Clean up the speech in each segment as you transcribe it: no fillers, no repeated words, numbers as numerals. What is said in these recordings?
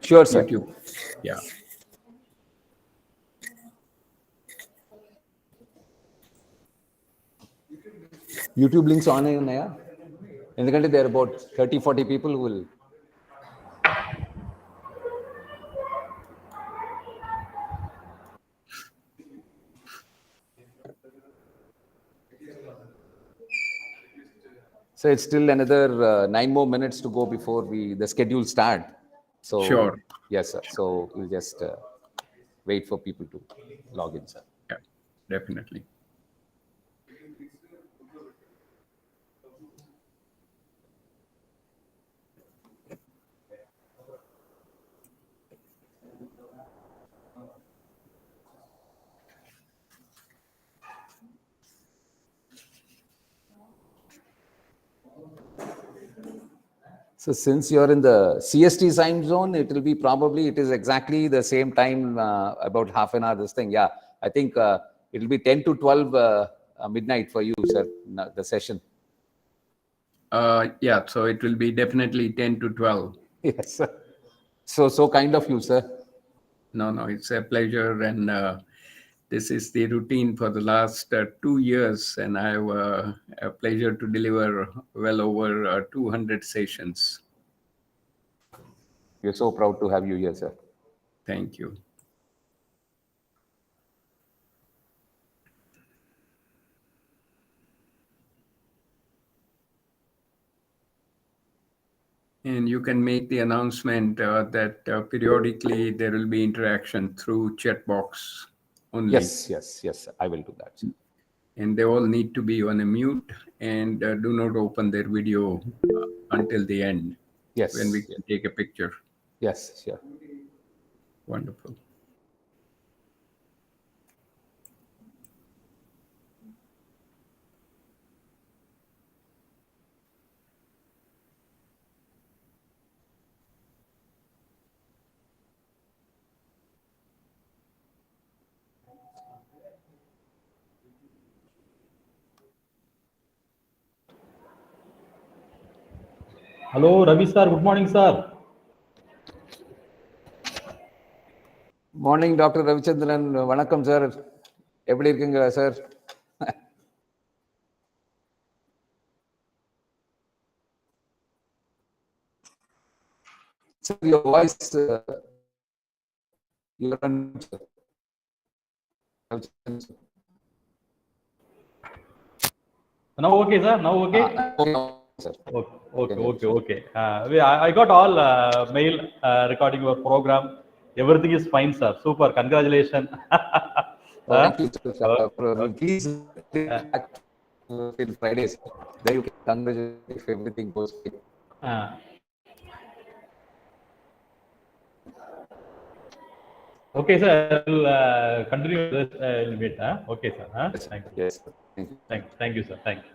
Sure, sir. YouTube. Yeah. YouTube links on ఉన్నాయా? ఎందుకంటే there are about 30-40 people who will. So it's still another 9 more minutes to go before the schedule start. So Sure. yes, sir. So we'll just wait for people to log in, sir. Yeah, definitely. So since you're in the CST time zone, it will be probably, it is exactly the same time, about half an hour, this thing. Yeah, I think it will be 10 to 12 midnight for you, sir, the session. Yeah, so it will be definitely 10 to 12. Yes, sir. So kind of you, sir. No, it's a pleasure. And this is the routine for the last 2 years. And I have a pleasure to deliver well over 200 sessions. We're so proud to have you here, sir. Thank you. And you can make the announcement that periodically there will be interaction through chat box only. Yes. I will do that, sir. And they all need to be on a mute and do not open their video until the end. Yes. When we can take a picture. Yes, sure. Wonderful. Hello, Ravi sir. Good morning, sir. Morning, Dr. Ravichandran. Vanakkam, sir. எப்படி இருக்கீங்க, sir? Sir, your voice, you're on. Now okay, sir. Now okay. Sir. Okay. I got all mail recording your program. Everything is fine, sir. Super. Congratulations. Thank you, sir. Please till Friday, sir. Then you can congratulate if everything goes good. Okay, sir. I will continue this in a bit. Okay, sir. Thank you. Yes, sir. Thank you, sir. Thank you.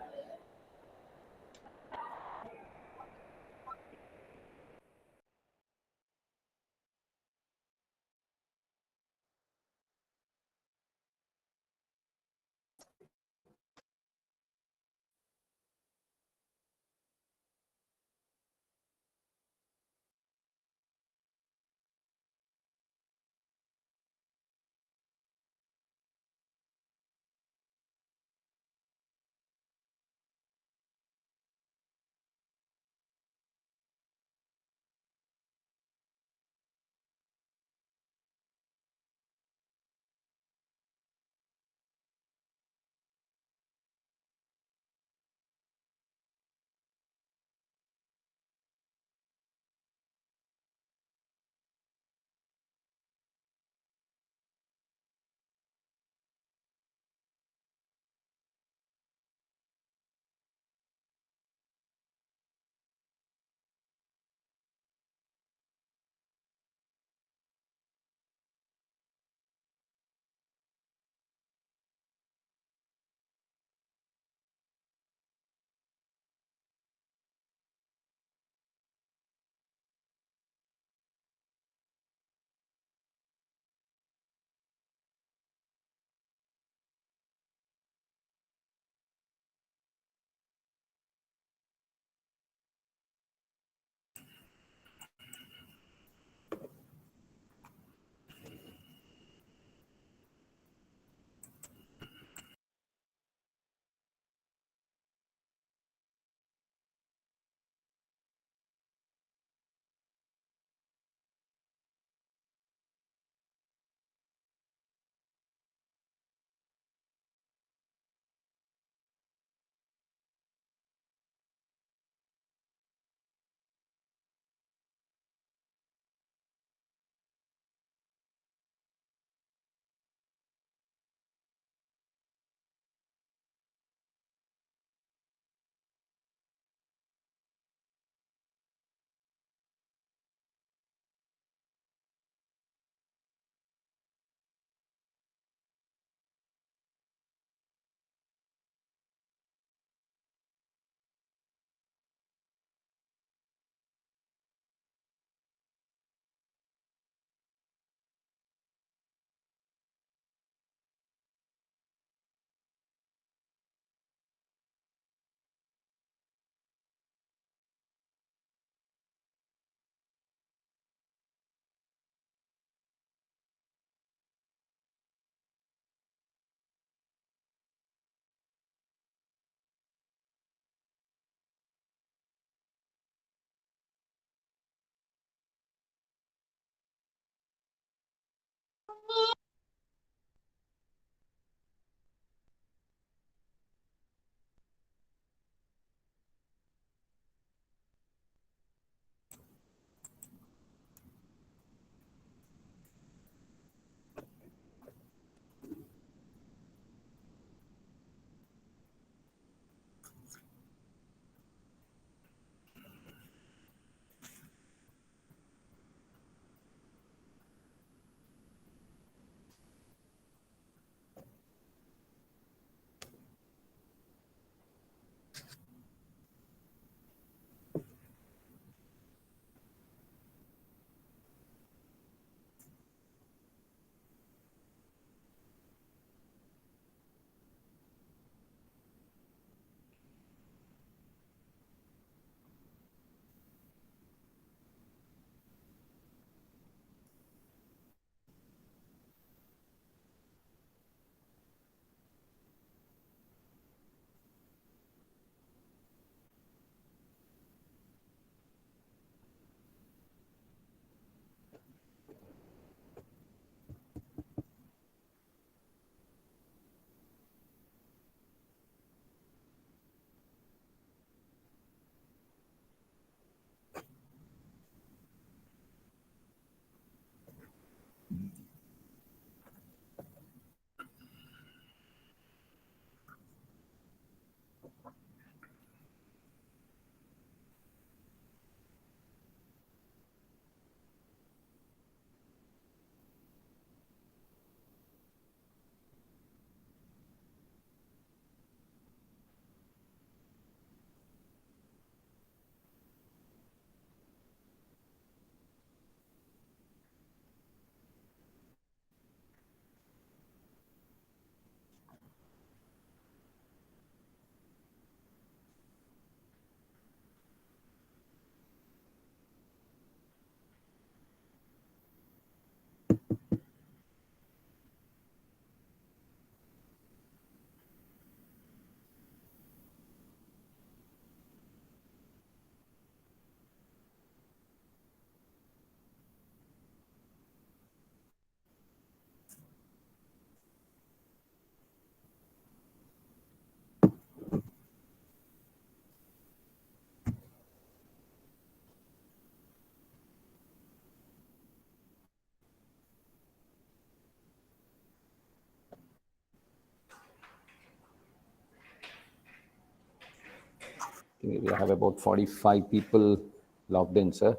think we have about 45 people logged in, sir.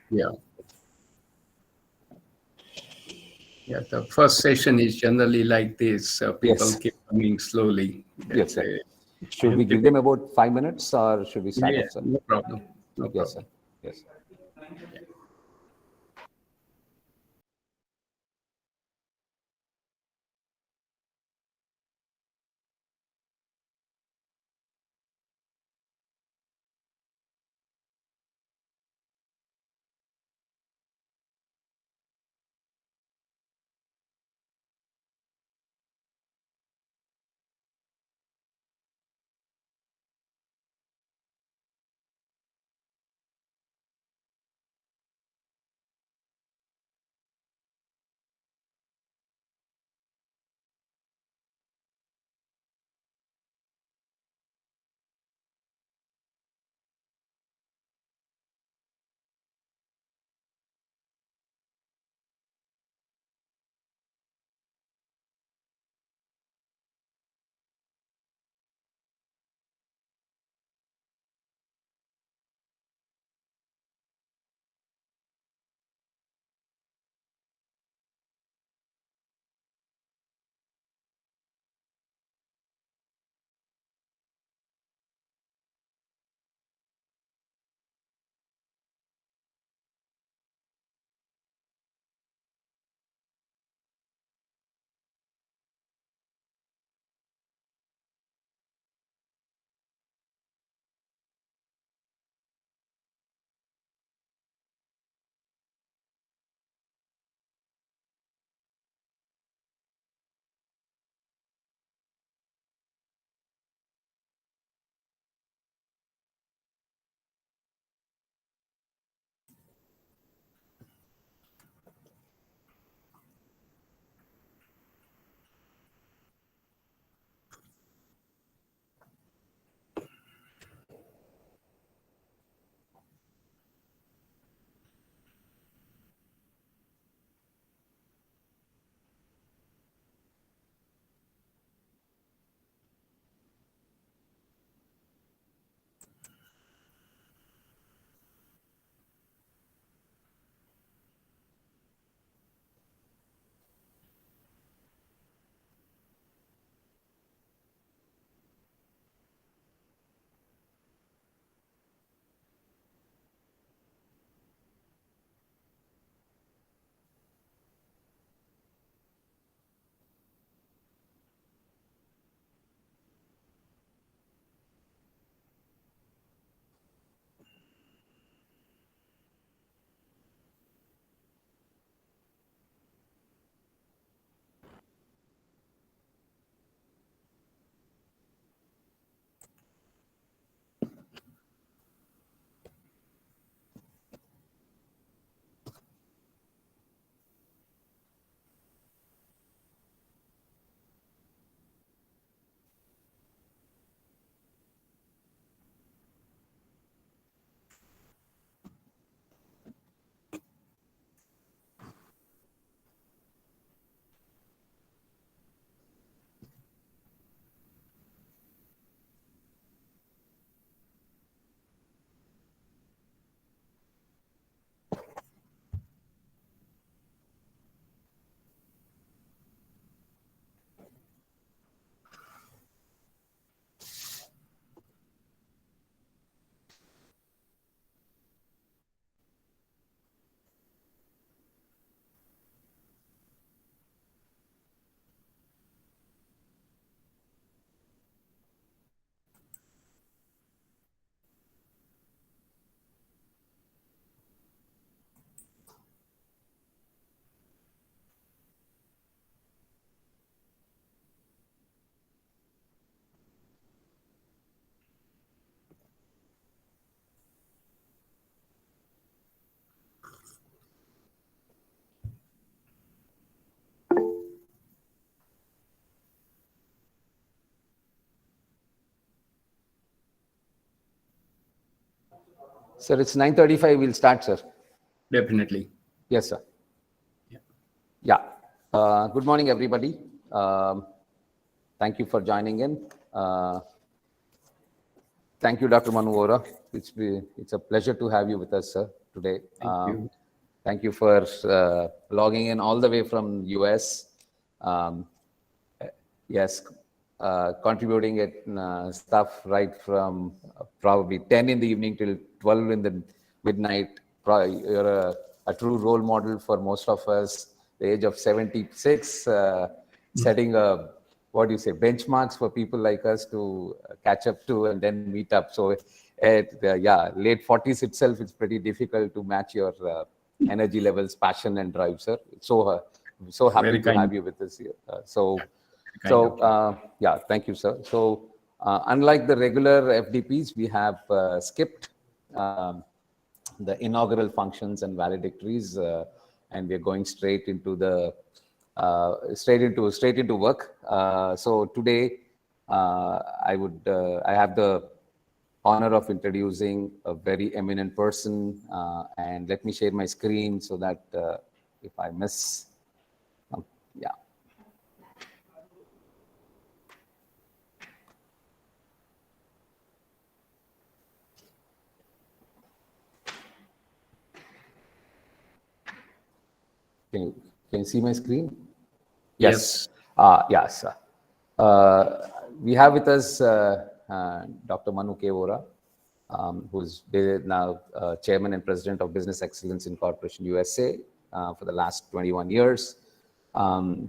Yeah. Yeah, the first session is generally like this. People Yes. keep coming slowly. Yes, sir. Uh, Should we give them about 5 minutes or should we start yeah, it, sir? no problem. No Yes, problem. sir. Yes. Sir, it's 9:35. We'll start, sir. Definitely. Yes, sir. Yeah. Yeah. Good morning, everybody. Thank you for joining in. Thank you, Dr. Manu Vora. It's a pleasure to have you with us, sir, today. Thank you. Thank you for logging in all the way from US. Yes, contributing it stuff right from probably 10 in the evening till 12 in the midnight. You're a true role model for most of us. The age of 76, setting a, what do you say, benchmarks for people like us to catch up to and then meet up. So yeah, late 40s itself, it's pretty difficult to match your energy levels, passion and drive, sir. So happy Very to kind. have you with us here. So Kind of you. yeah, thank you, sir. So unlike the regular FDPs, we have skipped the inaugural functions and valedictories, and we're going straight into the straight into work. So today, I have the honor of introducing a very eminent person, and let me share my screen so that if I miss, yeah. Can you see my screen? Yes. Yes. We have with us Dr. Manu K. Vora, who's now Chairman and President of Business Excellence Incorporation USA for the last 21 years.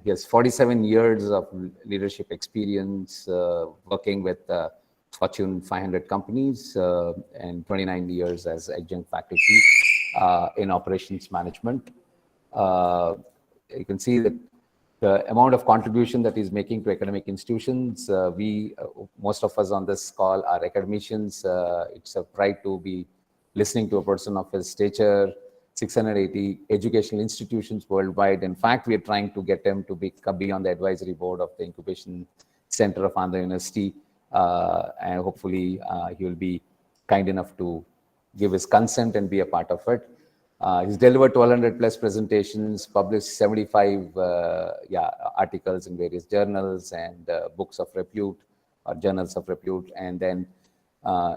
He has 47 years of leadership experience working with Fortune 500 companies and 29 years as adjunct faculty in operations management. You can see that the amount of contribution that he's making to academic institutions. Most of us on this call are academicians. It's a pride to be listening to a person of his stature. 680 educational institutions worldwide. In fact, we are trying to get him to be on the advisory board of the Incubation Center of Andhra University. And hopefully he will be kind enough to give his consent and be a part of it. He's delivered 1,200 plus presentations, published 75 articles in various journals and books of repute or journals of repute. And then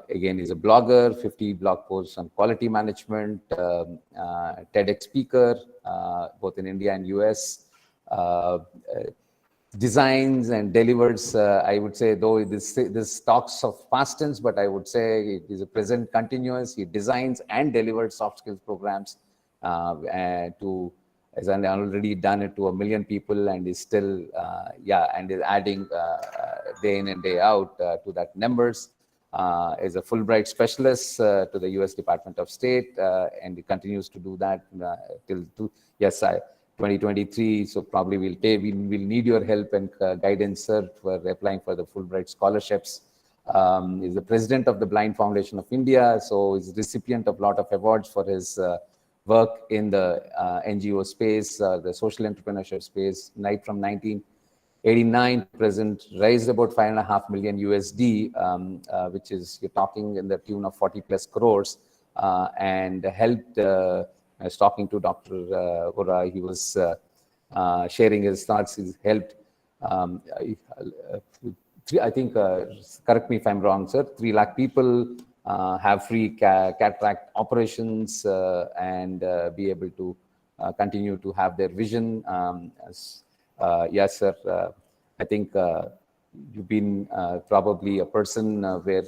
again, he's a blogger, 50 blog posts on quality management, TEDx speaker, both in India and US, designs and delivers, I would say, though this talks of past tense, but I would say it is a present continuous. He designs and delivers soft skills programs has already done it to 1 million people and is still, and is adding day in and day out to that numbers. Is a Fulbright specialist to the US Department of State, and he continues to do that till 2023. So probably we'll need your help and guidance, sir, for applying for the Fulbright scholarships. He's the president of the Blind Foundation of India, so he's recipient of a lot of awards for his work in the NGO space, the social entrepreneurship space. Right from 1989 to present, raised about 5.5 million USD, which is, you're talking in the tune of 40 plus crores, and helped. I was talking to Dr. Vora. He was sharing his thoughts. He's helped, I think, correct me if I'm wrong, sir, 3 lakh people have free cataract operations and be able to continue to have their vision. Yes, sir. I think you've been probably a person where,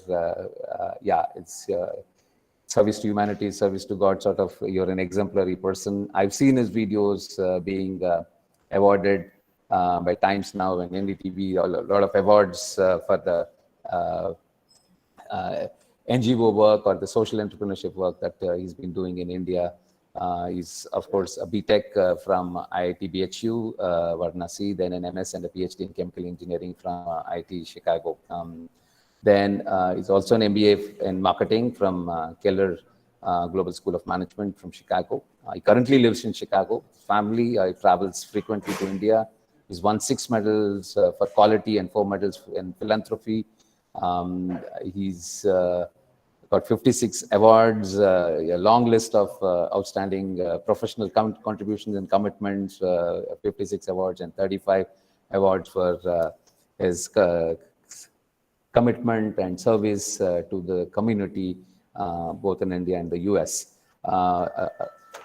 it's service to humanity, service to God, sort of. You're an exemplary person. I've seen his videos being awarded by Times Now and NDTV, a lot of awards for the NGO work or the social entrepreneurship work that he's been doing in India. He's, of course, a BTech from IIT BHU, Varanasi, then an MS and a PhD in chemical engineering from IIT Chicago. Then he's also an MBA in marketing from Keller Global School of Management from Chicago. He currently lives in Chicago. Family, he travels frequently to India. He's won 6 medals for quality and 4 medals in philanthropy. He's got 56 awards, a long list of outstanding professional contributions and commitments, 56 awards and 35 awards for his commitment and service to the community, both in India and the US.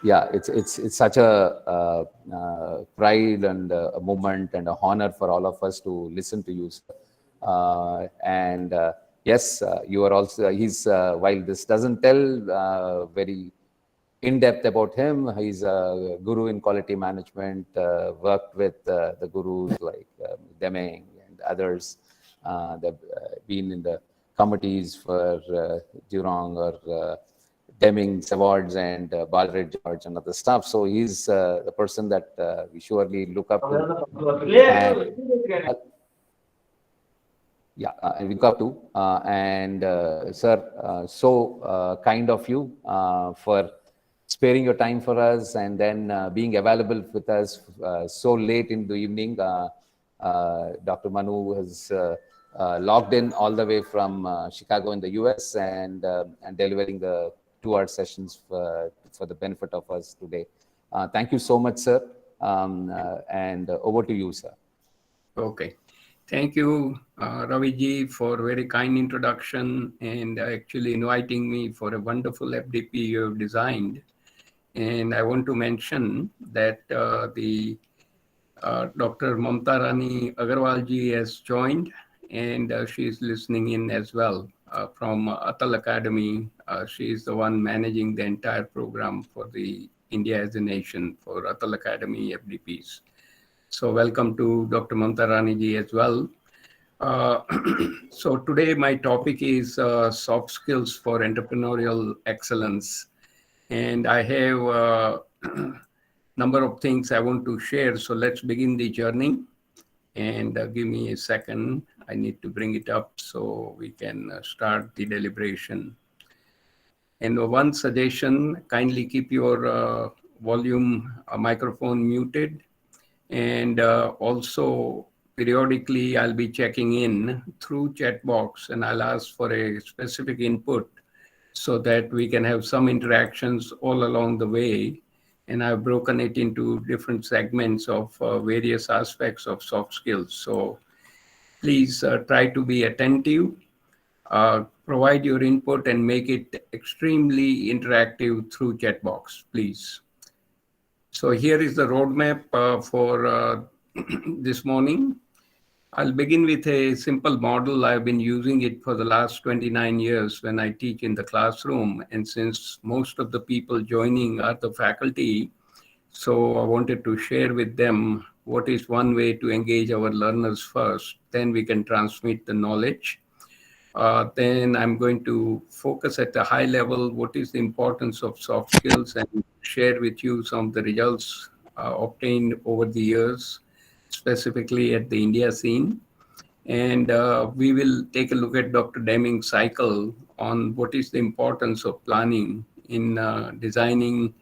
Yeah, it's such a pride and a moment and a honor for all of us to listen to you, sir. And yes, you are also, while this doesn't tell very in depth about him, he's a guru in quality management, worked with the gurus like Deming and others. They've been in the committees for Durong or Deming's awards and Balred George and other stuff. So he's the person that we surely look up to. And, yeah, we look up to. And sir, so kind of you for sparing your time for us and then being available with us so late in the evening. Dr. Manu has logged in all the way from Chicago in the US and delivering the 2-hour sessions for the benefit of us today. Thank you so much, sir. And over to you, sir. Okay. Thank you, Raviji, for a very kind introduction and actually inviting me for a wonderful FDP you have designed. And I want to mention that Dr. Mamta Rani Agarwal ji has joined, and she is listening in as well from Atal Academy. She is the one managing the entire program for the India as a Nation for Atal Academy FDPs. So welcome to Dr. Mamta Rani ji as well. So today my topic is soft skills for entrepreneurial excellence. And I have a number of things I want to share. So let's begin the journey. And give me a second. I need to bring it up so we can start the deliberation. And one suggestion, kindly keep your volume microphone muted. And also periodically I'll be checking in through chat box and I'll ask for a specific input so that we can have some interactions all along the way. And I've broken it into different segments of various aspects of soft skills. So please try to be attentive, provide your input and make it extremely interactive through chat box, please. So here is the roadmap for this morning. I'll begin with a simple model. I've been using it for the last 29 years when I teach in the classroom. And since most of the people joining are the faculty, so I wanted to share with them what is one way to engage our learners first. Then we can transmit the knowledge. Then I'm going to focus at a high level, what is the importance of soft skills and share with you some of the results obtained over the years, specifically at the India scene. And we will take a look at Dr. Deming's cycle on what is the importance of planning in designing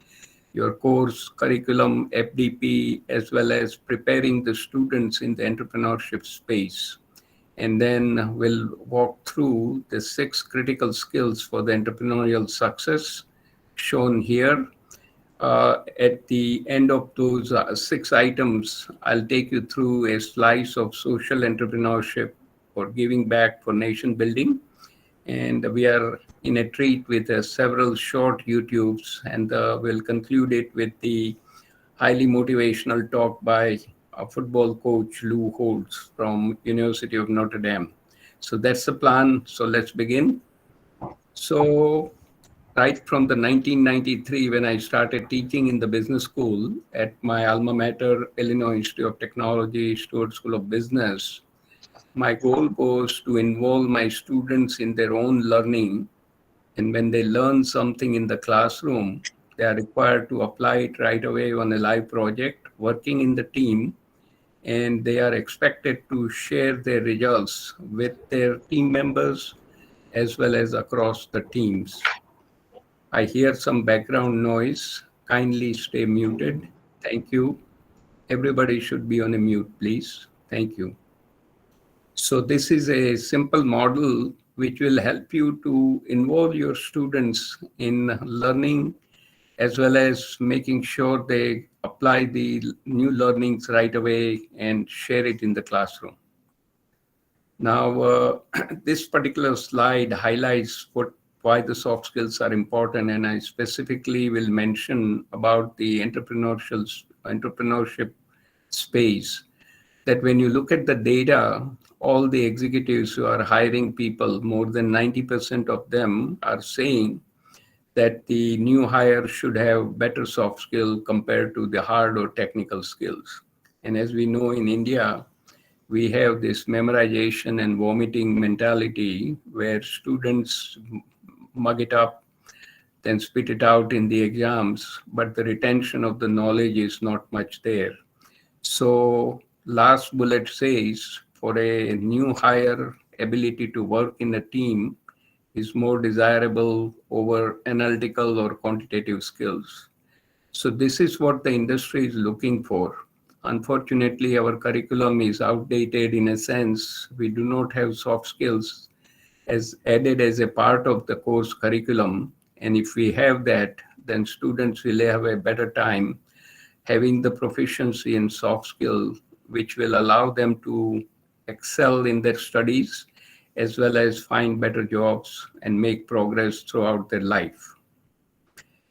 your course, curriculum, FDP, as well as preparing the students in the entrepreneurship space. And then we'll walk through the 6 critical skills for the entrepreneurial success shown here. At the end of those 6 items, I'll take you through a slice of social entrepreneurship or giving back for nation building. And we are in a treat with several short YouTubes, and we'll conclude it with the highly motivational talk by football coach Lou Holtz from University of Notre Dame. So that's the plan. So let's begin. So right from the 1993, when I started teaching in the business school at my alma mater, Illinois Institute of Technology, Stewart School of Business, my goal was to involve my students in their own learning. And when they learn something in the classroom, they are required to apply it right away on a live project, working in the team, and they are expected to share their results with their team members as well as across the teams. I hear some background noise. Kindly stay muted. Thank you. Everybody should be on a mute, please. Thank you. So this is a simple model which will help you to involve your students in learning as well as making sure they apply the new learnings right away and share it in the classroom. Now, this particular slide highlights why the soft skills are important, and I specifically will mention about the entrepreneurship space. That when you look at the data, all the executives who are hiring people, more than 90% of them are saying that the new hire should have better soft skill compared to the hard or technical skills. And as we know in India, we have this memorization and vomiting mentality where students mug it up, then spit it out in the exams, but the retention of the knowledge is not much there. So last bullet says for a new hire, ability to work in a team is more desirable over analytical or quantitative skills. So this is what the industry is looking for. Unfortunately, our curriculum is outdated in a sense. We do not have soft skills as added as a part of the course curriculum. And if we have that, then students will have a better time having the proficiency in soft skill, which will allow them to excel in their studies as well as find better jobs and make progress throughout their life.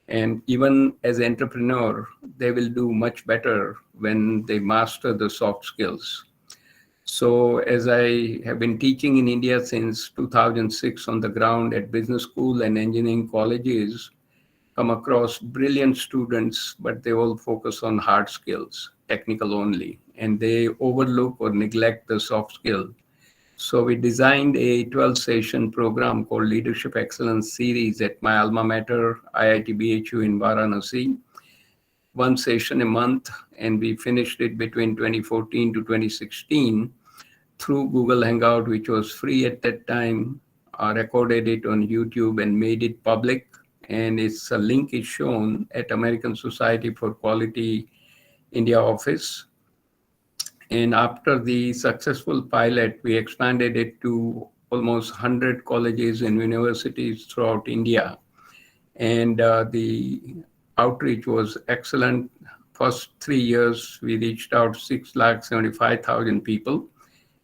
And even as an entrepreneur, they will do much better when they master the soft skills. So as I have been teaching in India since 2006 on the ground at business school and engineering colleges, come across brilliant students, but they all focus on hard skills, technical only, and they overlook or neglect the soft skill. So we designed a 12-session program called Leadership Excellence Series at my alma mater, IIT BHU in Varanasi. One session a month, and we finished it between 2014 to 2016 through Google Hangout, which was free at that time, recorded it on YouTube and made it public. And its a link is shown at American Society for Quality India office. And after the successful pilot, we expanded it to almost 100 colleges and universities throughout India. And the outreach was excellent. First 3 years, we reached out 675,000 people.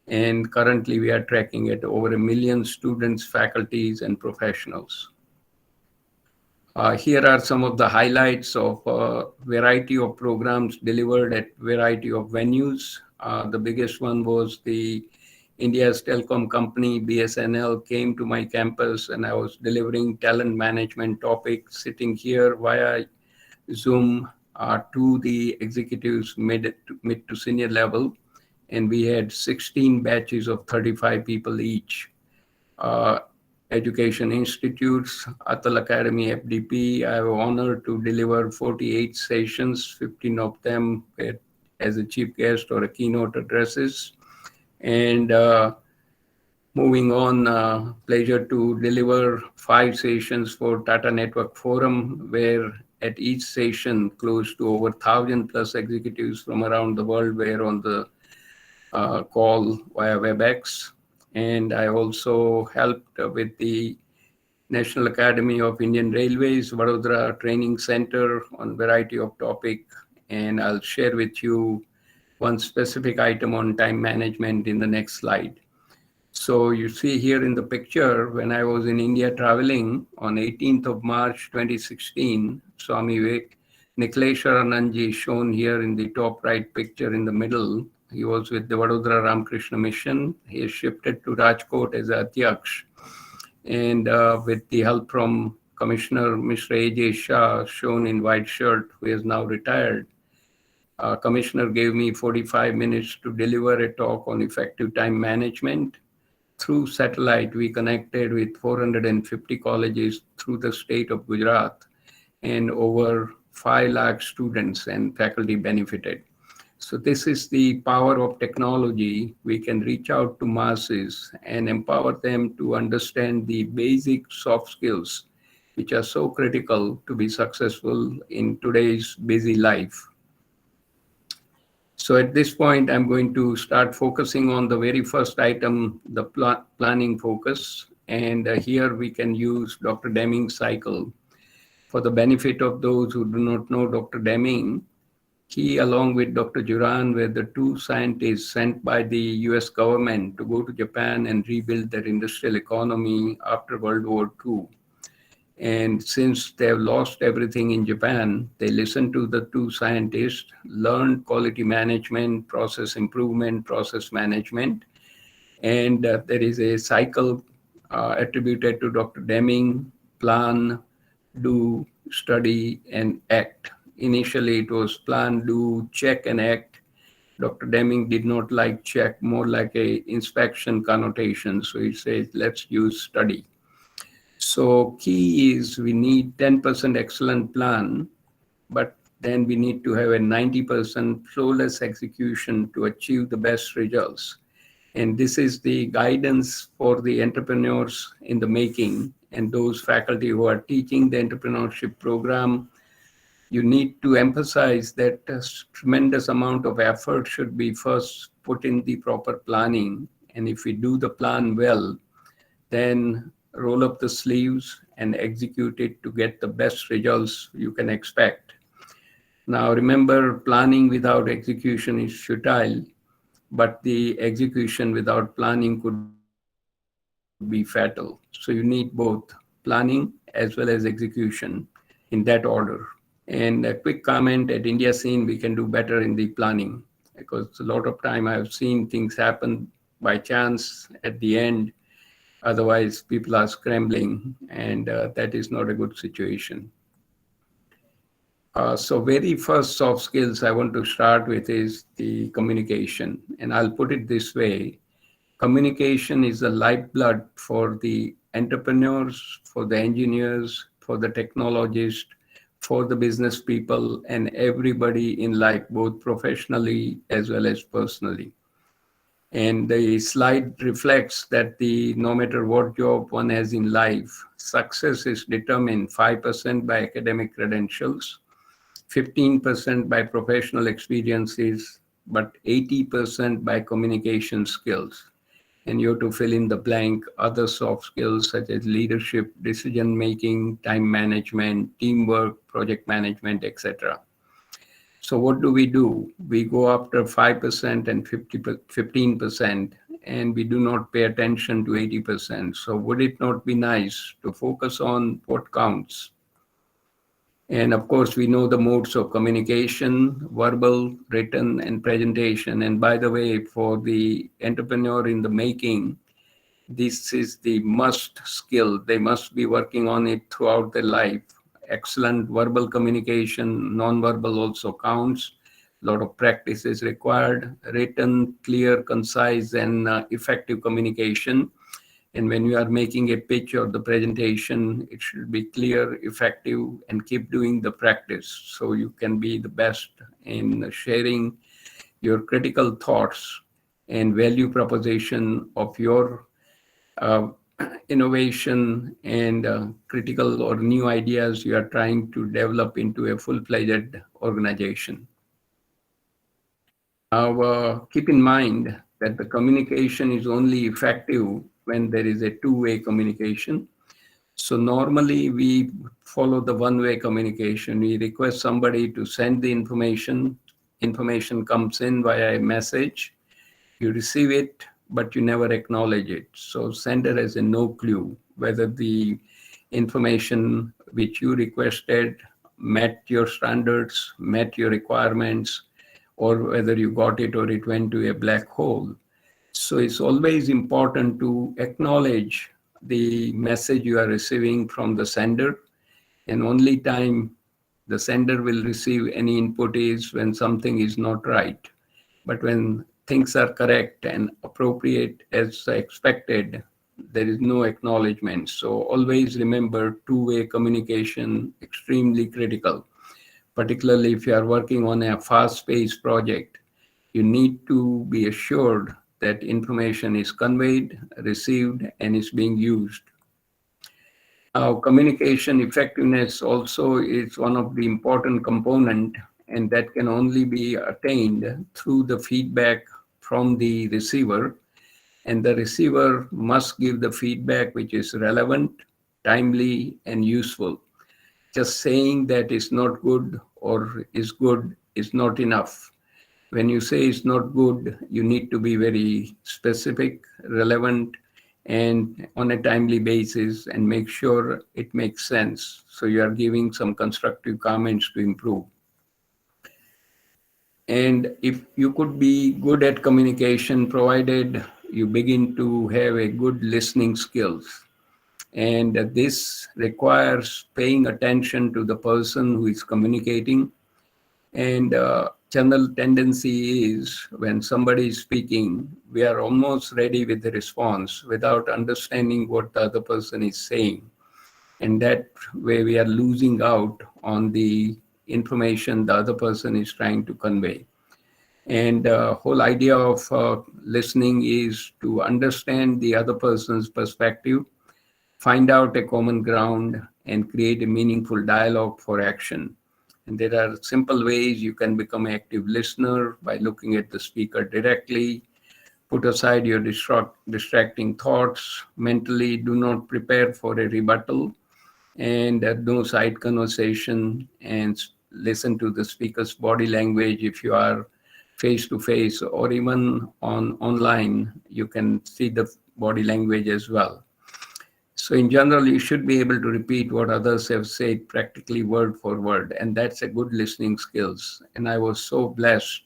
And currently, we are tracking at over 1 million students, faculties, and professionals. Here are some of the highlights of a variety of programs delivered at variety of venues. The biggest one was the India's telecom company, BSNL, came to my campus, and I was delivering talent management topics, sitting here via Zoom to the executives mid to senior level. And we had 16 batches of 35 people each. Education institutes, Atal Academy, FDP. I have honored to deliver 48 sessions, 15 of them as a chief guest or a keynote addresses. And moving on, pleasure to deliver 5 sessions for Tata Network Forum, where at each session, close to over 1,000 plus executives from around the world were on the call via WebEx. And I also helped with the National Academy of Indian Railways, Vadodara Training Center on variety of topic. And I'll share with you one specific item on time management in the next slide. So you see here in the picture, when I was in India traveling on 18th of March, 2016, Swami Nikhleswaranandji shown here in the top right picture in the middle. He was with the Vadodara Ramakrishna Mission. He is shifted to Rajkot as Atyaksh. And with the help from Commissioner Mr. A.J. Shah, shown in white shirt, who is now retired, Commissioner gave me 45 minutes to deliver a talk on effective time management. Through satellite, we connected with 450 colleges through the state of Gujarat, and over 5 lakh students and faculty benefited. So this is the power of technology. We can reach out to masses and empower them to understand the basic soft skills, which are so critical to be successful in today's busy life. So at this point, I'm going to start focusing on the very first item, the planning focus. And here we can use Dr. Deming's cycle. For the benefit of those who do not know Dr. Deming, He, along with Dr. Juran, were the two scientists sent by the US government to go to Japan and rebuild their industrial economy after World War II. And since they have lost everything in Japan, they listened to the two scientists, learned quality management, process improvement, process management. And there is a cycle attributed to Dr. Deming: plan, do, study, and act. Initially, it was plan, do, check, and act. Dr. Deming did not like check, more like a inspection connotation. So he says, let's use study. So key is we need 10% excellent plan, but then we need to have a 90% flawless execution to achieve the best results. And this is the guidance for the entrepreneurs in the making and those faculty who are teaching the entrepreneurship program. You need to emphasize that a tremendous amount of effort should be first put in the proper planning. And if we do the plan well, then roll up the sleeves and execute it to get the best results you can expect. Now, remember, planning without execution is futile, but the execution without planning could be fatal. So you need both planning as well as execution in that order. And a quick comment at India Scene, we can do better in the planning, because a lot of time I've seen things happen by chance at the end. Otherwise, people are scrambling, and that is not a good situation. So very first soft skills I want to start with is the communication. And I'll put it this way. Communication is the lifeblood for the entrepreneurs, for the engineers, for the technologists, for the business people, and everybody in life, both professionally as well as personally. And the slide reflects that no matter what job one has in life, success is determined 5% by academic credentials, 15% by professional experiences, but 80% by communication skills. And you have to fill in the blank other soft skills such as leadership, decision-making, time management, teamwork, project management, etc. So what do? We go after 5% and 15%, and we do not pay attention to 80%. So would it not be nice to focus on what counts? And of course, we know the modes of communication: verbal, written, and presentation. And by the way, for the entrepreneur in the making, this is the must skill. They must be working on it throughout their life. Excellent verbal communication, non-verbal also counts. A lot of practice is required. Written, clear, concise, and effective communication. And when you are making a pitch or the presentation, it should be clear, effective, and keep doing the practice so you can be the best in sharing your critical thoughts and value proposition of your innovation and critical or new ideas you are trying to develop into a full-fledged organization. Now, keep in mind that the communication is only effective when there is a two-way communication. So normally we follow the one-way communication. We request somebody to send the information. Information comes in via a message. You receive it, but you never acknowledge it. So sender has a no clue whether the information which you requested met your standards, met your requirements, or whether you got it or it went to a black hole. So it's always important to acknowledge the message you are receiving from the sender, and only time the sender will receive any input is when something is not right. But when things are correct and appropriate as expected, there is no acknowledgement. So always remember, two-way communication, extremely critical. Particularly if you are working on a fast-paced project, you need to be assured that information is conveyed, received, and is being used. Now, communication effectiveness also is one of the important components, and that can only be attained through the feedback from the receiver. And the receiver must give the feedback which is relevant, timely, and useful. Just saying that is not good or is good is not enough. When you say it's not good, you need to be very specific, relevant, and on a timely basis, and make sure it makes sense. So you are giving some constructive comments to improve. And if you could be good at communication, provided you begin to have a good listening skills. And this requires paying attention to the person who is communicating. And general tendency is when somebody is speaking, we are almost ready with the response without understanding what the other person is saying. And that way we are losing out on the information the other person is trying to convey. And the whole idea of listening is to understand the other person's perspective, find out a common ground, and create a meaningful dialogue for action. And there are simple ways you can become an active listener by looking at the speaker directly. Put aside your distracting thoughts mentally. Do not prepare for a rebuttal, and no side conversation, and listen to the speaker's body language. If you are face to face or even online, you can see the body language as well. So in general, you should be able to repeat what others have said practically word for word, and that's a good listening skills. And I was so blessed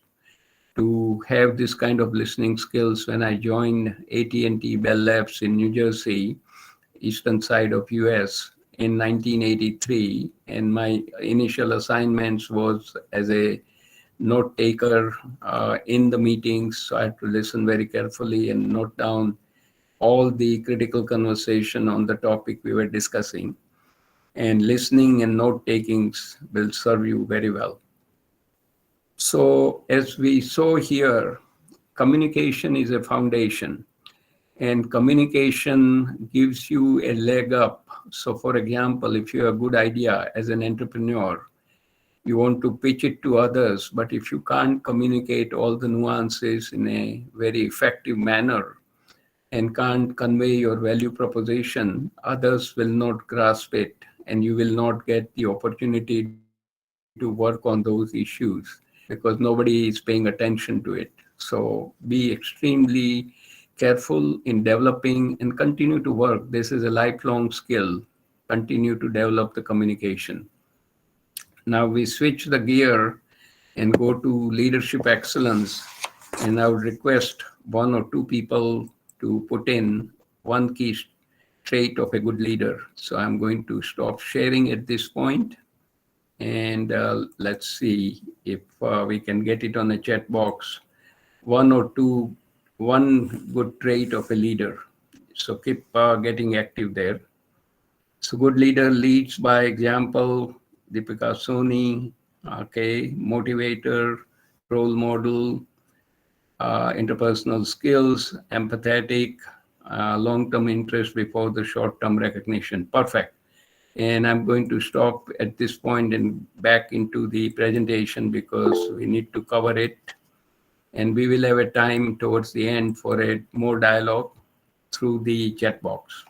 to have this kind of listening skills when I joined AT&T Bell Labs in New Jersey, eastern side of US in 1983. And my initial assignments was as a note taker in the meetings. So I had to listen very carefully and note down all the critical conversation on the topic we were discussing. And listening and note takings will serve you very well. So as we saw here, communication is a foundation, and communication gives you a leg up. So for example, if you have a good idea as an entrepreneur, you want to pitch it to others, but if you can't communicate all the nuances in a very effective manner and can't convey your value proposition, others will not grasp it, and you will not get the opportunity to work on those issues because nobody is paying attention to it. So be extremely careful in developing and continue to work. This is a lifelong skill. Continue to develop the communication. Now we switch the gear and go to leadership excellence. And I would request one or two people to put in one key trait of a good leader. So I'm going to stop sharing at this point. And let's see if we can get it on the chat box. One good trait of a leader. So keep getting active there. So good leader leads by example. Deepika Soni, okay, motivator, role model, interpersonal skills, empathetic, long-term interest before the short-term recognition. Perfect. And I'm going to stop at this point and back into the presentation because we need to cover it. And we will have a time towards the end for a more dialogue through the chat box.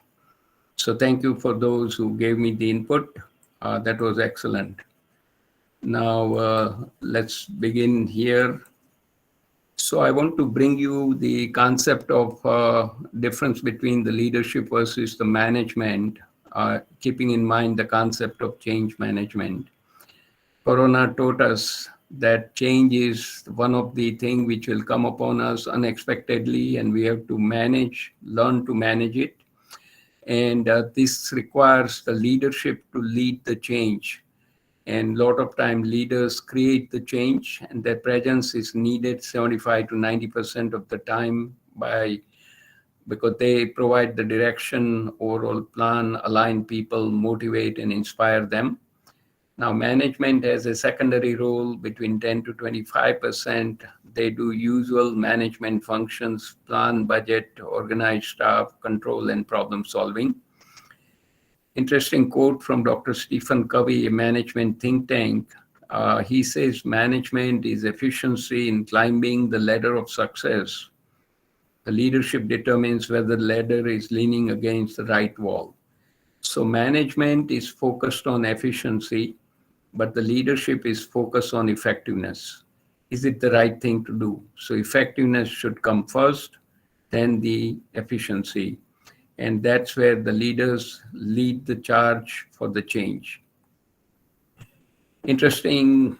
So thank you for those who gave me the input. That was excellent. Now let's begin here. So I want to bring you the concept of difference between the leadership versus the management, keeping in mind the concept of change management. Corona taught us that change is one of the things which will come upon us unexpectedly, and we have to learn to manage it. And this requires the leadership to lead the change. And a lot of time leaders create the change, and their presence is needed 75 to 90% of the time because they provide the direction, overall plan, align people, motivate and inspire them. Now management has a secondary role between 10 to 25%. They do usual management functions, plan, budget, organize staff, control and problem solving. Interesting quote from Dr. Stephen Covey, a management think tank. He says management is efficiency in climbing the ladder of success. The leadership determines whether the ladder is leaning against the right wall. So management is focused on efficiency, but the leadership is focused on effectiveness. Is it the right thing to do? So effectiveness should come first, then the efficiency. And that's where the leaders lead the charge for the change. Interesting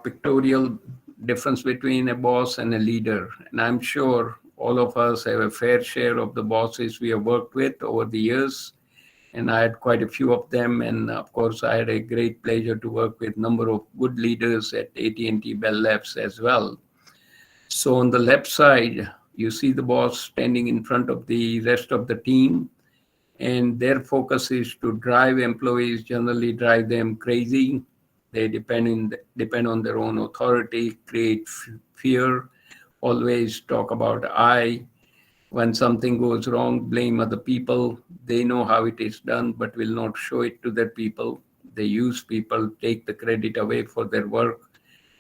pictorial difference between a boss and a leader. And I'm sure all of us have a fair share of the bosses we have worked with over the years. And I had quite a few of them. And of course, I had a great pleasure to work with a number of good leaders at AT&T Bell Labs as well. So on the left side, you see the boss standing in front of the rest of the team, and their focus is to drive employees, generally drive them crazy. They depend on their own authority, create fear, always talk about I. When something goes wrong, blame other people. They know how it is done, but will not show it to their people. They use people, take the credit away for their work,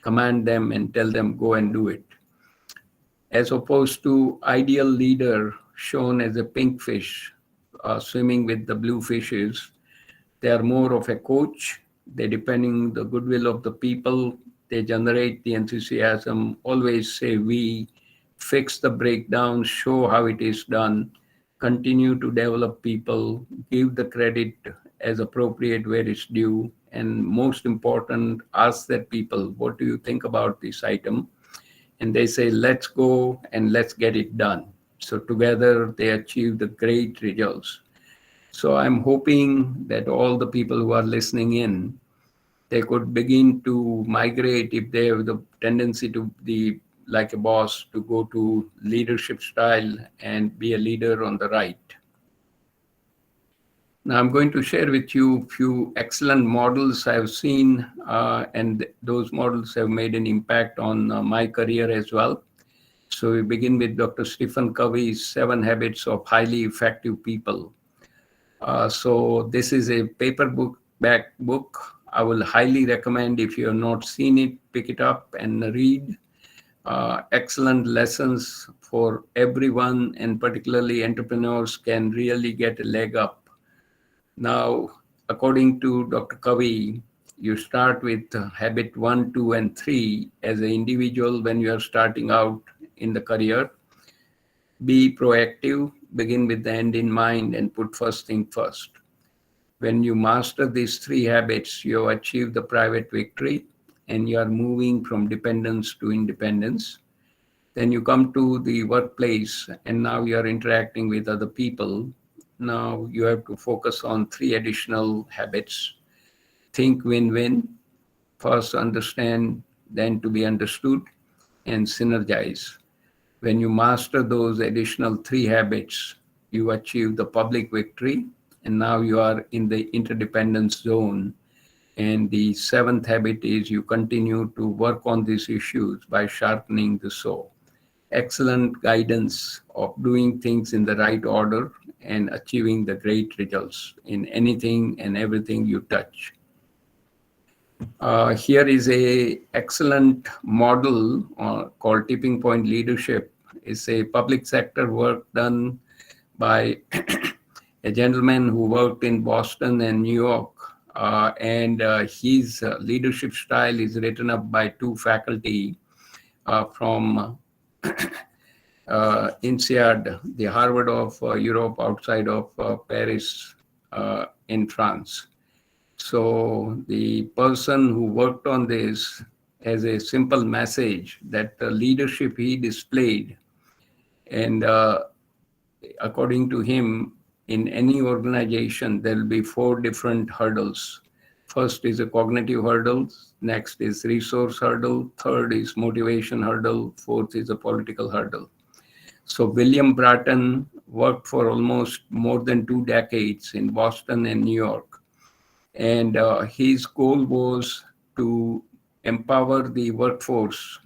command them and tell them, go and do it. As opposed to ideal leader shown as a pink fish swimming with the blue fishes. They are more of a coach. They depending the goodwill of the people. They generate the enthusiasm, always say we, fix the breakdown, show how it is done, continue to develop people, give the credit as appropriate where it's due, and most important, ask their people, what do you think about this item? And they say, let's go and let's get it done. So together they achieve the great results. So I'm hoping that all the people who are listening in, they could begin to migrate if they have the tendency to be like a boss, to go to leadership style and be a leader on the right. Now I'm going to share with you a few excellent models I've seen, and those models have made an impact on my career as well. So we begin with Dr. Stephen Covey's 7 Habits of Highly Effective People. So this is a paperback book. I will highly recommend, if you have not seen it, pick it up and read. Excellent lessons for everyone, and particularly entrepreneurs can really get a leg up. Now, according to Dr. Covey, you start with habit 1, 2, and 3 as an individual when you are starting out in the career. Be proactive, begin with the end in mind, and put first thing first. When you master these 3 habits, you have achieved the private victory and you are moving from dependence to independence. Then you come to the workplace and now you are interacting with other people. Now you have to focus on 3 additional habits. Think win-win, first understand, then to be understood, and synergize. When you master those additional 3 habits, you achieve the public victory, and now you are in the interdependence zone. And the 7th habit is you continue to work on these issues by sharpening the saw. Excellent guidance of doing things in the right order and achieving the great results in anything and everything you touch. Here is a excellent model called Tipping Point Leadership. It's a public sector work done by a gentleman who worked in Boston and New York. His leadership style is written up by 2 faculty from INSEAD, the Harvard of Europe, outside of Paris in France. So the person who worked on this has a simple message that the leadership he displayed, and according to him, in any organization, there will be 4 different hurdles. First is a cognitive hurdle, next is resource hurdle, third is motivation hurdle, fourth is a political hurdle. So William Bratton worked for almost more than 2 decades in Boston and New York. And his goal was to empower the workforce,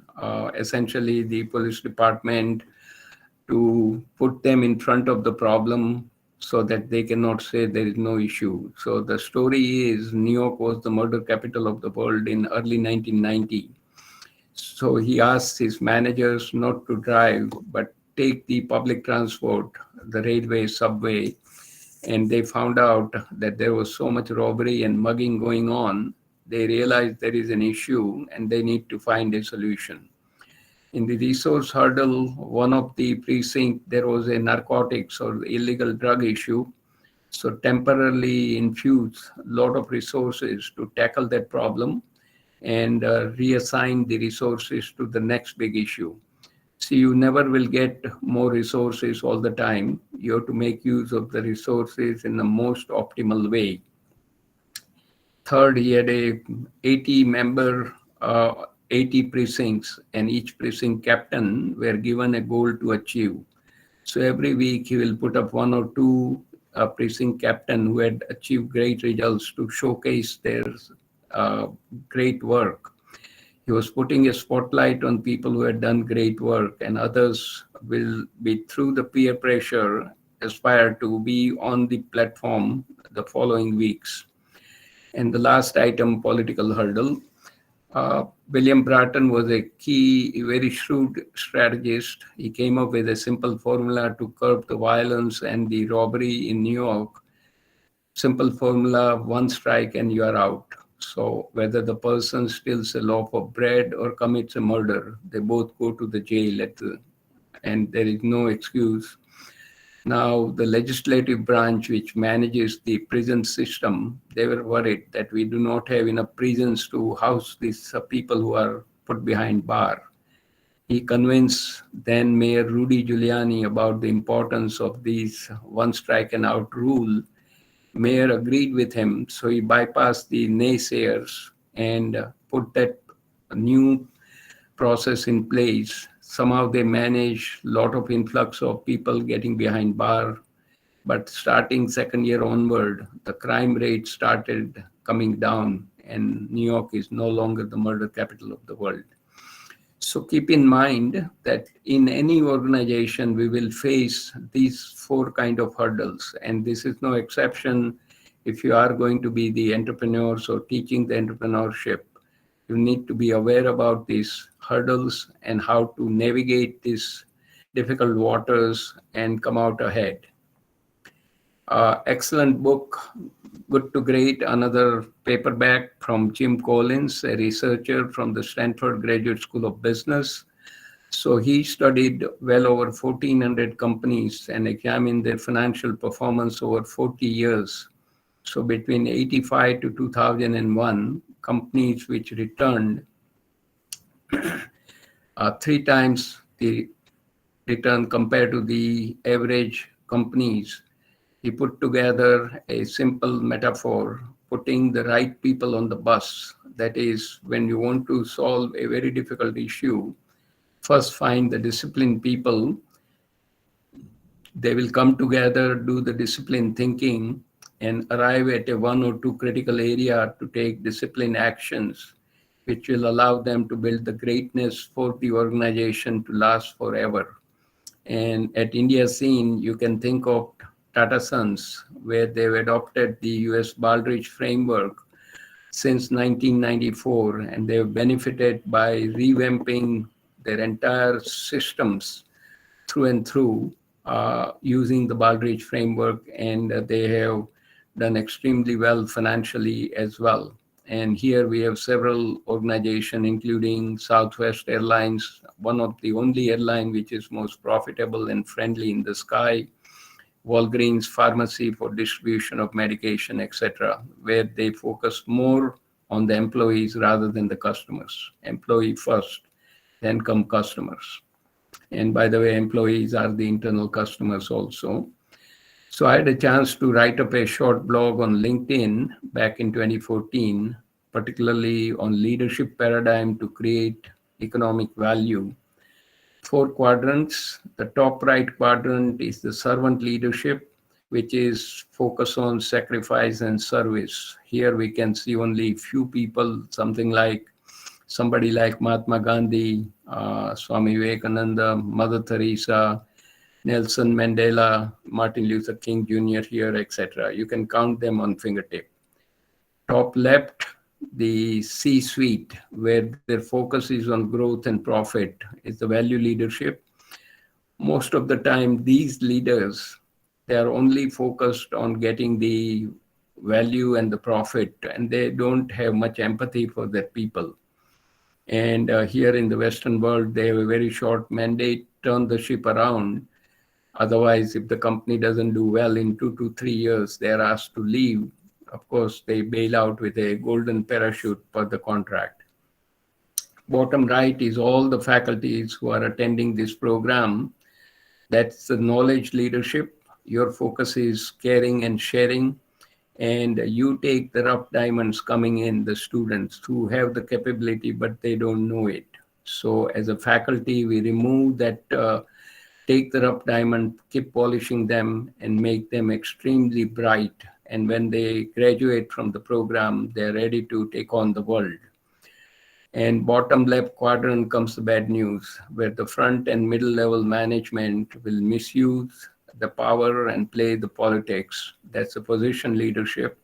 essentially the police department, to put them in front of the problem so that they cannot say there is no issue. So the story is New York was the murder capital of the world in early 1990. So he asked his managers not to drive, but take the public transport, the railway, subway. And they found out that there was so much robbery and mugging going on they realize there is an issue and they need to find a solution. In the resource hurdle, one of the precinct, there was a narcotics or illegal drug issue. So temporarily infuse a lot of resources to tackle that problem and reassign the resources to the next big issue. So you never will get more resources all the time. You have to make use of the resources in the most optimal way. Third, he had a 80 member, 80 precincts, and each precinct captain were given a goal to achieve. So every week he will put up one or two precinct captain who had achieved great results to showcase their great work. He was putting a spotlight on people who had done great work, and others will be, through the peer pressure, aspire to be on the platform the following weeks. And the last item, political hurdle. William Bratton was a key, very shrewd strategist. He came up with a simple formula to curb the violence and the robbery in New York. Simple formula, one strike and you are out. So whether the person steals a loaf of bread or commits a murder, they both go to the jail and there is no excuse. Now, the legislative branch, which manages the prison system, they were worried that we do not have enough prisons to house these people who are put behind bar. He convinced then Mayor Rudy Giuliani about the importance of these one strike and out rule. Mayor agreed with him, so he bypassed the naysayers and put that new process in place. Somehow they manage a lot of influx of people getting behind bar, but starting second year onward, the crime rate started coming down and New York is no longer the murder capital of the world. So keep in mind that in any organization, we will face these four kind of hurdles, and this is no exception. If you are going to be the entrepreneurs or teaching the entrepreneurship, you need to be aware about these hurdles and how to navigate these difficult waters and come out ahead. Excellent book, Good to Great, another paperback from Jim Collins, a researcher from the Stanford Graduate School of Business. So he studied well over 1,400 companies and examined their financial performance over 40 years. So between 85 to 2001, companies which returned 3 times the return compared to the average companies. He put together a simple metaphor, putting the right people on the bus. That is, when you want to solve a very difficult issue, first find the disciplined people. They will come together, do the disciplined thinking, and arrive at a 1 or 2 critical area to take disciplined actions, which will allow them to build the greatness for the organization to last forever. And at India scene, you can think of Tata Sons, where they've adopted the US Baldrige framework since 1994, and they've benefited by revamping their entire systems through and through using the Baldrige framework, and they have done extremely well financially as well. And here we have several organizations, including Southwest Airlines, one of the only airline which is most profitable and friendly in the sky, Walgreens Pharmacy for distribution of medication, etc., where they focus more on the employees rather than the customers. Employee first, then come customers. And by the way, employees are the internal customers also. So I had a chance to write up a short blog on LinkedIn back in 2014, particularly on leadership paradigm to create economic value. 4 quadrants. The top right quadrant is the servant leadership, which is focus on sacrifice and service. Here we can see only few people, somebody like Mahatma Gandhi, Swami Vivekananda, Mother Teresa, Nelson Mandela, Martin Luther King Jr. here, etc. You can count them on fingertip. Top left, the C-suite, where their focus is on growth and profit, is the value leadership. Most of the time, these leaders, they are only focused on getting the value and the profit, and they don't have much empathy for their people. And here in the Western world, they have a very short mandate, turn the ship around. Otherwise, if the company doesn't do well in 2 to 3 years, they're asked to leave. Of course, they bail out with a golden parachute per the contract. Bottom right is all the faculties who are attending this program. That's the knowledge leadership. Your focus is caring and sharing. And you take the rough diamonds coming in, the students who have the capability, but they don't know it. So as a faculty, we remove that, take the rough diamond, keep polishing them and make them extremely bright. And when they graduate from the program, they're ready to take on the world. And bottom left quadrant comes the bad news, where the front and middle level management will misuse the power and play the politics. That's a position leadership.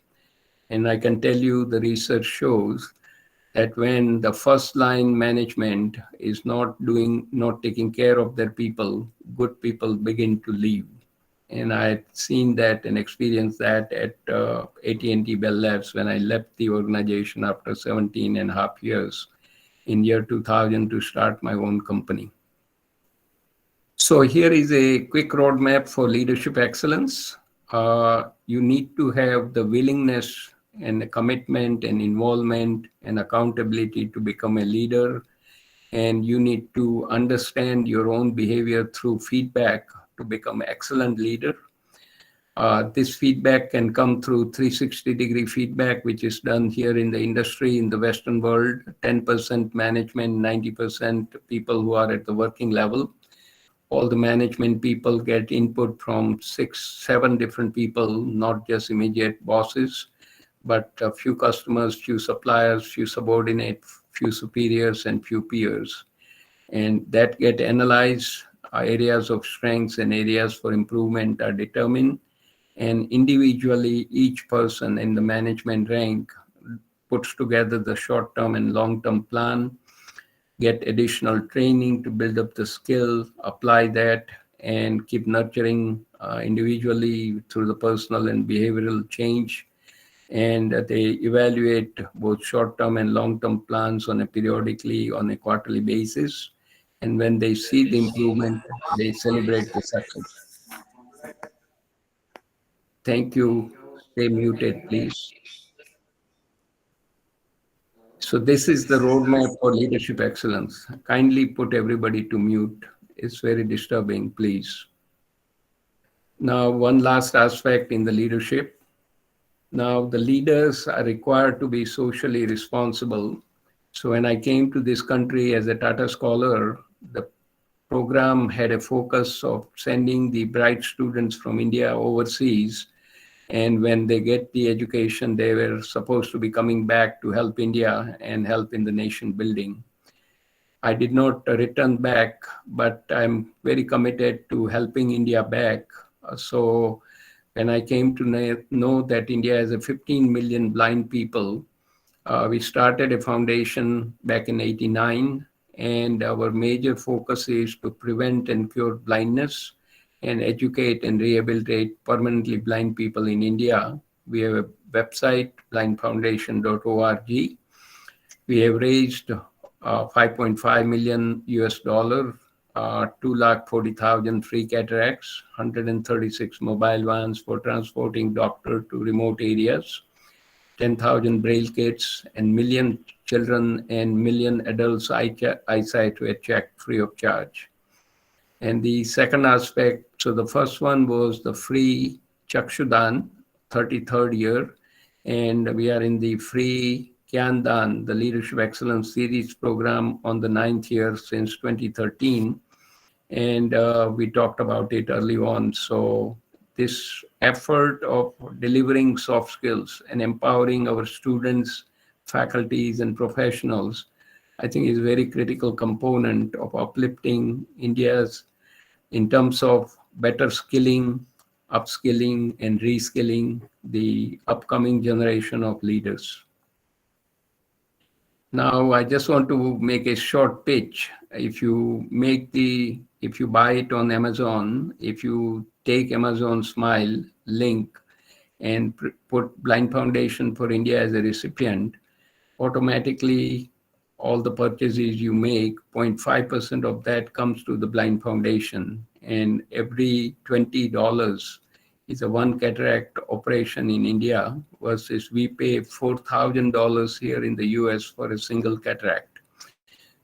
And I can tell you the research shows that when the first line management is not taking care of their people, good people begin to leave. And I've seen that and experienced that at AT&T Bell Labs when I left the organization after 17 and a half years in year 2000 to start my own company. So here is a quick roadmap for leadership excellence. You need to have the willingness and the commitment and involvement and accountability to become a leader. And you need to understand your own behavior through feedback to become an excellent leader. This feedback can come through 360-degree feedback, which is done here in the industry, in the Western world, 10% management, 90% people who are at the working level. All the management people get input from 6, 7 different people, not just immediate bosses, but a few customers, few suppliers, few subordinates, few superiors, and few peers. And that get analyzed, areas of strengths and areas for improvement are determined. And individually, each person in the management rank puts together the short-term and long-term plan, get additional training to build up the skill, apply that, and keep nurturing individually through the personal and behavioral change. And they evaluate both short-term and long-term plans on a periodically, on a quarterly basis. And when they see the improvement, they celebrate the success. Thank you. Stay muted, please. So this is the roadmap for leadership excellence. Kindly put everybody to mute. It's very disturbing, please. Now, one last aspect in the leadership. Now, the leaders are required to be socially responsible. So when I came to this country as a Tata Scholar, the program had a focus of sending the bright students from India overseas. And when they get the education, they were supposed to be coming back to help India and help in the nation building. I did not return back, but I'm very committed to helping India back. So when I came to know that India has a 15 million blind people, we started a foundation back in '89, and our major focus is to prevent and cure blindness and educate and rehabilitate permanently blind people in India. We have a website, blindfoundation.org. We have raised 5.5 million US dollar, 240,000 free cataracts, 136 mobile vans for transporting doctor to remote areas, 10,000 braille kits, and million children and million adults eyesight were checked free of charge. And the second aspect, so the first one was the free Chakshudan, 33rd year, and we are in the free Kyandan, the Leadership Excellence Series program on the 9th year since 2013. And we talked about it early on. So this effort of delivering soft skills and empowering our students, faculties, and professionals, I think is a very critical component of uplifting India's in terms of better skilling, upskilling, and reskilling the upcoming generation of leaders. Now, I just want to make a short pitch. If you buy it on Amazon, if you take Amazon Smile link and put Blind Foundation for India as a recipient, automatically all the purchases you make, 0.5% of that comes to the Blind Foundation. And every $20 is a one cataract operation in India versus we pay $4,000 here in the US for a single cataract.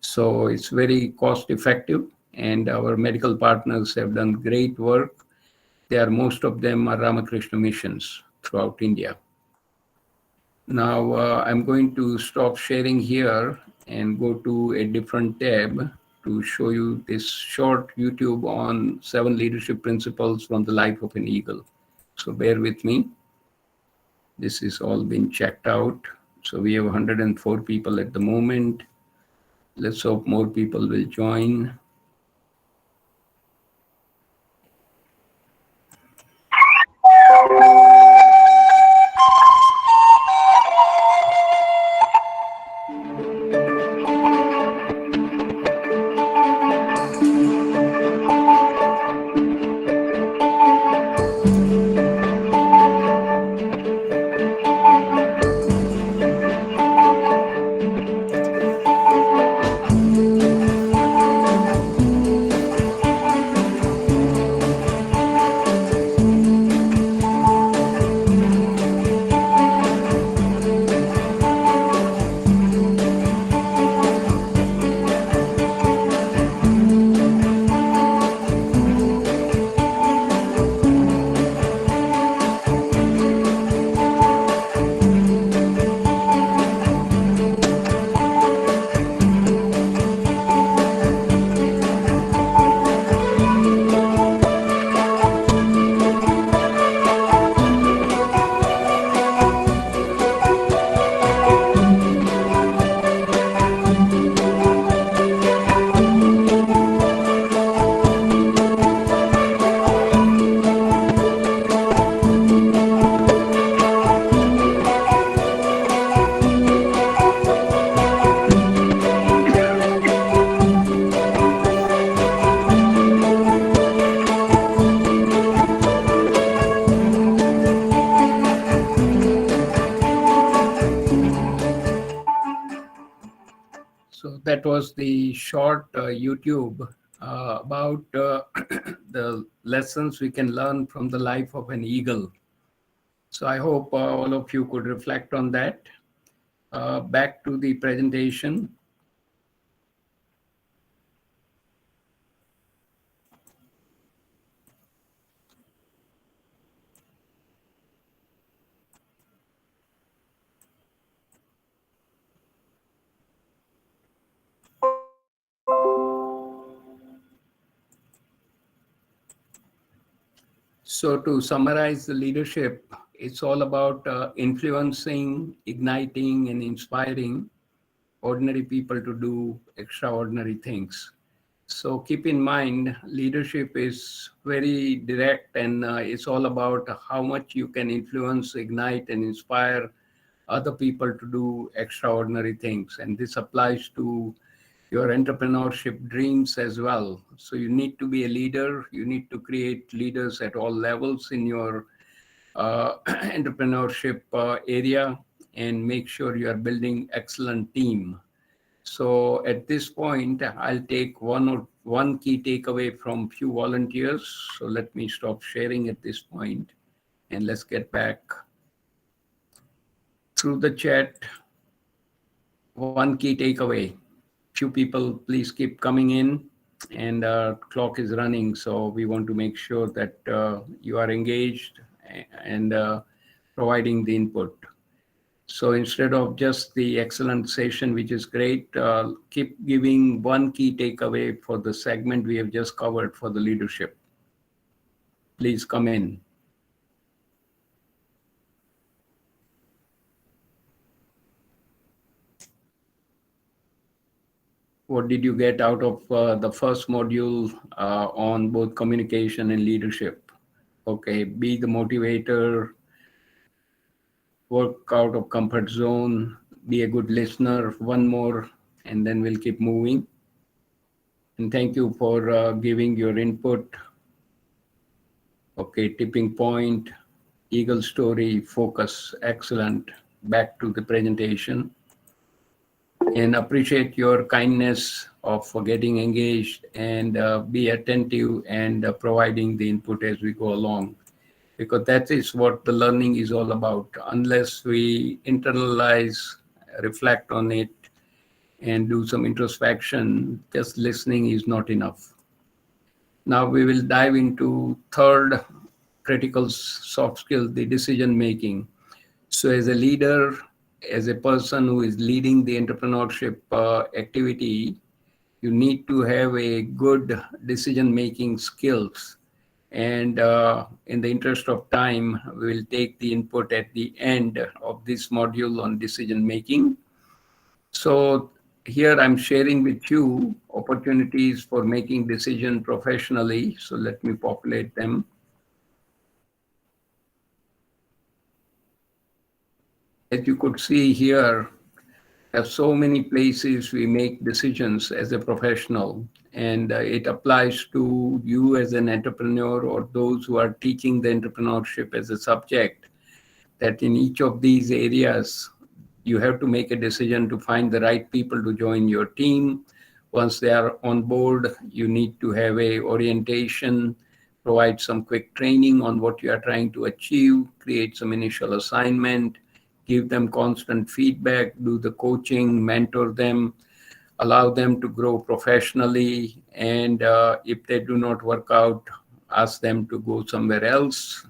So it's very cost effective, and our medical partners have done great work. Most of them are Ramakrishna missions throughout India. Now I'm going to stop sharing here and go to a different tab to show you this short YouTube on 7 leadership principles from the life of an eagle. So bear with me. This is all been checked out. So we have 104 people at the moment. Let's hope more people will join. So that was the short YouTube about the lessons we can learn from the life of an eagle. So I hope all of you could reflect on that. Back to the presentation. So to summarize the leadership, it's all about influencing, igniting, and inspiring ordinary people to do extraordinary things. So keep in mind, leadership is very direct, and it's all about how much you can influence, ignite, and inspire other people to do extraordinary things. And this applies to your entrepreneurship dreams as well. So you need to be a leader. You need to create leaders at all levels in your entrepreneurship area, and make sure you are building excellent team. So at this point, I'll take one key takeaway from few volunteers. So let me stop sharing at this point, and let's get back through the chat. One key takeaway. Few people, please keep coming in, and clock is running. So we want to make sure that you are engaged and providing the input. So instead of just the excellent session, which is great, keep giving one key takeaway for the segment we have just covered for the leadership. Please come in. What did you get out of the first module on both communication and leadership? Okay, be the motivator, work out of comfort zone, be a good listener. One more, and then we'll keep moving. And thank you for giving your input. Okay, tipping point. Eagle story, focus, excellent. Back to the presentation. And appreciate your kindness of getting engaged and be attentive and providing the input as we go along, because that is what the learning is all about. Unless we internalize, reflect on it, and do some introspection, just listening is not enough. Now we will dive into third critical soft skill, the decision making. So as a leader, as a person who is leading the entrepreneurship activity, you need to have a good decision making skills. And in the interest of time, we will take the input at the end of this module on decision making. So here I'm sharing with you opportunities for making decision professionally. So let me populate them. As you could see here, there are so many places we make decisions as a professional, and it applies to you as an entrepreneur or those who are teaching the entrepreneurship as a subject, that in each of these areas, you have to make a decision to find the right people to join your team. Once they are on board, you need to have a orientation, provide some quick training on what you are trying to achieve, create some initial assignment, give them constant feedback, do the coaching, mentor them, allow them to grow professionally. And if they do not work out, ask them to go somewhere else,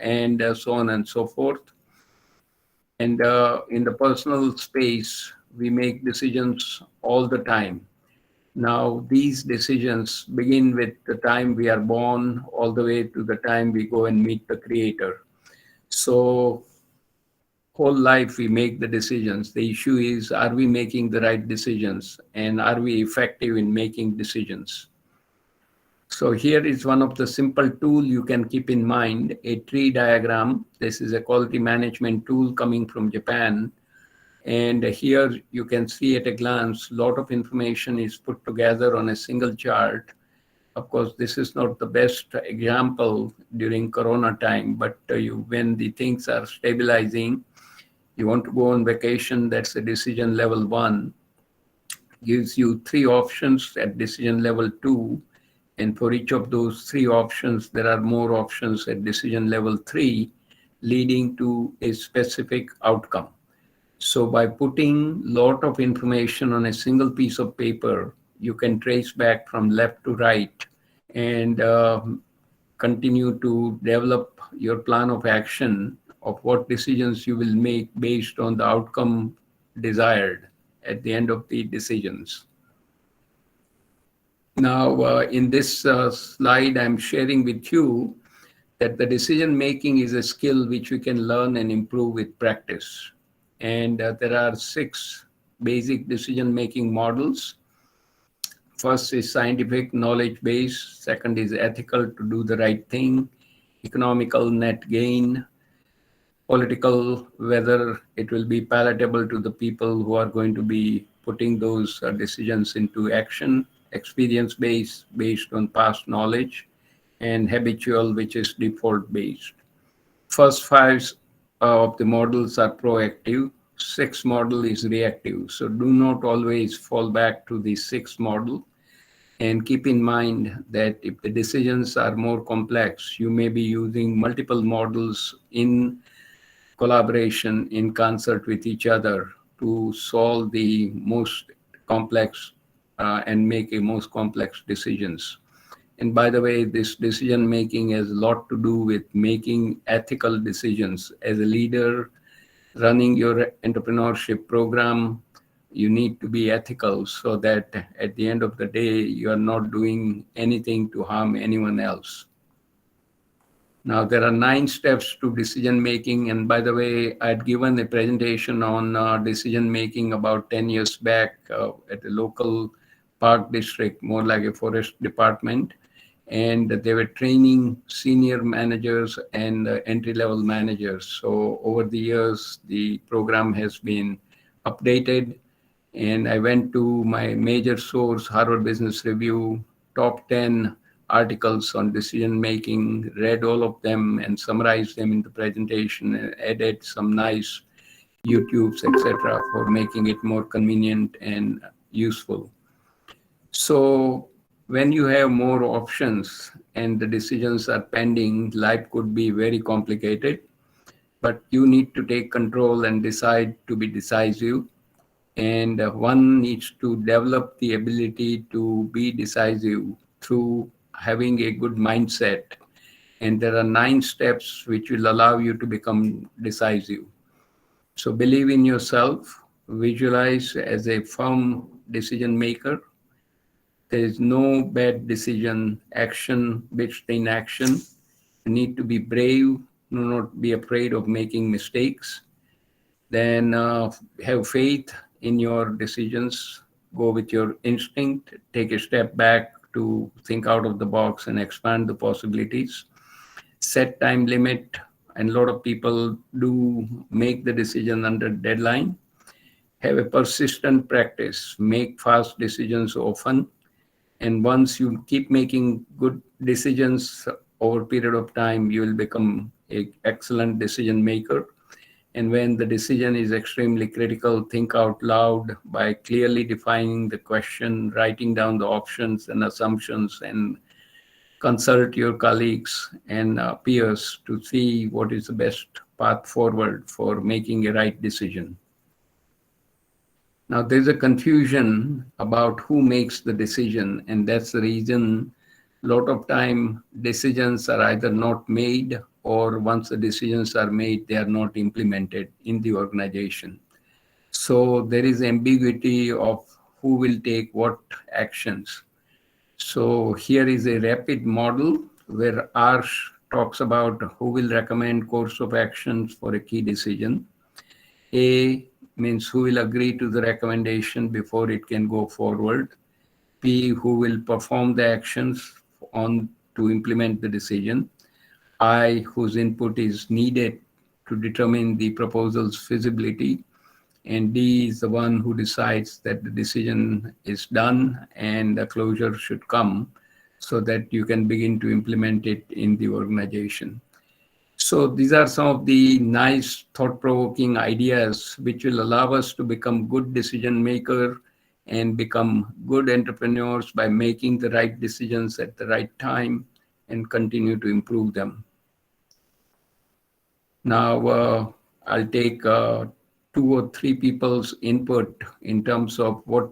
and so on and so forth. And in the personal space, we make decisions all the time. Now, these decisions begin with the time we are born all the way to the time we go and meet the Creator. So whole life we make the decisions. The issue is, are we making the right decisions, and are we effective in making decisions? So here is one of the simple tool you can keep in mind, a tree diagram. This is a quality management tool coming from Japan. And here you can see at a glance, a lot of information is put together on a single chart. Of course, this is not the best example during Corona time, but when the things are stabilizing, you want to go on vacation, that's a decision level 1. Gives you 3 options at decision level 2. And for each of those 3 options, there are more options at decision level 3, leading to a specific outcome. So by putting a lot of information on a single piece of paper, you can trace back from left to right and continue to develop your plan of action of what decisions you will make based on the outcome desired at the end of the decisions. Now, in this slide, I'm sharing with you that the decision making is a skill which we can learn and improve with practice. And there are 6 basic decision making models. First is scientific, knowledge based. Second is ethical, to do the right thing. Economical, net gain. Political, whether it will be palatable to the people who are going to be putting those decisions into action. Experience based, based on past knowledge. And habitual, which is default based. First 5 of the models are proactive. 6th model is reactive. So do not always fall back to the 6th model. And keep in mind that if the decisions are more complex, you may be using multiple models in collaboration, in concert with each other, to solve the most complex and make a most complex decisions. And by the way, this decision making has a lot to do with making ethical decisions. As a leader running your entrepreneurship program, you need to be ethical so that at the end of the day, you are not doing anything to harm anyone else. Now, there are 9 steps to decision making. And by the way, I had given a presentation on decision making about 10 years back at a local park district, more like a forest department. And they were training senior managers and entry-level managers. So over the years, the program has been updated. And I went to my major source, Harvard Business Review, top 10 articles on decision making, read all of them and summarized them in the presentation, and added some nice YouTubes, etc., for making it more convenient and useful. So when you have more options and the decisions are pending, life could be very complicated, but you need to take control and decide to be decisive. And one needs to develop the ability to be decisive through having a good mindset. And there are 9 steps which will allow you to become decisive. So believe in yourself, visualize as a firm decision maker. There is no bad decision, action beats the inaction. You need to be brave, do not be afraid of making mistakes. Then have faith in your decisions, go with your instinct, take a step back to think out of the box and expand the possibilities. Set time limit, and a lot of people do make the decision under deadline. Have a persistent practice, make fast decisions often. And once you keep making good decisions over a period of time, you will become an excellent decision maker. And when the decision is extremely critical, think out loud by clearly defining the question, writing down the options and assumptions, and consult your colleagues and peers to see what is the best path forward for making a right decision. Now, there's a confusion about who makes the decision, and that's the reason a lot of time decisions are either not made, or once the decisions are made, they are not implemented in the organization. So there is ambiguity of who will take what actions. So here is a rapid model where Arsh talks about who will recommend course of actions for a key decision. A means who will agree to the recommendation before it can go forward. P, who will perform the actions on to implement the decision. I, whose input is needed to determine the proposal's feasibility. And D is the one who decides that the decision is done and the closure should come so that you can begin to implement it in the organization. So these are some of the nice thought-provoking ideas which will allow us to become good decision maker and become good entrepreneurs by making the right decisions at the right time and continue to improve them. Now, I'll take 2 or 3 people's input in terms of what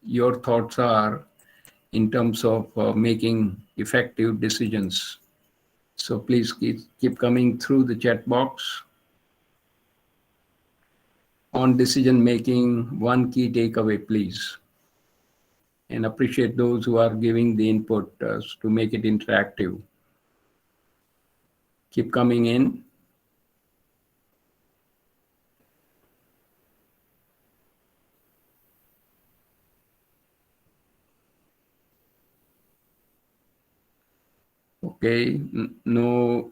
your thoughts are in terms of making effective decisions. So please keep coming through the chat box. On decision making, one key takeaway, please. And appreciate those who are giving the input to make it interactive. Keep coming in. Okay, no,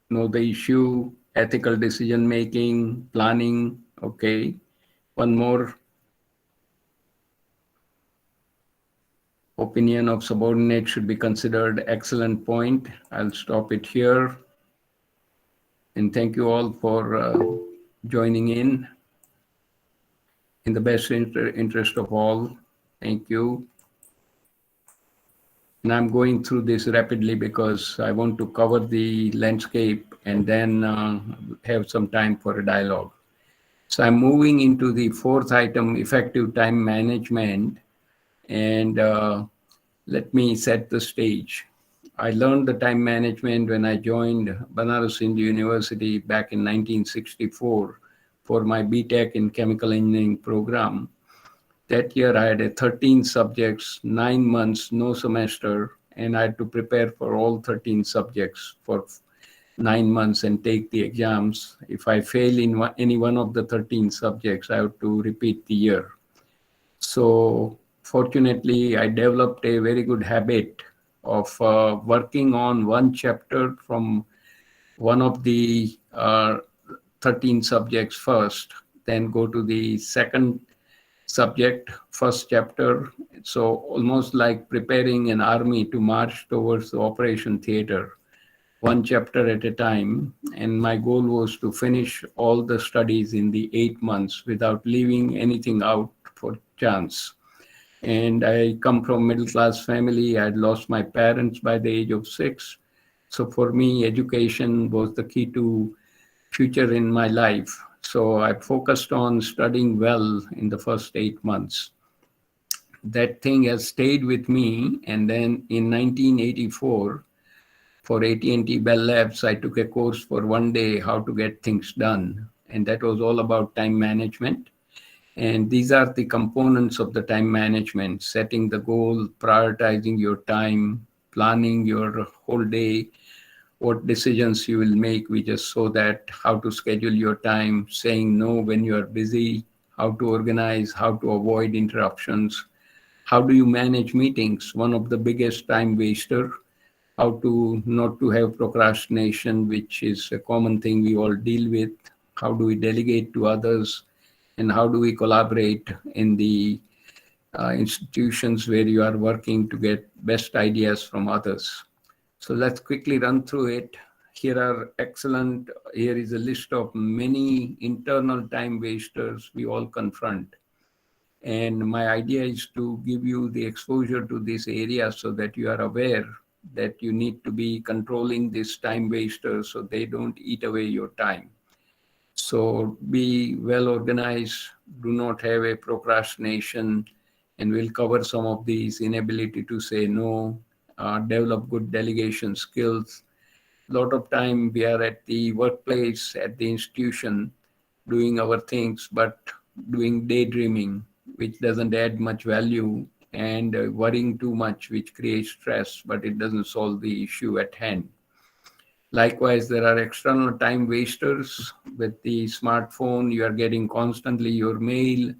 the issue, ethical decision making, planning. Okay, one more. Opinion of subordinate should be considered. Excellent point. I'll stop it here. And thank you all for joining in the best interest of all. Thank you. And I'm going through this rapidly because I want to cover the landscape and then have some time for a dialogue. So I'm moving into the 4th item, effective time management. And let me set the stage. I learned the time management when I joined Banaras Hindu University back in 1964 for my BTech in chemical engineering program. That year I had 13 subjects, 9 months, no semester, and I had to prepare for all 13 subjects for 9 months and take the exams. If I fail in any one of the 13 subjects, I have to repeat the year. So fortunately, I developed a very good habit of working on one chapter from one of the 13 subjects first, then go to the second subject, first chapter. So almost like preparing an army to march towards the operation theater, one chapter at a time. And my goal was to finish all the studies in the 8 months without leaving anything out for chance. And I come from middle class family. I had lost my parents by the age of 6. So for me, education was the key to future in my life. So I focused on studying well in the first 8 months. That thing has stayed with me. And then in 1984, for AT&T Bell Labs, I took a course for one day, how to get things done. And that was all about time management. And these are the components of the time management: setting the goal, prioritizing your time, planning your whole day, what decisions you will make. We just saw that, how to schedule your time, saying no when you are busy, how to organize, how to avoid interruptions, how do you manage meetings, one of the biggest time waster, how to not to have procrastination, which is a common thing we all deal with, how do we delegate to others, and how do we collaborate in the institutions where you are working to get best ideas from others. So let's quickly run through it. Here is a list of many internal time wasters we all confront. And my idea is to give you the exposure to this area so that you are aware that you need to be controlling these time wasters so they don't eat away your time. So be well organized, do not have a procrastination, and we'll cover some of these: inability to say no, develop good delegation skills. A lot of time we are at the workplace, at the institution, doing our things, but doing daydreaming, which doesn't add much value, and worrying too much, which creates stress, but it doesn't solve the issue at hand. Likewise, there are external time wasters. With the smartphone, you are getting constantly your mail,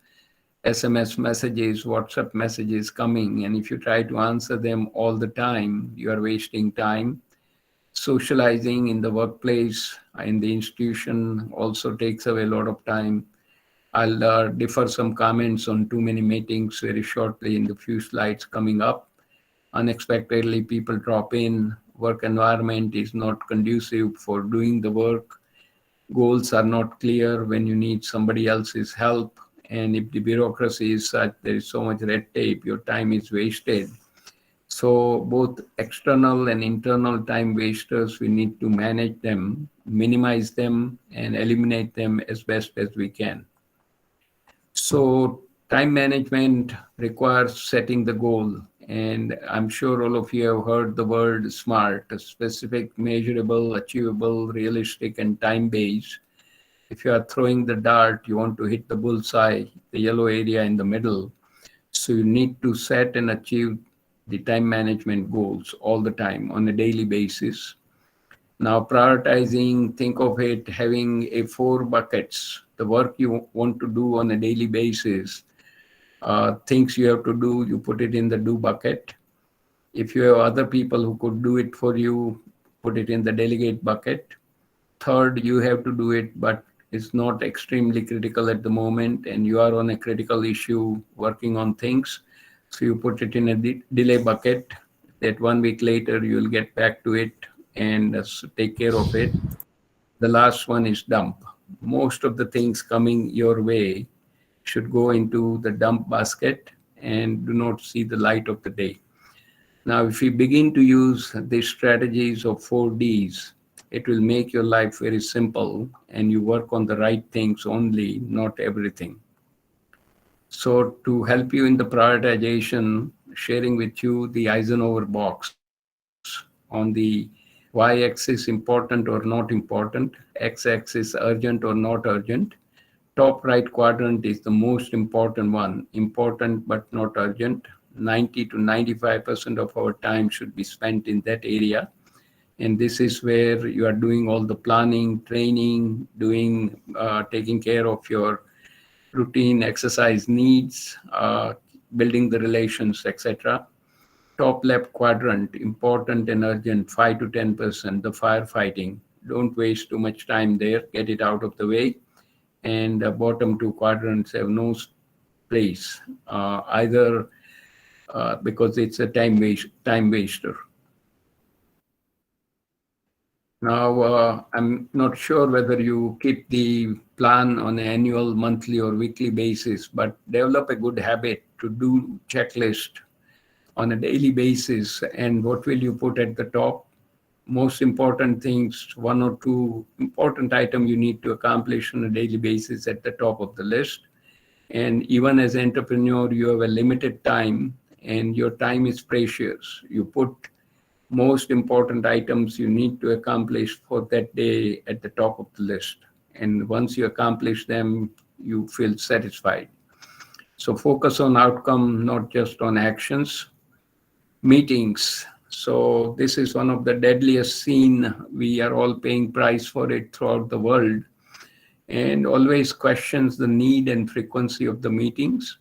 SMS messages, WhatsApp messages coming. And if you try to answer them all the time, you are wasting time. Socializing in the workplace, in the institution, also takes away a lot of time. I'll defer some comments on too many meetings very shortly in the few slides coming up. Unexpectedly, people drop in. Work environment is not conducive for doing the work. Goals are not clear when you need somebody else's help. And if the bureaucracy is such, there is so much red tape, your time is wasted. So both external and internal time wasters, we need to manage them, minimize them, and eliminate them as best as we can. So time management requires setting the goal. And I'm sure all of you have heard the word SMART: specific, measurable, achievable, realistic, and time-based. If you are throwing the dart, you want to hit the bullseye, the yellow area in the middle. So you need to set and achieve the time management goals all the time on a daily basis. Now, prioritizing, think of it having a 4 buckets. The work you want to do on a daily basis, things you have to do, you put it in the do bucket. If you have other people who could do it for you, put it in the delegate bucket. Third, you have to do it, but it's not extremely critical at the moment, and you are on a critical issue working on things. So you put it in a delay bucket, that 1 week later you'll get back to it and take care of it. The last one is dump. Most of the things coming your way should go into the dump basket and do not see the light of the day. Now, if you begin to use the strategies of 4Ds, it will make your life very simple, and you work on the right things only, not everything. So to help you in the prioritization, sharing with you the Eisenhower box on the y-axis, important or not important, x-axis, urgent or not urgent. Top right quadrant is the most important one, important but not urgent. 90 to 95% of our time should be spent in that area. And this is where you are doing all the planning, training, taking care of your routine exercise needs, building the relations, etc. Top left quadrant, important and urgent, 5 to 10%, the firefighting. Don't waste too much time there, get it out of the way. And the bottom 2 quadrants have no place, either because it's a time waster. Now, I'm not sure whether you keep the plan on an annual, monthly, or weekly basis, but develop a good habit to do checklist on a daily basis. And what will you put at the top? Most important things, one or two important items you need to accomplish on a daily basis at the top of the list. And even as an entrepreneur, you have a limited time and your time is precious. You put most important items you need to accomplish for that day at the top of the list. And once you accomplish them, you feel satisfied. So focus on outcome, not just on actions. Meetings. So this is one of the deadliest sin. We are all paying price for it throughout the world, and always questions the need and frequency of the meetings,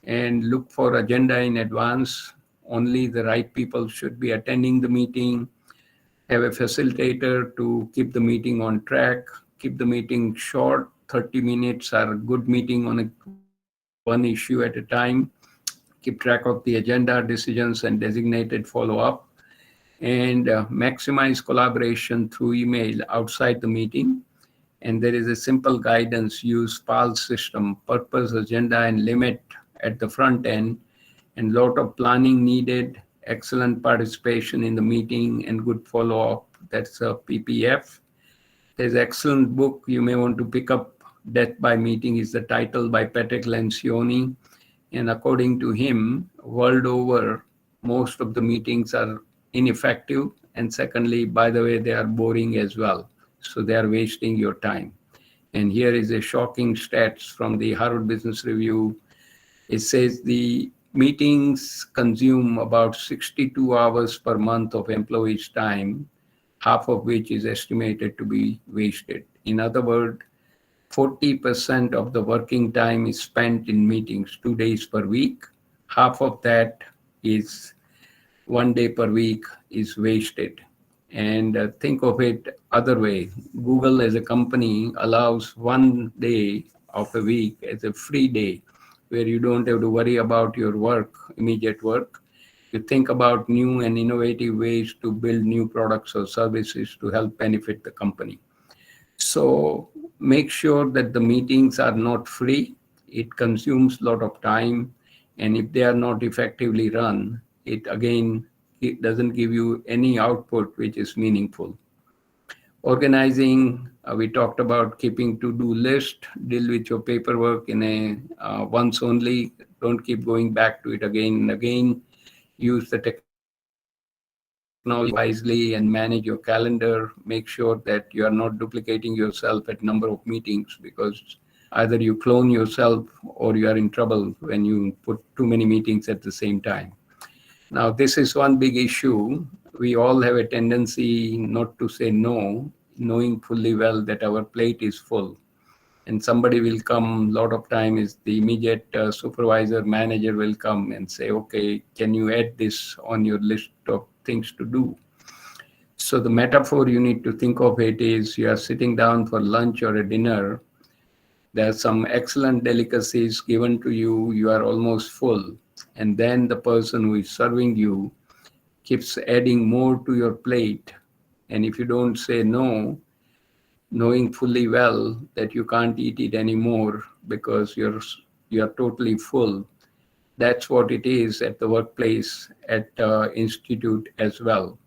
and look for agenda in advance. Only the right people should be attending the meeting. Have a facilitator to keep the meeting on track. Keep the meeting short. 30 minutes are a good meeting on one issue at a time. Keep track of the agenda, decisions, and designated follow-up. And maximize collaboration through email outside the meeting. And there is a simple guidance: use PAL system, purpose, agenda, and limit at the front end, and lot of planning needed, excellent participation in the meeting, and good follow-up. That's a PPF. There's an excellent book you may want to pick up. Death by Meeting is the title, by Patrick Lencioni. And according to him, world over, most of the meetings are ineffective. And secondly, by the way, they are boring as well. So they are wasting your time. And here is a shocking stats from the Harvard Business Review. It says the meetings consume about 62 hours per month of employees' time, half of which is estimated to be wasted. In other words, 40% of the working time is spent in meetings, 2 days per week. Half of that is 1 day per week is wasted. And think of it other way. Google as a company allows 1 day of a week as a free day, where you don't have to worry about your work, immediate work. You think about new and innovative ways to build new products or services to help benefit the company. So make sure that the meetings are not free. It consumes a lot of time. And if they are not effectively run, it doesn't give you any output which is meaningful. Organizing, we talked about keeping to-do list. Deal with your paperwork in a once only. Don't keep going back to it again and again. Use the technology wisely and manage your calendar. Make sure that you are not duplicating yourself at number of meetings, because either you clone yourself or you are in trouble when you put too many meetings at the same time. Now, this is one big issue. We all have a tendency not to say no, knowing fully well that our plate is full. And somebody will come, a lot of time is the immediate supervisor, manager will come and say, okay, can you add this on your list of things to do? So the metaphor you need to think of it is, you are sitting down for lunch or a dinner. There are some excellent delicacies given to you. You are almost full. And then the person who is serving you keeps adding more to your plate. And if you don't say no, knowing fully well that you can't eat it anymore because you are totally full, that's what it is at the workplace, at institute as well.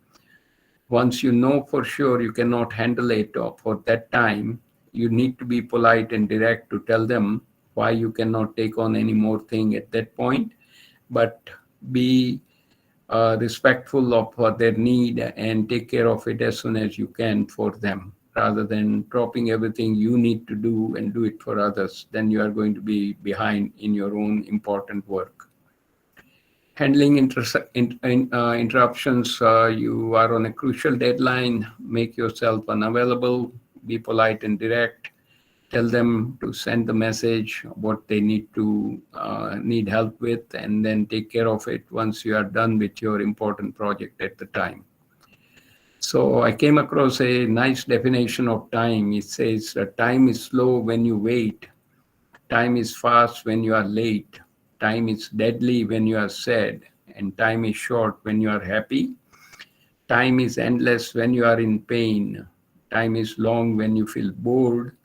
Once you know for sure you cannot handle it for that time, you need to be polite and direct to tell them why you cannot take on any more thing at that point, but be respectful of their need and take care of it as soon as you can for them, rather than dropping everything you need to do and do it for others. Then you are going to be behind in your own important work. Handling interruptions. You are on a crucial deadline. Make yourself unavailable. Be polite and direct. Tell them to send the message, what they need help with, and then take care of it once you are done with your important project at the time. So I came across a nice definition of time. It says that time is slow when you wait. Time is fast when you are late. Time is deadly when you are sad, and time is short when you are happy. Time is endless when you are in pain. Time is long when you feel bored.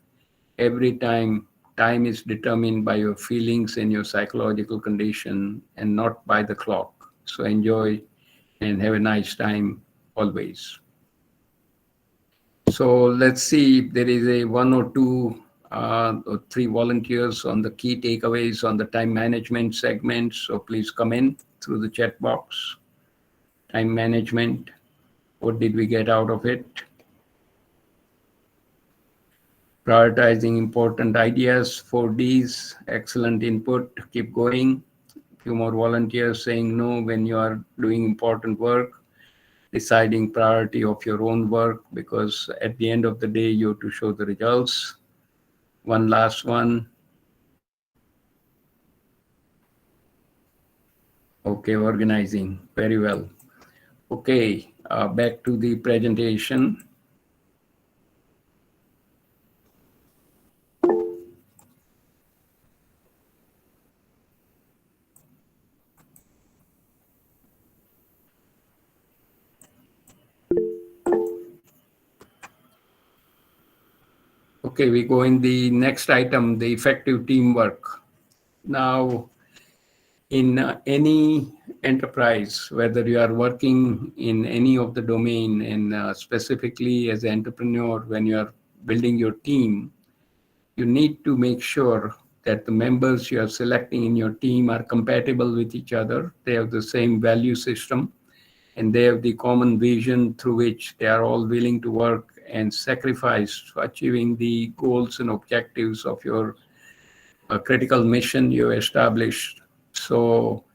Every time is determined by your feelings and your psychological condition and not by the clock. So enjoy and have a nice time always. So let's see if there is a one or two or three volunteers on the key takeaways on the time management segment. So please come in through the chat box. Time management, what did we get out of it? Prioritizing important ideas, 4Ds, excellent input, keep going. Few more volunteers saying no when you are doing important work, deciding priority of your own work, because at the end of the day, you have to show the results. One last one. Okay, organizing, very well. Okay, back to the presentation. Okay, we go in the next item, the effective teamwork. Now, in any enterprise, whether you are working in any of the domain, and specifically as an entrepreneur, when you are building your team, you need to make sure that the members you are selecting in your team are compatible with each other. They have the same value system, and they have the common vision through which they are all willing to work and sacrifice for achieving the goals and objectives of your critical mission you established. So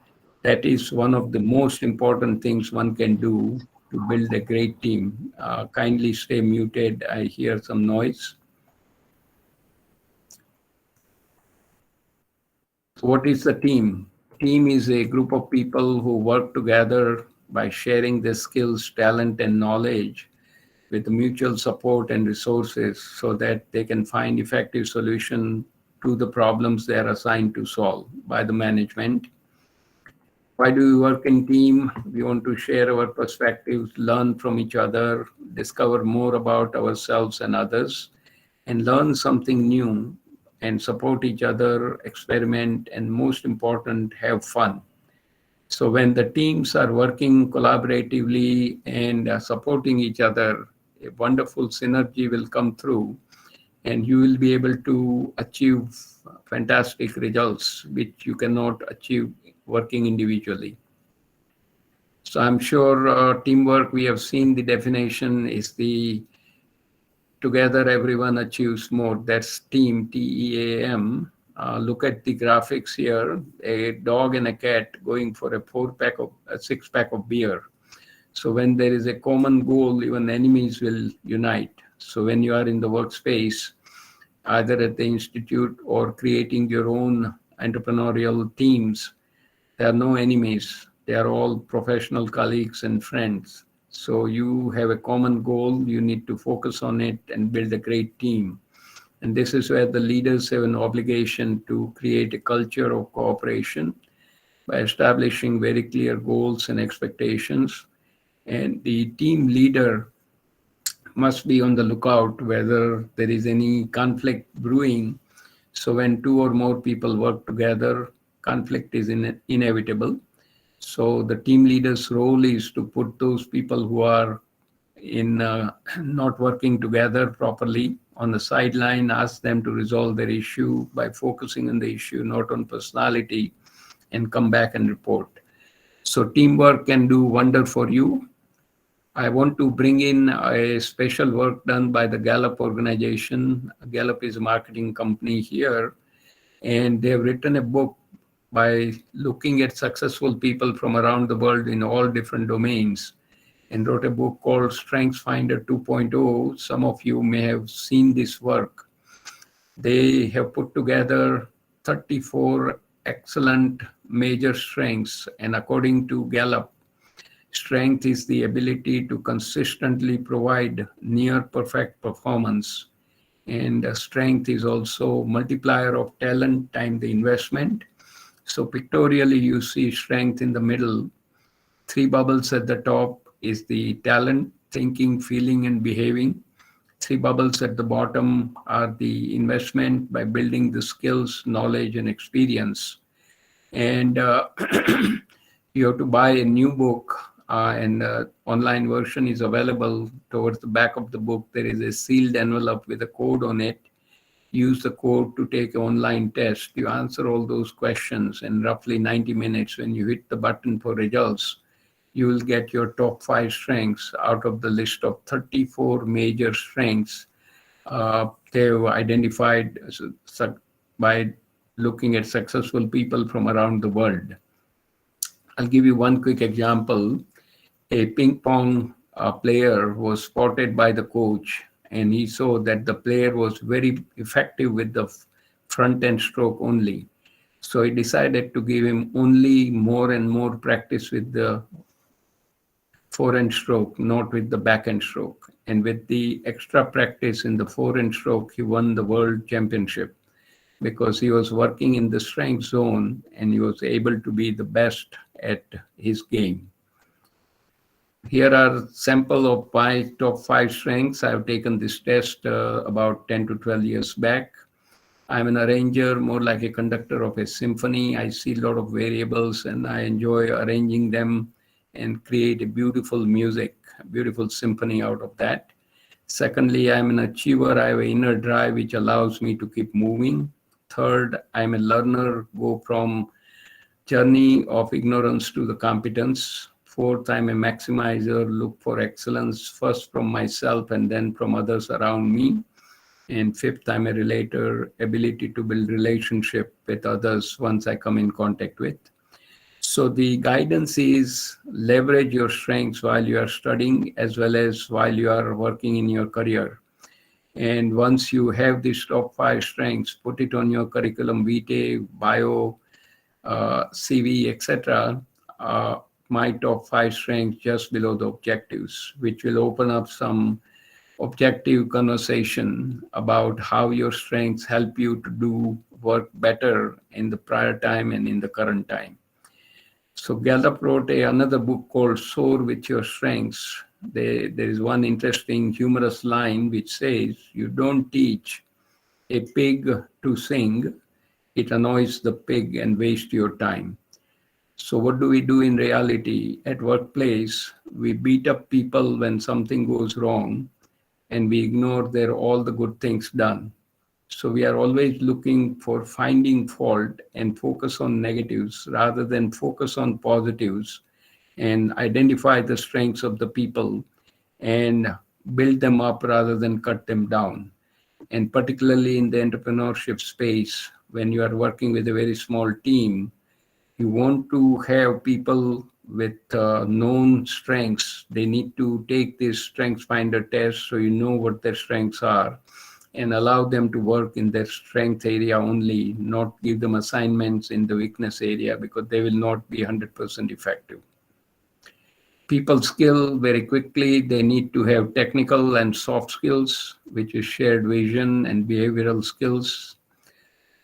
that is one of the most important things one can do to build a great team. Kindly stay muted. I hear some noise. So what is the team? Team is a group of people who work together by sharing their skills, talent, and knowledge with mutual support and resources so that they can find effective solution to the problems they are assigned to solve by the management. Why do we work in team? We want to share our perspectives, learn from each other, discover more about ourselves and others, and learn something new and support each other, experiment, and most important, have fun. So when the teams are working collaboratively and supporting each other, a wonderful synergy will come through, and you will be able to achieve fantastic results, which you cannot achieve working individually. So I'm sure teamwork, we have seen the definition is the together everyone achieves more. That's team, T-E-A-M. Look at the graphics here, a dog and a cat going for a six-pack of beer. So when there is a common goal, even enemies will unite. So when you are in the workspace, either at the institute or creating your own entrepreneurial teams, there are no enemies. They are all professional colleagues and friends. So you have a common goal, you need to focus on it and build a great team. And this is where the leaders have an obligation to create a culture of cooperation by establishing very clear goals and expectations. And the team leader must be on the lookout whether there is any conflict brewing. So when two or more people work together, conflict is inevitable. So the team leader's role is to put those people who are in not working together properly on the sideline, ask them to resolve their issue by focusing on the issue, not on personality, and come back and report. So teamwork can do wonder for you. I want to bring in a special work done by the Gallup organization. Gallup is a marketing company here, and they've written a book by looking at successful people from around the world in all different domains, and wrote a book called Strengths Finder 2.0. Some of you may have seen this work. They have put together 34 excellent major strengths, and according to Gallup, strength is the ability to consistently provide near perfect performance. And strength is also multiplier of talent time the investment. So pictorially, you see strength in the middle. 3 bubbles at the top is the talent, thinking, feeling, and behaving. 3 bubbles at the bottom are the investment by building the skills, knowledge, and experience. And you have to buy a new book, and the online version is available. Towards the back of the book, there is a sealed envelope with a code on it. Use the code to take an online test. You answer all those questions in roughly 90 minutes. When you hit the button for results, you will get your top 5 strengths out of the list of 34 major strengths they've identified by looking at successful people from around the world. I'll give you one quick example. A ping pong player was spotted by the coach, and he saw that the player was very effective with the front end stroke only. So he decided to give him only more and more practice with the forehand stroke, not with the backhand stroke. And with the extra practice in the forehand stroke, he won the world championship because he was working in the strength zone and he was able to be the best at his game. Here are sample of my top 5 strengths. I've taken this test about 10 to 12 years back. I'm an arranger, more like a conductor of a symphony. I see a lot of variables and I enjoy arranging them and create a beautiful music, a beautiful symphony out of that. Secondly, I'm an achiever. I have an inner drive which allows me to keep moving. Third, I'm a learner, go from journey of ignorance to the competence. Fourth, I'm a maximizer, look for excellence first from myself and then from others around me. And fifth, I'm a relator, ability to build relationship with others once I come in contact with. So the guidance is leverage your strengths while you are studying as well as while you are working in your career. And once you have these top 5 strengths, put it on your curriculum vitae, bio, CV, etc. My top 5 strengths just below the objectives, which will open up some objective conversation about how your strengths help you to do work better in the prior time and in the current time. So Gallup wrote another book called Soar with Your Strengths. There is one interesting humorous line which says, you don't teach a pig to sing, it annoys the pig and wastes your time. So what do we do in reality? At workplace, we beat up people when something goes wrong and we ignore all the good things done. So we are always looking for finding fault and focus on negatives rather than focus on positives and identify the strengths of the people and build them up rather than cut them down. And particularly in the entrepreneurship space, when you are working with a very small team, you want to have people with known strengths. They need to take this strengths finder test so you know what their strengths are and allow them to work in their strength area only, not give them assignments in the weakness area because they will not be 100% effective. People skill very quickly. They need to have technical and soft skills, which is shared vision and behavioral skills.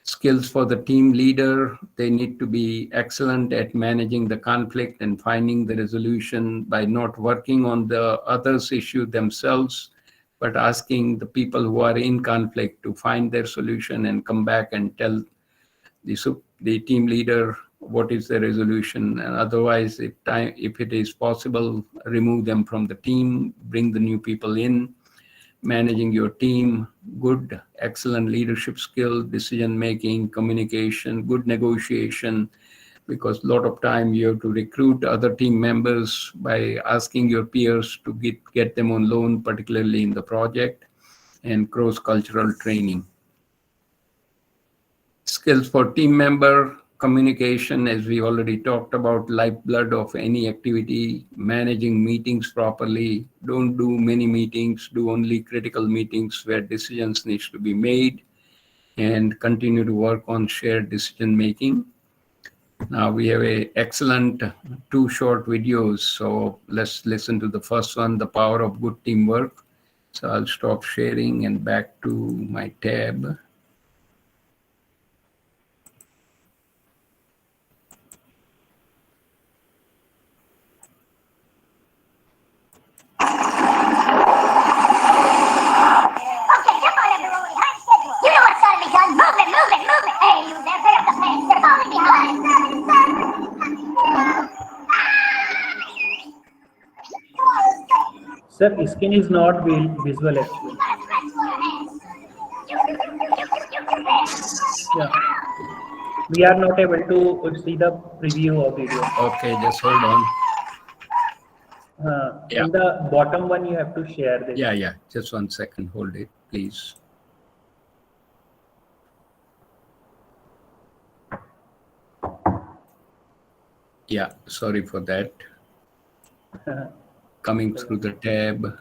Skills for the team leader, they need to be excellent at managing the conflict and finding the resolution by not working on the others' issue themselves, but asking the people who are in conflict to find their solution and come back and tell the team leader what is the resolution. And otherwise, if it is possible, remove them from the team, bring the new people in. Managing your team, good, excellent leadership skill, decision-making, communication, good negotiation, because a lot of time you have to recruit other team members by asking your peers to get them on loan, particularly in the project, and cross-cultural training. Skills for team member, communication, as we already talked about, lifeblood of any activity, managing meetings properly. Don't do many meetings, do only critical meetings where decisions need to be made, and continue to work on shared decision making. Now we have an excellent 2 short videos. So let's listen to the first one, The Power of Good Teamwork. So I'll stop sharing and back to my tab. Sir, skin is not visual actually. Yeah. We are not able to see the preview of video. Okay, just hold on. Yeah. In the bottom one, you have to share this. Yeah. Just 1 second. Hold it, please. Yeah, sorry for that. Coming through the tab.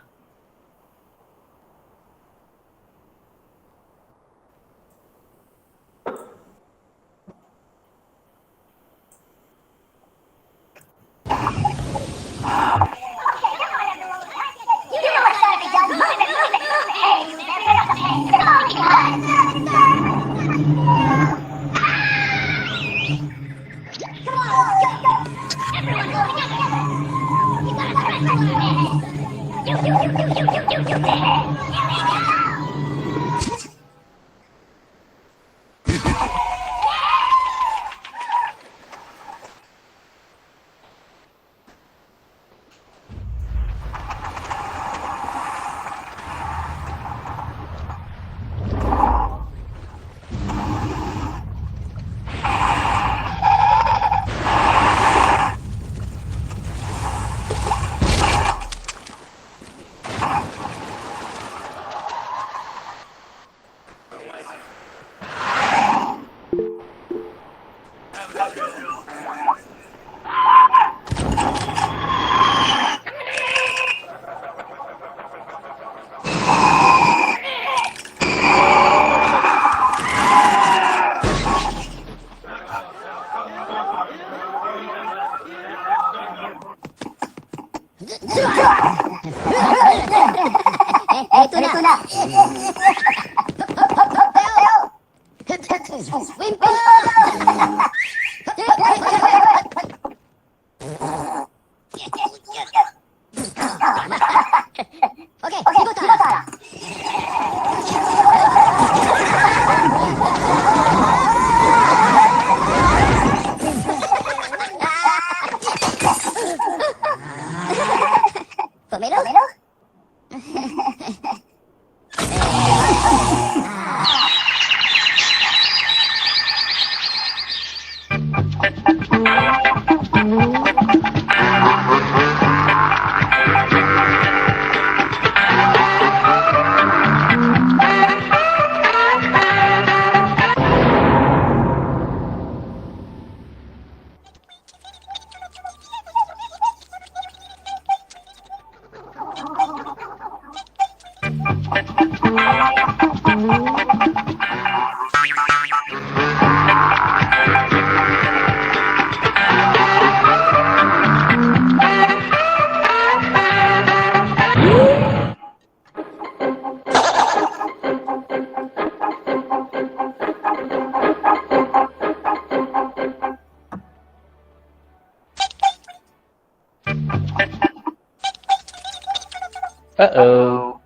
Uh-oh.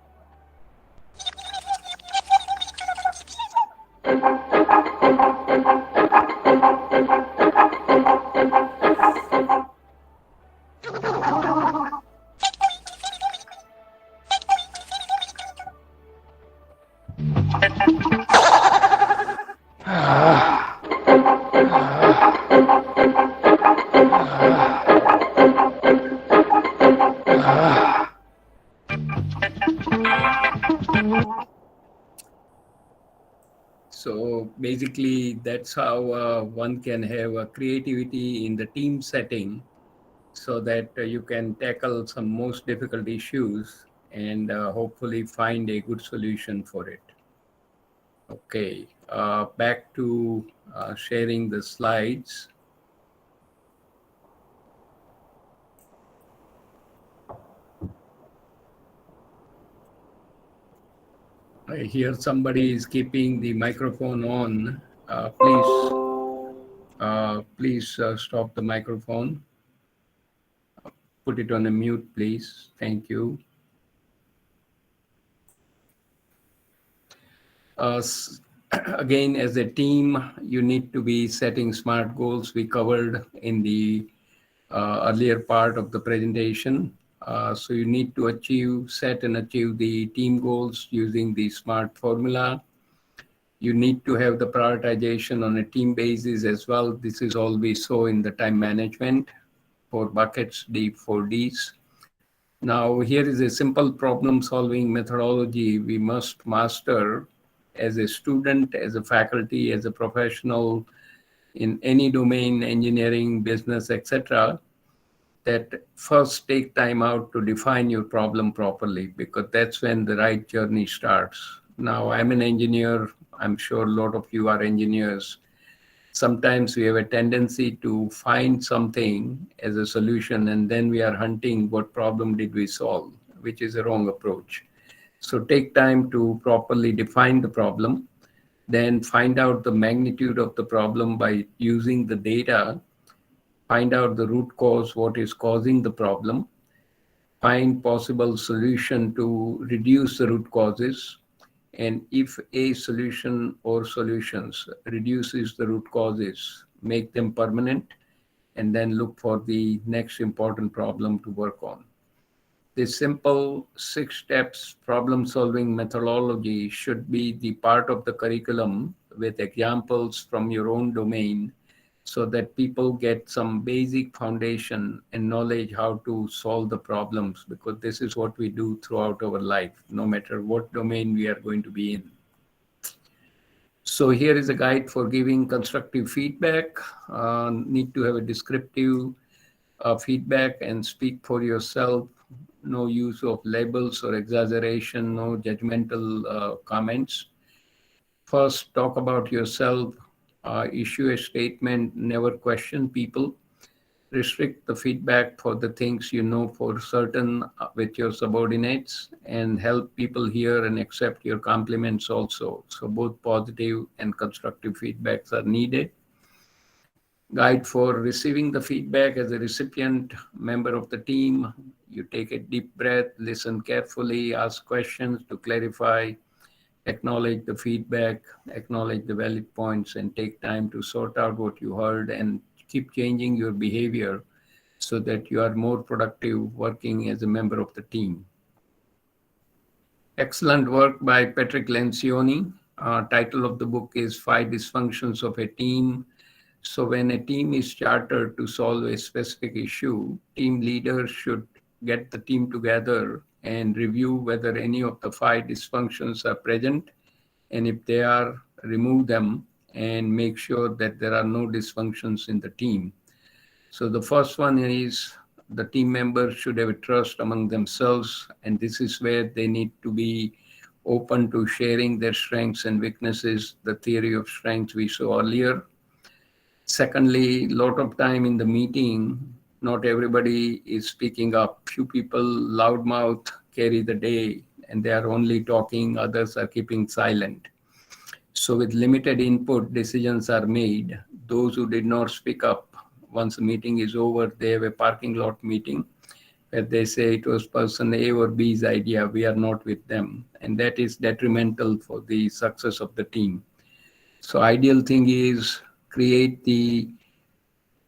So basically, that's how one can have a creativity in the team setting so that you can tackle some most difficult issues and hopefully find a good solution for it. Okay, back to sharing the slides. I hear somebody is keeping the microphone on. Please stop the microphone. Put it on a mute, please. Thank you. Again, as a team, you need to be setting SMART goals we covered in the earlier part of the presentation. So you need to set and achieve the team goals using the SMART formula. You need to have the prioritization on a team basis as well. This is all we saw in the time management, 4 buckets, the 4Ds. Now, here is a simple problem-solving methodology we must master as a student, as a faculty, as a professional in any domain, engineering, business, etc. That first take time out to define your problem properly, because that's when the right journey starts. Now, I'm an engineer. I'm sure a lot of you are engineers. Sometimes we have a tendency to find something as a solution, and then we are hunting what problem did we solve, which is a wrong approach. So take time to properly define the problem, then find out the magnitude of the problem by using the data, find out the root cause, what is causing the problem, find possible solution to reduce the root causes. And if a solution or solutions reduces the root causes, make them permanent, and then look for the next important problem to work on. This simple 6 steps problem solving methodology should be the part of the curriculum with examples from your own domain, so that people get some basic foundation and knowledge how to solve the problems, because this is what we do throughout our life, no matter what domain we are going to be in. So here is a guide for giving constructive feedback. Need to have a descriptive feedback and speak for yourself. No use of labels or exaggeration, no judgmental comments. First, talk about yourself. Issue a statement, never question people. Restrict the feedback for the things you know for certain with your subordinates, and help people hear and accept your compliments also. So both positive and constructive feedbacks are needed. Guide for receiving the feedback. As a recipient member of the team, you take a deep breath, listen carefully, ask questions to clarify, acknowledge the feedback, acknowledge the valid points, and take time to sort out what you heard and keep changing your behavior so that you are more productive working as a member of the team. Excellent work by Patrick Lencioni. Title of the book is 5 Dysfunctions of a Team. So when a team is chartered to solve a specific issue, team leaders should get the team together and review whether any of the 5 dysfunctions are present, and if they are, remove them and make sure that there are no dysfunctions in the team. So the first one is the team members should have a trust among themselves, and this is where they need to be open to sharing their strengths and weaknesses, the theory of strengths we saw earlier. Secondly, a lot of time in the meeting, not everybody is speaking up. Few people, loudmouth, carry the day, and they are only talking, others are keeping silent. So with limited input, decisions are made. Those who did not speak up, once the meeting is over, they have a parking lot meeting where they say it was person A or B's idea, we are not with them. And that is detrimental for the success of the team. So ideal thing is create the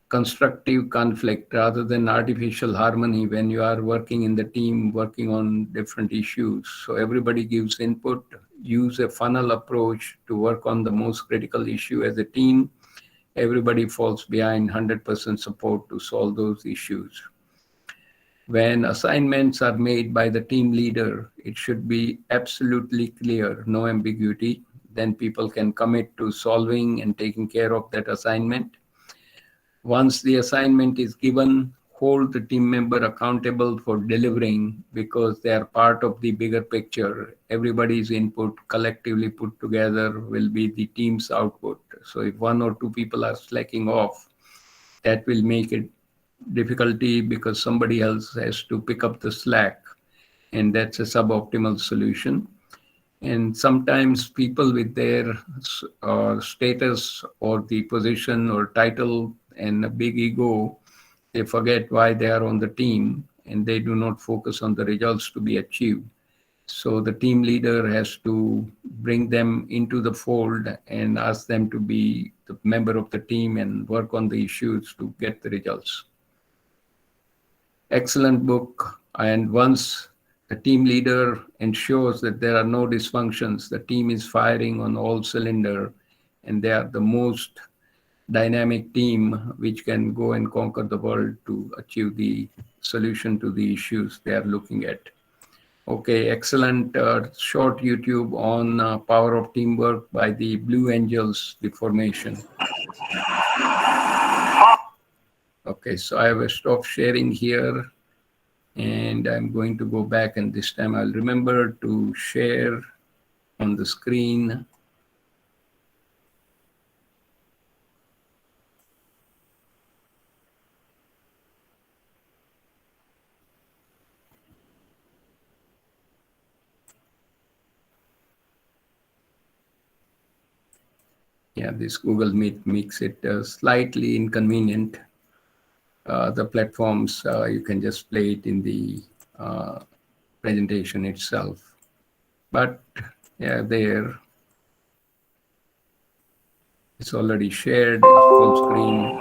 constructive conflict rather than artificial harmony when you are working in the team, working on different issues. So everybody gives input, use a funnel approach to work on the most critical issue as a team. Everybody falls behind 100% support to solve those issues. When assignments are made by the team leader, it should be absolutely clear, no ambiguity. Then people can commit to solving and taking care of that assignment. Once the assignment is given, hold the team member accountable for delivering, because they are part of the bigger picture. Everybody's input collectively put together will be the team's output. So if 1 or 2 people are slacking off, that will make it difficulty because somebody else has to pick up the slack, and that's a suboptimal solution. And sometimes people with their status or the position or title and a big ego, they forget why they are on the team, and they do not focus on the results to be achieved. So the team leader has to bring them into the fold and ask them to be the member of the team and work on the issues to get the results. Excellent book. And once the team leader ensures that there are no dysfunctions, the team is firing on all cylinder, and they are the most dynamic team which can go and conquer the world to achieve the solution to the issues they are looking at. Okay, excellent short YouTube on power of teamwork by the Blue Angels Deformation. Okay, so I will stop sharing here, and I'm going to go back, and this time I'll remember to share on the screen. Yeah, this Google Meet makes it slightly inconvenient. The platforms, you can just play it in the presentation itself. But yeah, there, it's already shared full screen.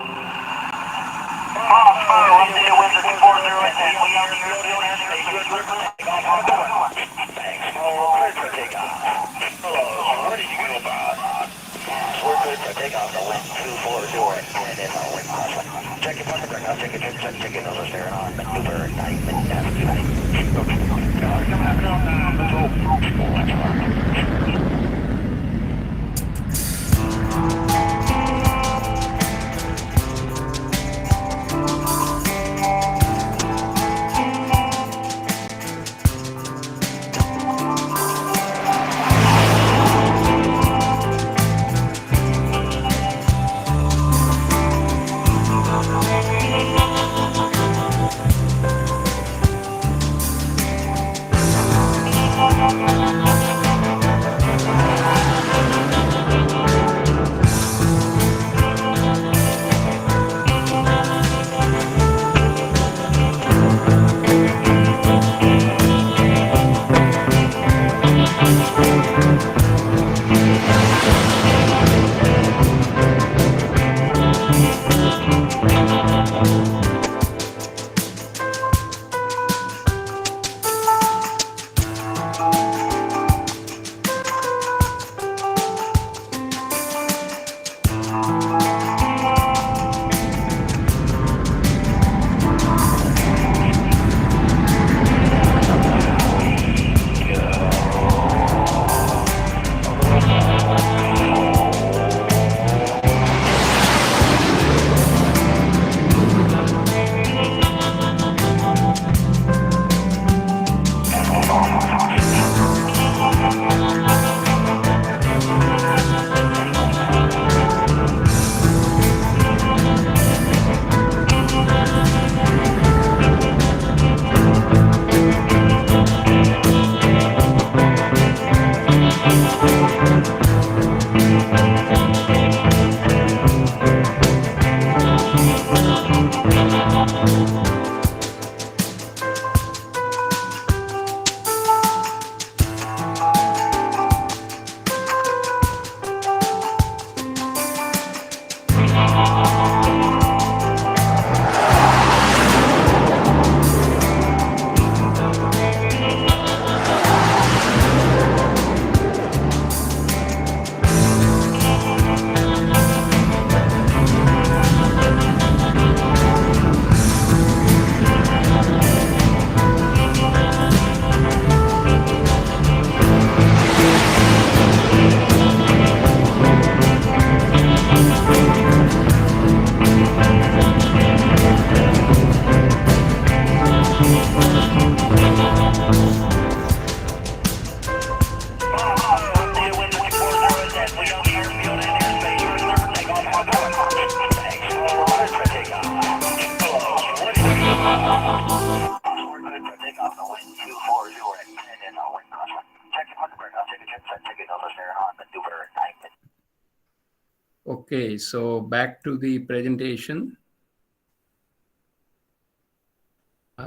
Okay, so back to the presentation.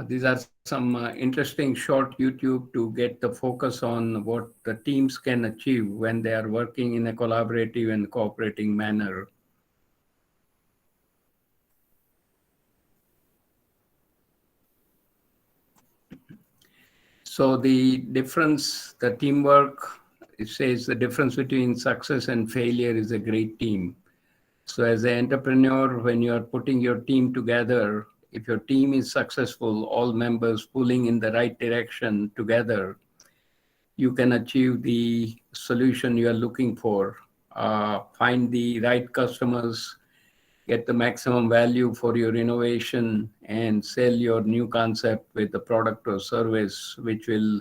These are some interesting short YouTube to get the focus on what the teams can achieve when they are working in a collaborative and cooperating manner. So the difference, the teamwork, it says the difference between success and failure is a great team. So as an entrepreneur, when you are putting your team together, if your team is successful, all members pulling in the right direction together, you can achieve the solution you are looking for, find the right customers, get the maximum value for your innovation, and sell your new concept with the product or service, which will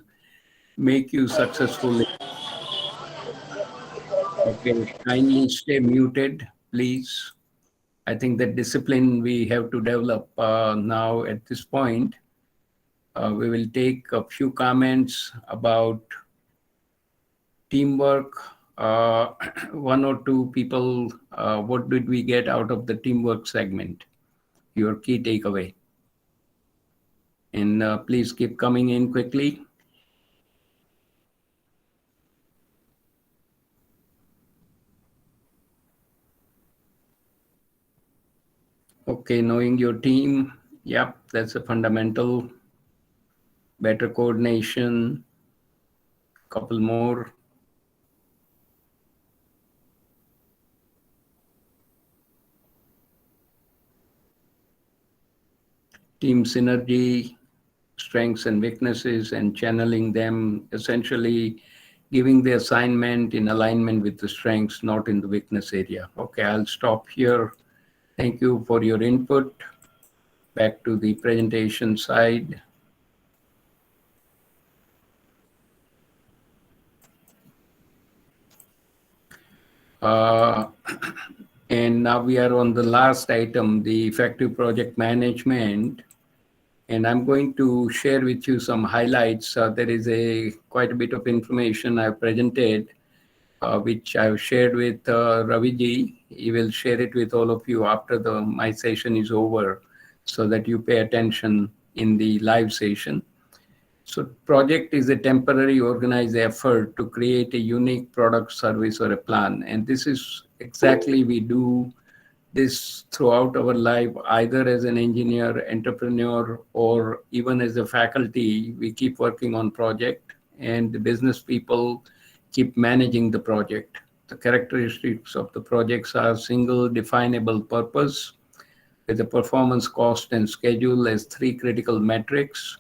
make you successful. Okay, kindly stay muted, please. I think the discipline we have to develop now at this point. We will take a few comments about teamwork. One or two people, what did we get out of the teamwork segment? Your key takeaway. And please keep coming in quickly. Okay, knowing your team. Yep, that's a fundamental. Better coordination. Couple more. Team synergy, strengths and weaknesses, and channeling them, essentially giving the assignment in alignment with the strengths, not in the weakness area. Okay, I'll stop here. Thank you for your input. Back to the presentation side. And now we are on the last item, the effective project management. And I'm going to share with you some highlights. There is quite a bit of information I've presented, which I've shared with Raviji. He will share it with all of you after my session is over, so that you pay attention in the live session. So project is a temporary organized effort to create a unique product, service, or a plan. And this is exactly we do this throughout our life, either as an engineer, entrepreneur, or even as a faculty. We keep working on project, and the business people keep managing the project. The characteristics of the projects are single definable purpose, with the performance, cost, and schedule as three critical metrics.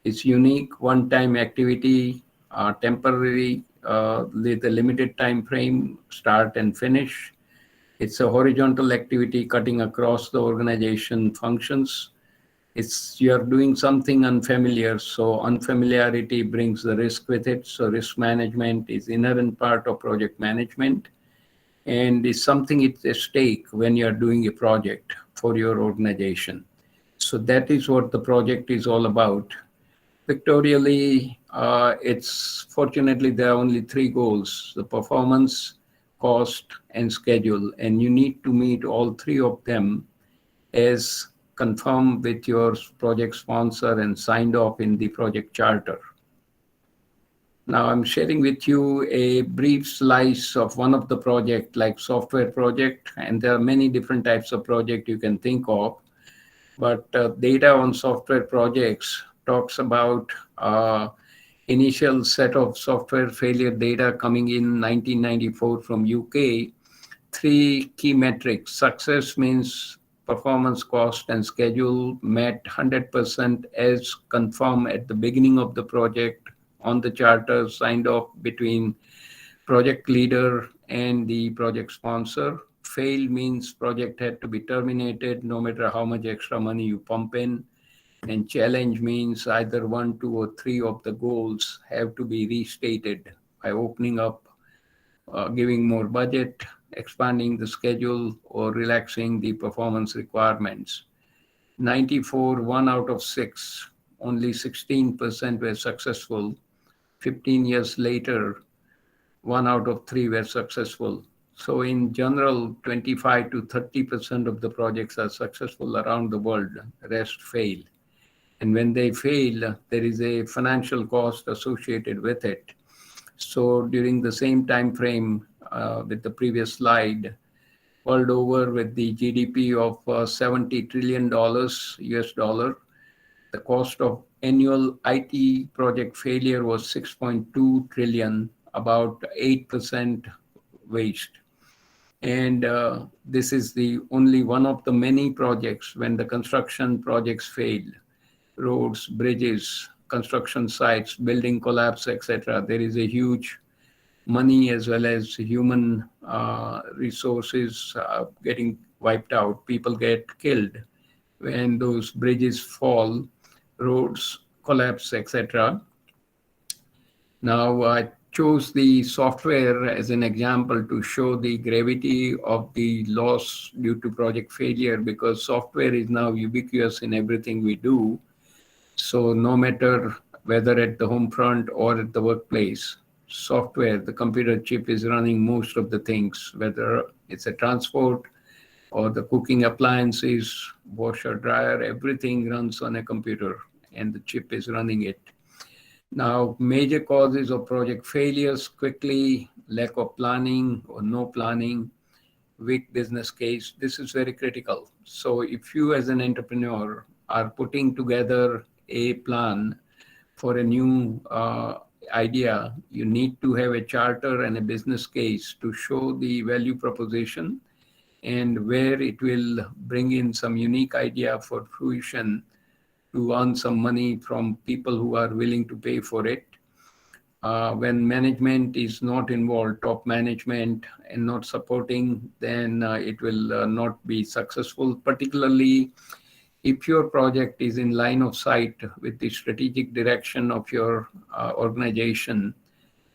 It's unique one-time activity, temporary, with a limited time frame, start and finish. It's a horizontal activity cutting across the organization functions. You're doing something unfamiliar, so unfamiliarity brings the risk with it. So risk management is inherent part of project management, and it's something it's at stake when you're doing a project for your organization. So that is what the project is all about. Pictorially, it's fortunately there are only three goals: the performance, cost, and schedule, and you need to meet all three of them as confirmed with your project sponsor and signed off in the project charter. Now I'm sharing with you a brief slice of one of the project, like software project, and there are many different types of project you can think of, but data on software projects talks about initial set of software failure data coming in 1994 from UK. Three key metrics: success means performance, cost, and schedule met 100% as confirmed at the beginning of the project on the charter signed off between project leader and the project sponsor. Fail means project had to be terminated no matter how much extra money you pump in. And challenge means either one, two, or three of the goals have to be restated by opening up, giving more budget, expanding the schedule, or relaxing the performance requirements. 94, 1 out of 6, only 16% were successful. 15 years later, 1 out of 3 were successful. So in general, 25 to 30% of the projects are successful around the world. The rest fail. And when they fail, there is a financial cost associated with it. So during the same time frame with the previous slide, world over, with the GDP of $70 trillion US dollar, the cost of annual IT project failure was 6.2 trillion, about 8% waste. And this is the only one of the many projects when the construction projects fail, roads, bridges, construction sites, building collapse, etc. There is a huge money as well as human resources getting wiped out. People get killed when those bridges fall, roads collapse, etc. Now, I chose the software as an example to show the gravity of the loss due to project failure, because software is now ubiquitous in everything we do. So no matter whether at the home front or at the workplace, software, the computer chip is running most of the things, whether it's a transport or the cooking appliances, washer, dryer, everything runs on a computer and the chip is running it. Now, major causes of project failures quickly: lack of planning or no planning, weak business case. This is very critical. So if you as an entrepreneur are putting together a plan for a new idea, you need to have a charter and a business case to show the value proposition and where it will bring in some unique idea for fruition to earn some money from people who are willing to pay for it. When management is not involved, top management, and not supporting, then it will not be successful, particularly if your project is in line of sight with the strategic direction of your organization.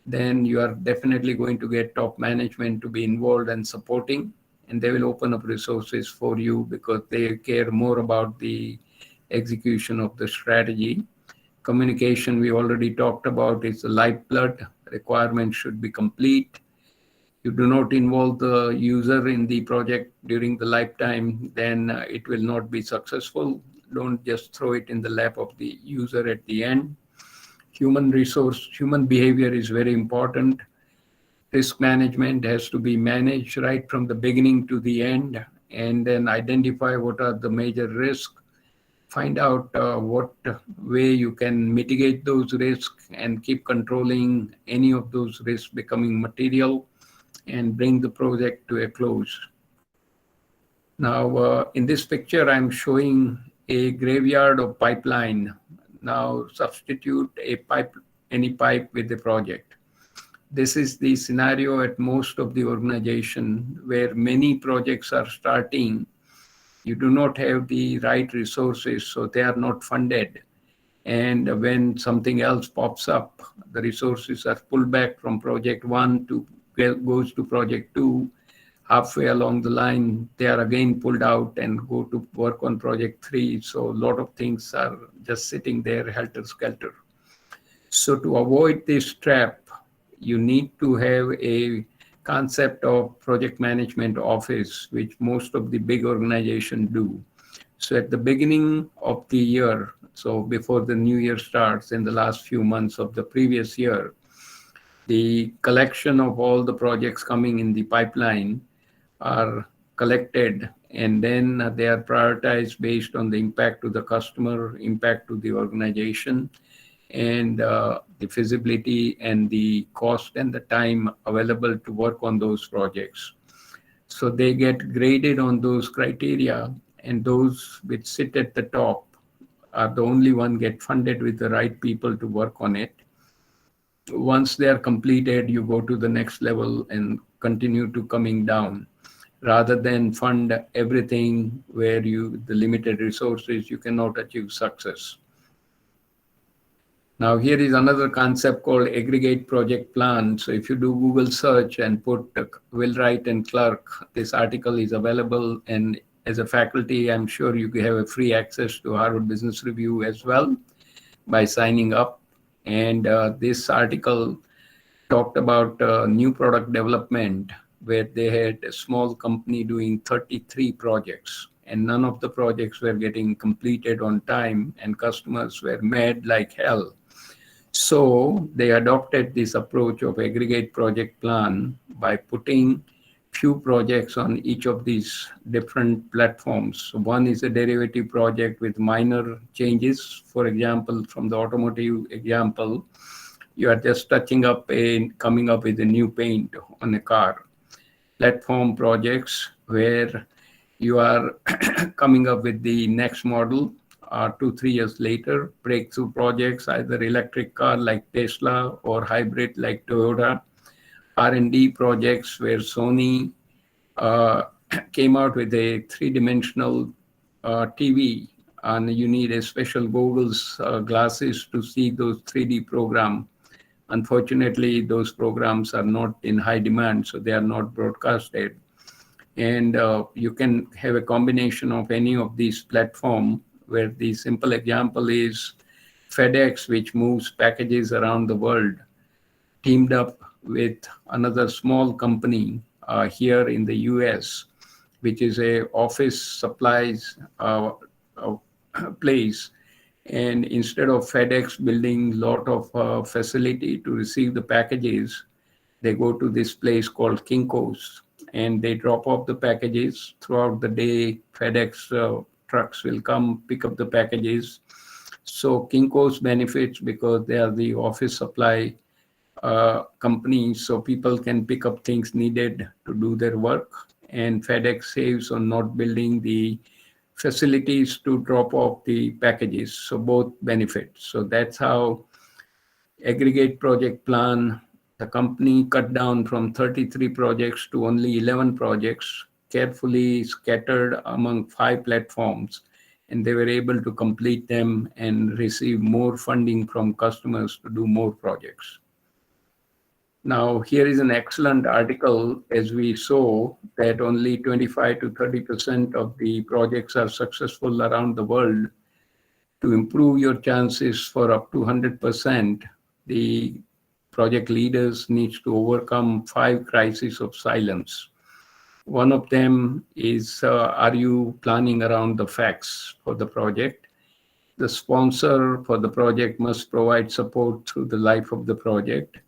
Then you are definitely going to get top management to be involved and supporting, and they will open up resources for you because they care more about the execution of the strategy. Communication, we already talked about, is the lifeblood. Requirements should be complete. You do not involve the user in the project during the lifetime, then it will not be successful. Don't just throw it in the lap of the user at the end. Human behavior is very important. Risk management has to be managed right from the beginning to the end, and then identify what are the major risks. Find out what way you can mitigate those risks and keep controlling any of those risks becoming material and bring the project to a close. Now, in this picture, I'm showing a graveyard of pipeline. Now, substitute any pipe with the project. This is the scenario at most of the organization where many projects are starting. You do not have the right resources, so they are not funded. And when something else pops up, the resources are pulled back from project 1 to goes to project 2. Halfway along the line, they are again pulled out and go to work on project 3. So a lot of things are just sitting there helter-skelter. So to avoid this trap, you need to have a concept of project management office, which most of the big organizations do. So at the beginning of the year, so before the new year starts, in the last few months of the previous year, the collection of all the projects coming in the pipeline are collected, and then they are prioritized based on the impact to the customer, impact to the organization, and the feasibility and the cost and the time available to work on those projects. So they get graded on those criteria, and those which sit at the top are the only one get funded with the right people to work on it. Once they are completed, you go to the next level and continue to coming down, rather than fund everything where the limited resources, you cannot achieve success. Now, here is another concept called aggregate project plan. So if you do Google search and put Wheelwright and Clark, this article is available. And as a faculty, I'm sure you have a free access to Harvard Business Review as well by signing up. And this article talked about new product development, where they had a small company doing 33 projects, and none of the projects were getting completed on time, and customers were mad like hell. So they adopted this approach of aggregate project plan by putting few projects on each of these different platforms. One is a derivative project with minor changes. For example, from the automotive example, you are just touching up and coming up with a new paint on a car. Platform projects where you are coming up with the next model 2-3 years later. Breakthrough projects, either electric car like Tesla or hybrid like Toyota. R&D projects where Sony came out with a three-dimensional TV, and you need a special goggles glasses to see those 3D program. Unfortunately, those programs are not in high demand, so they are not broadcasted. And you can have a combination of any of these platforms, where the simple example is FedEx, which moves packages around the world, teamed up with another small company here in the US, which is a office supplies place. And instead of FedEx building a lot of facility to receive the packages, they go to this place called Kinko's, and they drop off the packages throughout the day. FedEx trucks will come pick up the packages. So Kinko's benefits because they are the office supply companies, so people can pick up things needed to do their work, and FedEx saves on not building the facilities to drop off the packages, so both benefit. So that's how aggregate project plan, the company cut down from 33 projects to only 11 projects, carefully scattered among 5 platforms, and they were able to complete them and receive more funding from customers to do more projects. Now, here is an excellent article. As we saw that only 25 to 30% of the projects are successful around the world. To improve your chances for up to 100%, the project leaders need to overcome 5 crises of silence. One of them is, are you planning around the facts for the project? The sponsor for the project must provide support through the life of the project.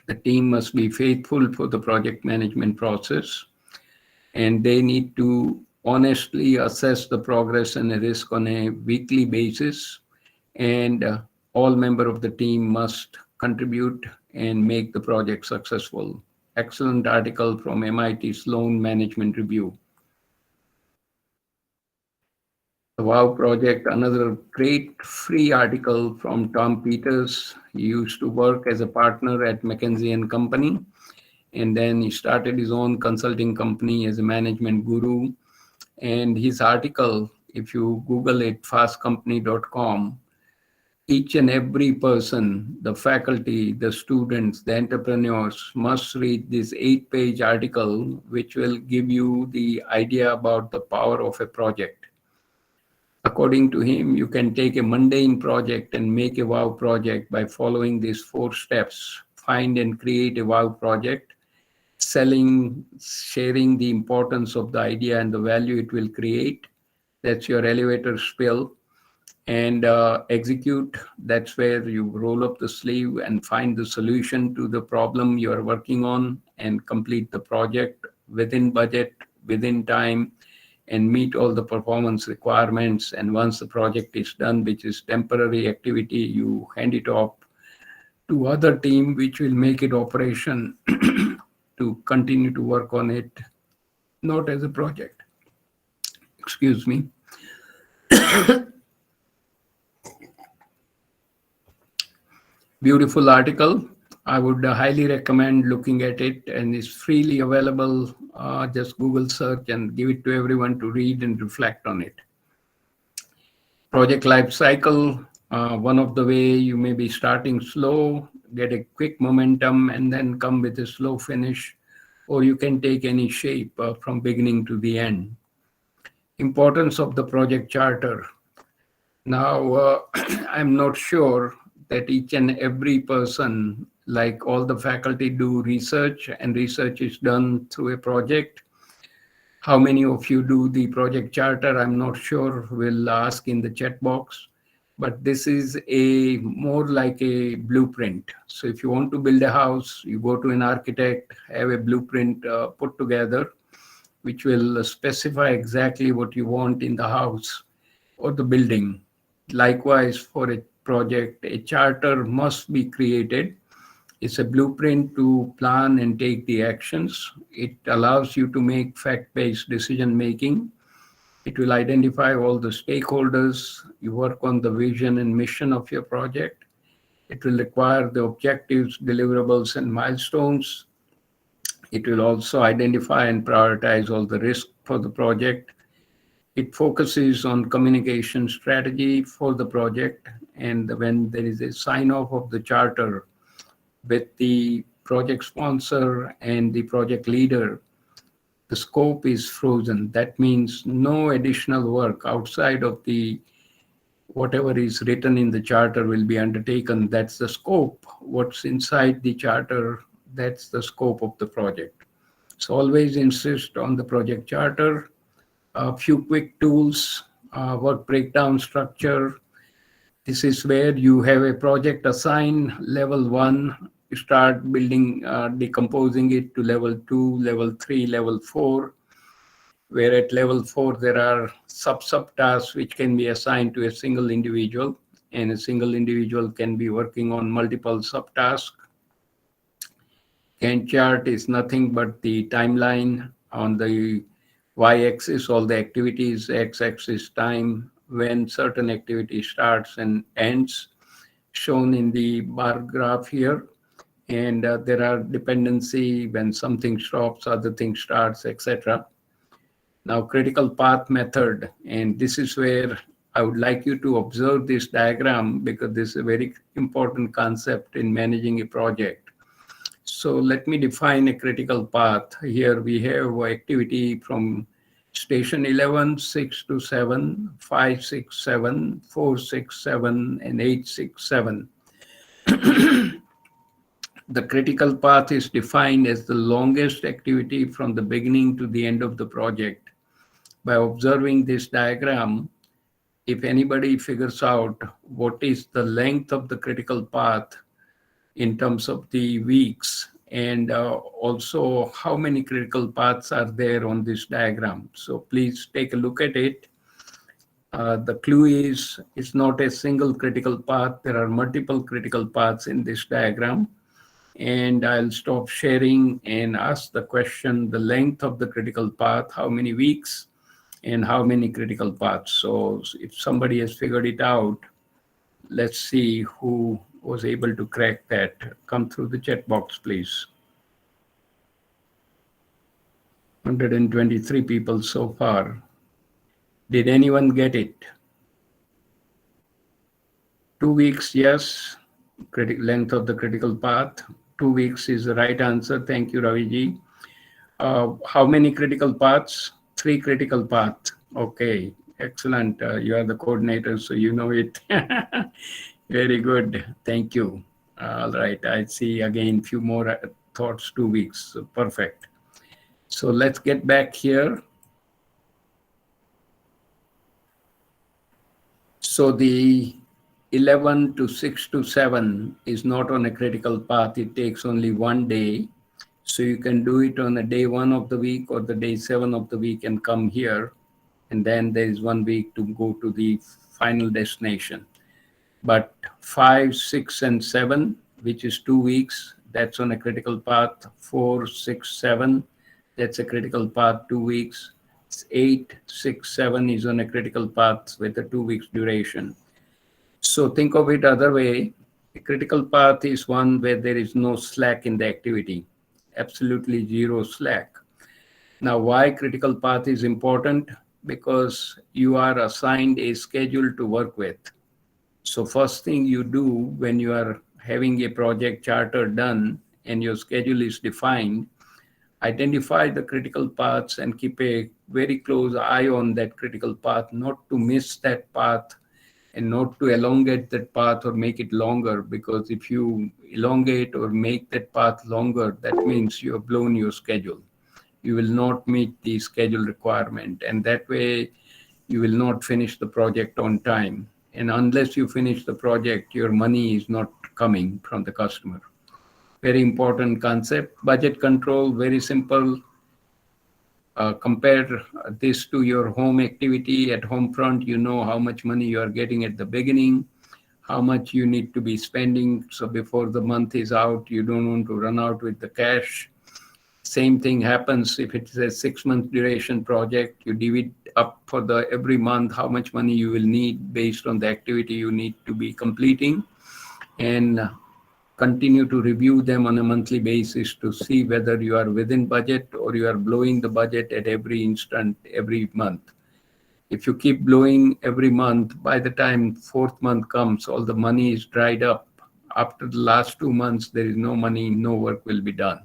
The team must be faithful for the project management process, and they need to honestly assess the progress and the risk on a weekly basis, and all members of the team must contribute and make the project successful. Excellent article from MIT Sloan Management Review. The WOW project, another great free article from Tom Peters. He used to work as a partner at McKinsey & Company, and then he started his own consulting company as a management guru. And his article, if you Google it, fastcompany.com, each and every person, the faculty, the students, the entrepreneurs must read this 8-page article, which will give you the idea about the power of a project. According to him, you can take a mundane project and make a WOW project by following these 4 steps. Find and create a WOW project, selling, sharing the importance of the idea and the value it will create. That's your elevator spiel. And execute, that's where you roll up the sleeve and find the solution to the problem you are working on and complete the project within budget, within time, and meet all the performance requirements. And once the project is done, which is temporary activity, you hand it off to other team, which will make it operation to continue to work on it, not as a project. Excuse me. Beautiful article. I would highly recommend looking at it, and it's freely available. Just Google search and give it to everyone to read and reflect on it. Project life cycle. One of the way you may be starting slow, get a quick momentum, and then come with a slow finish, or you can take any shape from beginning to the end. Importance of the project charter. Now, I'm not sure that each and every person, like all the faculty, do research, and research is done through a project. How many of you do the project charter? I'm not sure. We'll ask in the chat box. but this is a more like a blueprint. So if you want to build a house, you go to an architect, have a blueprint put together, which will specify exactly what you want in the house or the building. Likewise, for a project, a charter must be created. It's a blueprint to plan and take the actions. It allows you to make fact-based decision making. It will identify all the stakeholders. You work on the vision and mission of your project. It will require the objectives, deliverables, and milestones. It will also identify and prioritize all the risk for the project. It focuses on communication strategy for the project. And when there is a sign off of the charter with the project sponsor and the project leader, the scope is frozen. That means no additional work outside of the whatever is written in the charter will be undertaken. That's the scope. What's inside the charter, that's the scope of the project. So always insist on the project charter. A few quick tools, work breakdown structure. This is where you have a project assigned level 1, you start building, decomposing it to level 2, level 3, level 4, where at level 4 there are sub-tasks which can be assigned to a single individual, and a single individual can be working on multiple subtasks. Gantt chart is nothing but the timeline. On the y-axis, all the activities, x-axis time, when certain activity starts and ends, shown in the bar graph here. And there are dependency, when something stops, other thing starts, etc. Now, critical path method, and this is where I would like you to observe this diagram, because this is a very important concept in managing a project. So let me define a critical path. Here we have activity from station 11, 6 to 7, 5, 6, 7, 4, 6, 7, and 8, 6, 7. The critical path is defined as the longest activity from the beginning to the end of the project. By observing this diagram, if anybody figures out what is the length of the critical path in terms of the weeks, and also how many critical paths are there on this diagram. So please take a look at it. The clue is it's not a single critical path. There are multiple critical paths in this diagram. And I'll stop sharing and ask the question, the length of the critical path, how many weeks and how many critical paths. So if somebody has figured it out, let's see who was able to crack that. Come through the chat box, please. 123 people so far. Did anyone get it? 2 weeks, yes. Length of the critical path. 2 weeks is the right answer. Thank you, Raviji. How many critical paths? 3 critical paths. Okay, excellent. You are the coordinator, so you know it. Very good. Thank you. All right. I see again few more thoughts. 2 weeks. So perfect. So let's get back here. So the 11 to 6 to 7 is not on a critical path. It takes only 1 day. So you can do it on a day 1 of the week or the day 7 of the week and come here. And then there is 1 week to go to the final destination. But 5, 6, and 7, which is 2 weeks, that's on a critical path. 4, 6, 7, that's a critical path, 2 weeks. 8, 6, 7 is on a critical path with a 2 weeks duration. So think of it other way. A critical path is one where there is no slack in the activity, absolutely zero slack. Now, why critical path is important? Because you are assigned a schedule to work with. So first thing you do when you are having a project charter done and your schedule is defined, identify the critical paths and keep a very close eye on that critical path, not to miss that path and not to elongate that path or make it longer, because if you elongate or make that path longer, that means you have blown your schedule. You will not meet the schedule requirement, and that way you will not finish the project on time. And unless you finish the project, your money is not coming from the customer. Very important concept. Budget control, very simple. Compare this to your home activity. At home front, you know how much money you are getting at the beginning, how much you need to be spending. So before the month is out, you don't want to run out with the cash. Same thing happens if it's a 6-month duration project. You divide up for the every month how much money you will need based on the activity you need to be completing, and continue to review them on a monthly basis to see whether you are within budget or you are blowing the budget at every instant, every month. If you keep blowing every month, by the time 4th month comes, all the money is dried up. After the last 2 months, there is no money, no work will be done.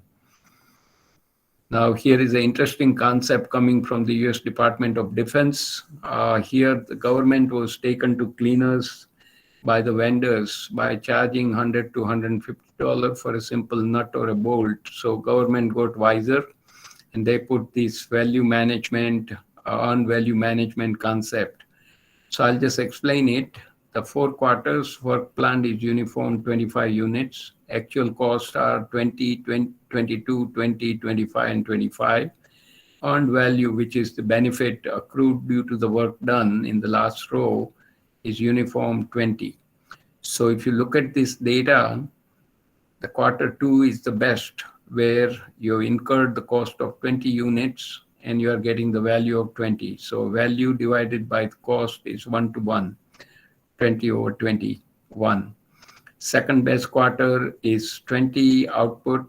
Now, here is an interesting concept coming from the US Department of Defense. Here, the government was taken to cleaners by the vendors by charging $100 to $150 for a simple nut or a bolt. So government got wiser, and they put this value management, on value management concept. So I'll just explain it. The 4 quarters work planned is uniform 25 units. Actual costs are 20, 22, 20, 25, and 25. Earned value, which is the benefit accrued due to the work done in the last row, is uniform 20. So if you look at this data, the Q2 is the best, where you incurred the cost of 20 units and you are getting the value of 20. So value divided by the cost is 1-to-1, 20 over 21. Second best quarter is 20 output,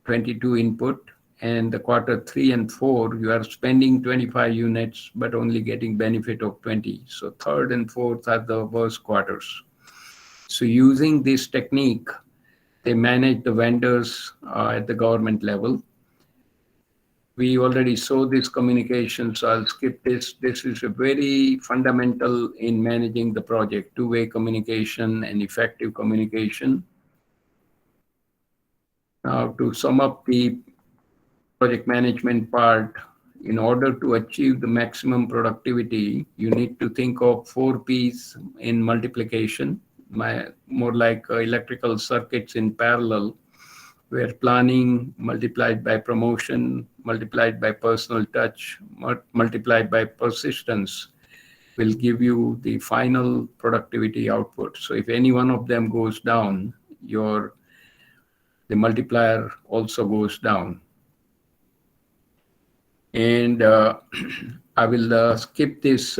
22 input. And the Q3 and 4, you are spending 25 units, but only getting benefit of 20. So 3rd and 4th are the worst quarters. So using this technique, they manage the vendors at the government level. We already saw this communication, so I'll skip this. This is a very fundamental in managing the project, two-way communication and effective communication. Now, to sum up the project management part, in order to achieve the maximum productivity, you need to think of 4 P's in multiplication, more like electrical circuits in parallel, where planning multiplied by promotion, multiplied by personal touch, multiplied by persistence will give you the final productivity output. So if any one of them goes down, the multiplier also goes down. And I will skip this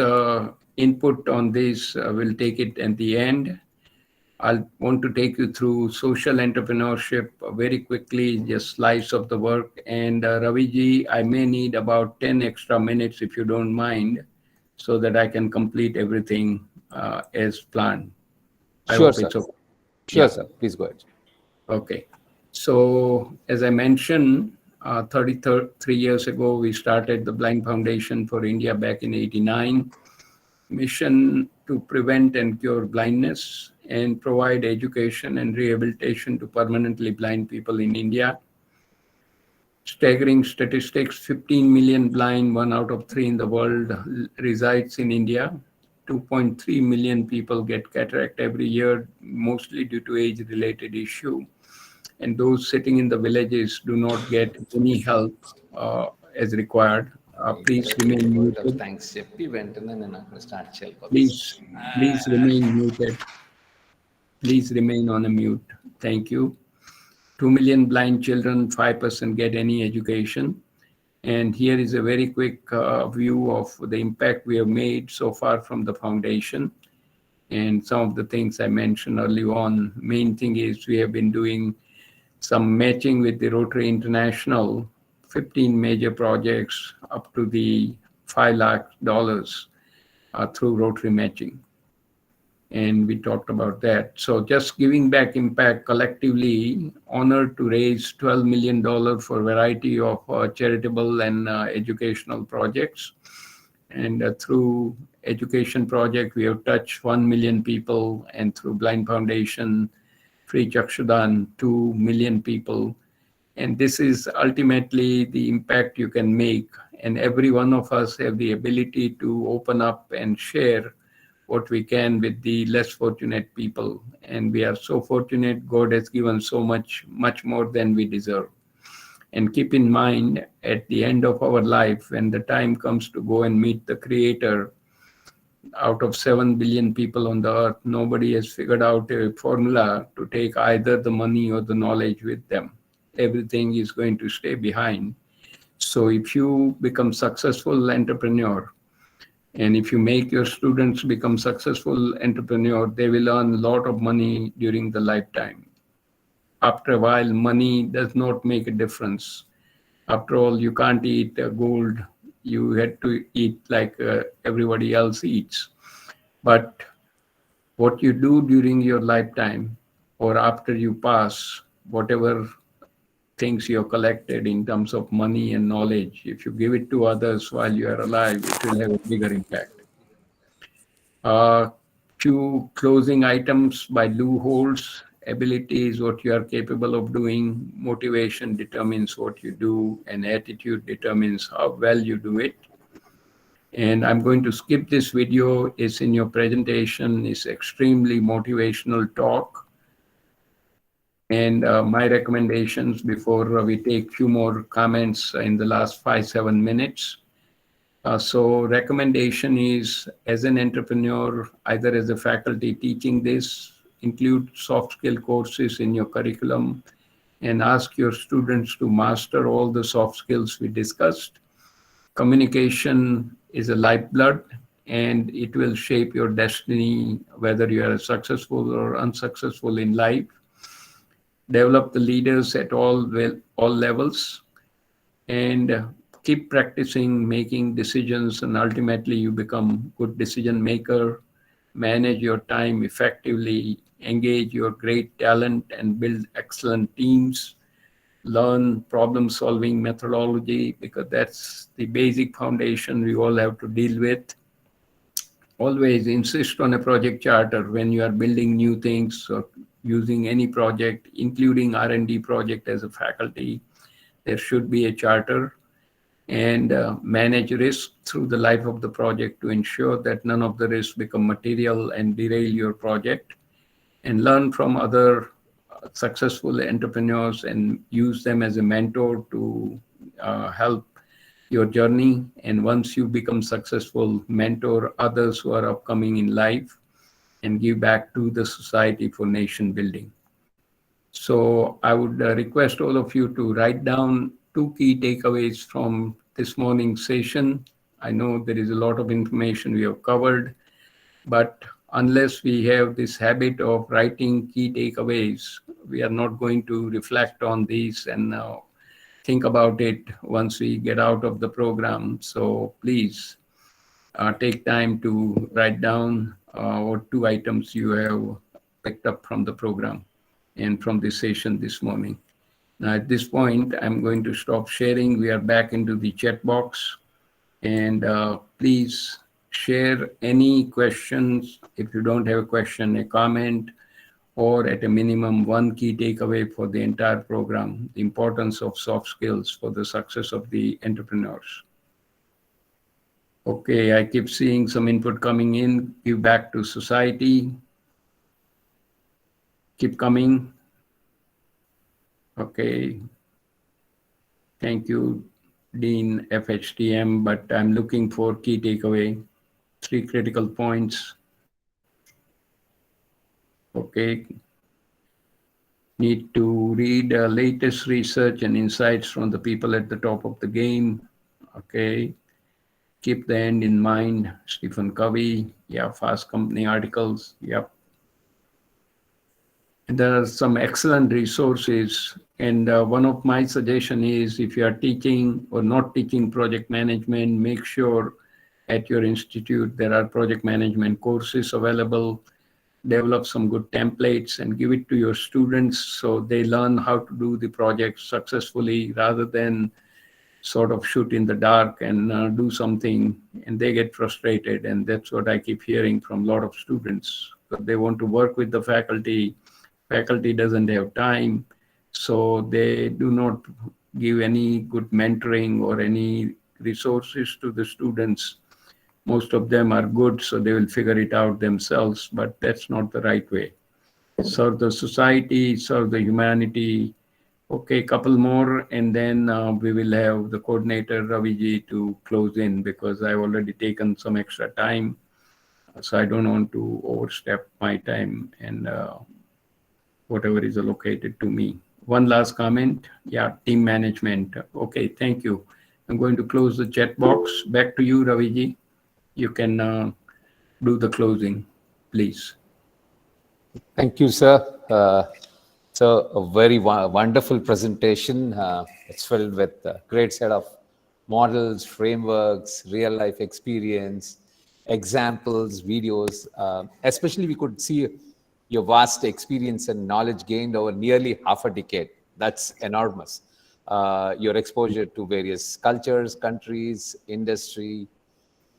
input on this. We'll take it at the end. I want to take you through social entrepreneurship very quickly, just slice of the work. And Raviji, I may need about 10 extra minutes, if you don't mind, so that I can complete everything as planned. Sure, sir. Okay. Sure, sir. Please go ahead. Okay. So as I mentioned, 33 years ago, we started the Blind Foundation for India back in '89. Mission to prevent and cure blindness and provide education and rehabilitation to permanently blind people in India. Staggering statistics, 15 million blind, 1 out of 3 in the world resides in India. 2.3 million people get cataract every year, mostly due to age-related issue. And those sitting in the villages do not get any help as required. Please remain muted. Thanks. Please remain muted. Please remain on a mute. Thank you. 2 million blind children, 5% get any education. And here is a very quick view of the impact we have made so far from the foundation. And some of the things I mentioned early on. Main thing is we have been doing some matching with the Rotary International, 15 major projects up to the $5 lakh through Rotary matching. And we talked about that. So just giving back impact collectively, honored to raise $12 million for a variety of charitable and educational projects. And through education project, we have touched 1 million people, and through Blind Foundation, Free Chakshudan, 2 million people. And this is ultimately the impact you can make. And every one of us have the ability to open up and share what we can with the less fortunate people. And we are so fortunate. God has given so much more than we deserve. And keep in mind, at the end of our life, when the time comes to go and meet the Creator, out of 7 billion people on the earth, nobody has figured out a formula to take either the money or the knowledge with them. Everything is going to stay behind. So if you become successful entrepreneur, and if you make your students become successful entrepreneur, they will earn a lot of money during the lifetime. After a while, money does not make a difference. After all, you can't eat gold. You had to eat like everybody else eats. But what you do during your lifetime or after you pass, whatever things you have collected in terms of money and knowledge, if you give it to others while you are alive, it will have a bigger impact. Few closing items by Lou Holtz. Ability is what you are capable of doing. Motivation determines what you do, and attitude determines how well you do it. And I'm going to skip this video. It's in your presentation. It's extremely motivational talk. And my recommendations before we take few more comments in the last 5-7 minutes. So recommendation is, as an entrepreneur, either as a faculty teaching this, include soft skill courses in your curriculum and ask your students to master all the soft skills we discussed. Communication is a lifeblood, and it will shape your destiny, whether you are successful or unsuccessful in life. Develop the leaders at all levels, and keep practicing making decisions, and ultimately you become good decision maker. Manage your time effectively, engage your great talent, and build excellent teams. Learn problem solving methodology, because that's the basic foundation we all have to deal with. Always insist on a project charter when you are building new things or using any project, including R&D project as a faculty. There should be a charter. And manage risk through the life of the project to ensure that none of the risks become material and derail your project. And learn from other successful entrepreneurs and use them as a mentor to help your journey. And once you become successful, mentor others who are upcoming in life and give back to the society for nation building. So I would request all of you to write down 2 key takeaways from this morning's session. I know there is a lot of information we have covered, but unless we have this habit of writing key takeaways, we are not going to reflect on these and think about it once we get out of the program. So please take time to write down what 2 items you have picked up from the program and from this session this morning. Now, at this point, I'm going to stop sharing. We are back into the chat box. And please share any questions. If you don't have a question, a comment, or at a minimum 1 key takeaway for the entire program, the importance of soft skills for the success of the entrepreneurs. Okay, I keep seeing some input coming in. Give back to society. Keep coming. Okay. Thank you, Dean FHTM, but I'm looking for key takeaway, 3 critical points. Okay. Need to read latest research and insights from the people at the top of the game. Okay. Keep the end in mind. Stephen Covey. Yeah, Fast Company articles. Yep. And there are some excellent resources. And one of my suggestion is, if you are teaching or not teaching project management, make sure at your institute there are project management courses available. Develop some good templates and give it to your students so they learn how to do the project successfully, rather than sort of shoot in the dark and do something and they get frustrated. And that's what I keep hearing from a lot of students. But they want to work with the faculty. Faculty doesn't have time. So they do not give any good mentoring or any resources to the students most of them are good, so they will figure it out themselves, but that's not the right way. Serve the society, serve the humanity. Okay, couple more, and then we will have the coordinator Raviji to close in, because I've already taken some extra time, so I don't want to overstep my time and whatever is allocated to me. One last comment. Yeah, team management. Okay, thank you. I'm going to close the chat box. Back to you, Raviji. You can do the closing, please. Thank you, sir. So a very wonderful presentation. It's filled with a great set of models, frameworks, real life experience, examples, videos. Especially, we could see your vast experience and knowledge gained over nearly half a decade. That's enormous. Your exposure to various cultures, countries, industry,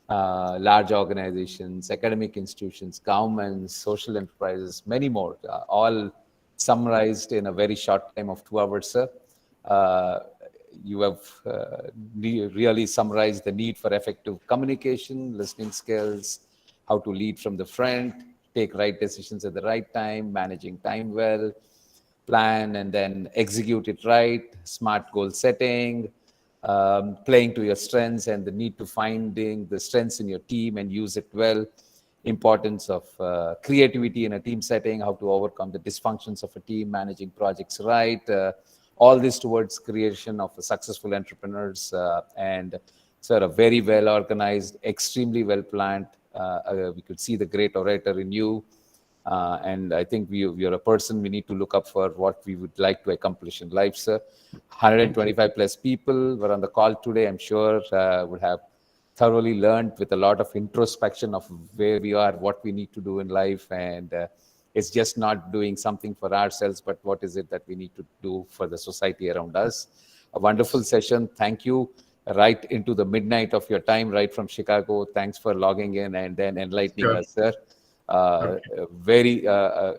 large organizations, academic institutions, governments, social enterprises, many more, all summarized in a very short time of 2 hours, sir. You have really summarized the need for effective communication, listening skills, how to lead from the front, take right decisions at the right time, managing time well, plan and then execute it right, smart goal setting, playing to your strengths and the need to finding the strengths in your team and use it well, importance of creativity in a team setting, how to overcome the dysfunctions of a team, managing projects right, all this towards creation of a successful entrepreneurs, and sort of very well organized, extremely well planned. We could see the great orator in you. And I think you're a person we need to look up for what we would like to accomplish in life, sir. 125 plus people were on the call today. I'm sure would have thoroughly learned with a lot of introspection of where we are, what we need to do in life. And it's just not doing something for ourselves, but what is it that we need to do for the society around us. A wonderful session. Thank you. Right into the midnight of your time, right from Chicago. Thanks for logging in and then enlightening us, sir.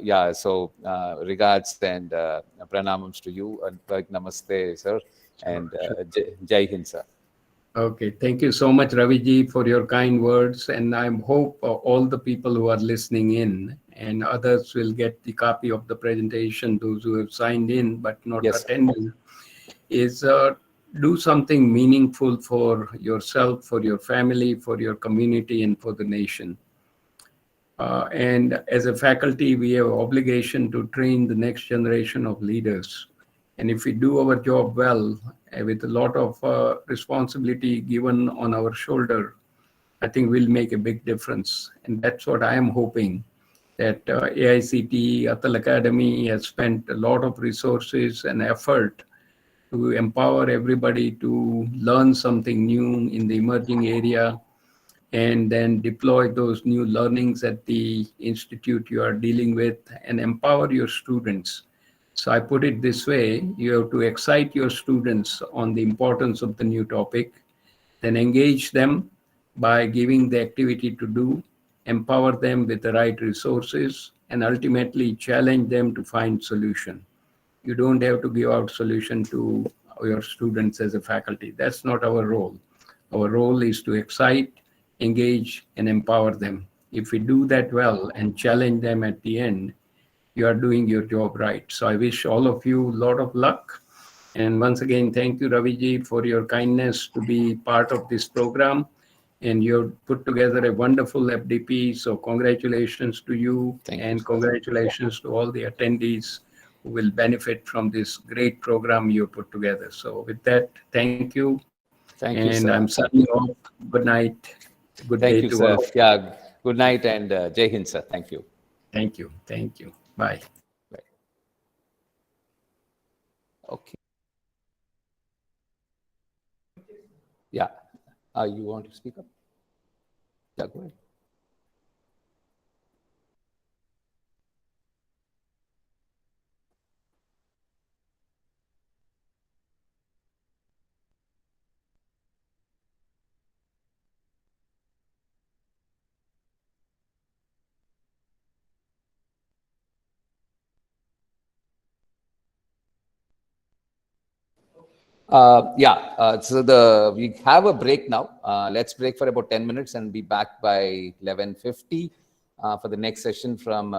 Yeah, so regards and pranamams to you, and namaste, sir, and Jai Hind, sir. Okay, thank you so much, Raviji, for your kind words. And I hope all the people who are listening in and others will get the copy of the presentation, those who have signed in but not attending, is do something meaningful for yourself, for your family, for your community, and for the nation. And as a faculty, we have an obligation to train the next generation of leaders. And if we do our job well, with a lot of responsibility given on our shoulder, I think we'll make a big difference. And that's what I am hoping, that AICTE, Atal Academy has spent a lot of resources and effort to empower everybody to learn something new in the emerging area, and then deploy those new learnings at the institute you are dealing with and empower your students. So I put it this way: you have to excite your students on the importance of the new topic, then engage them by giving the activity to do, empower them with the right resources, and ultimately challenge them to find solution. You don't have to give out solution to your students as a faculty. That's not our role. Our role is to excite, engage, and empower them. If we do that well and challenge them at the end, you are doing your job right. So I wish all of you a lot of luck. And once again, thank you, Raviji, for your kindness to be part of this program. And you've put together a wonderful FDP. So congratulations to you, and congratulations to all the attendees who will benefit from this great program you put together. So with that, thank you. Thank you, and sir. I'm signing off. Good night. Good Thank day you, to sir. all. Yeah, good night and Jai Hind, sir. Thank you. Thank you. Thank you. Bye. Bye. Okay. Yeah. You want to speak up? Yeah, go ahead. So we have a break now. Let's break for about 10 minutes and be back by 11:50 for the next session from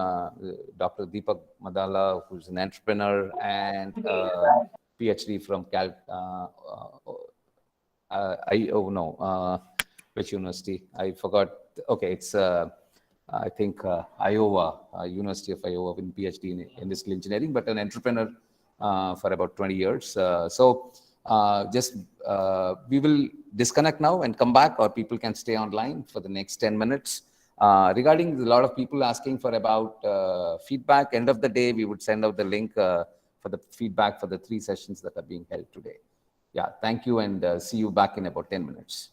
Dr. Deepak Madala, who's an entrepreneur and PhD from which university? I forgot. Okay, it's I think Iowa, University of Iowa, in PhD in industrial engineering, but an entrepreneur for about 20 years. We will disconnect now and come back, or people can stay online for the next 10 minutes. Regarding a lot of people asking for about feedback, end of the day, we would send out the link for the feedback for the 3 sessions that are being held today. Yeah, thank you, and see you back in about 10 minutes.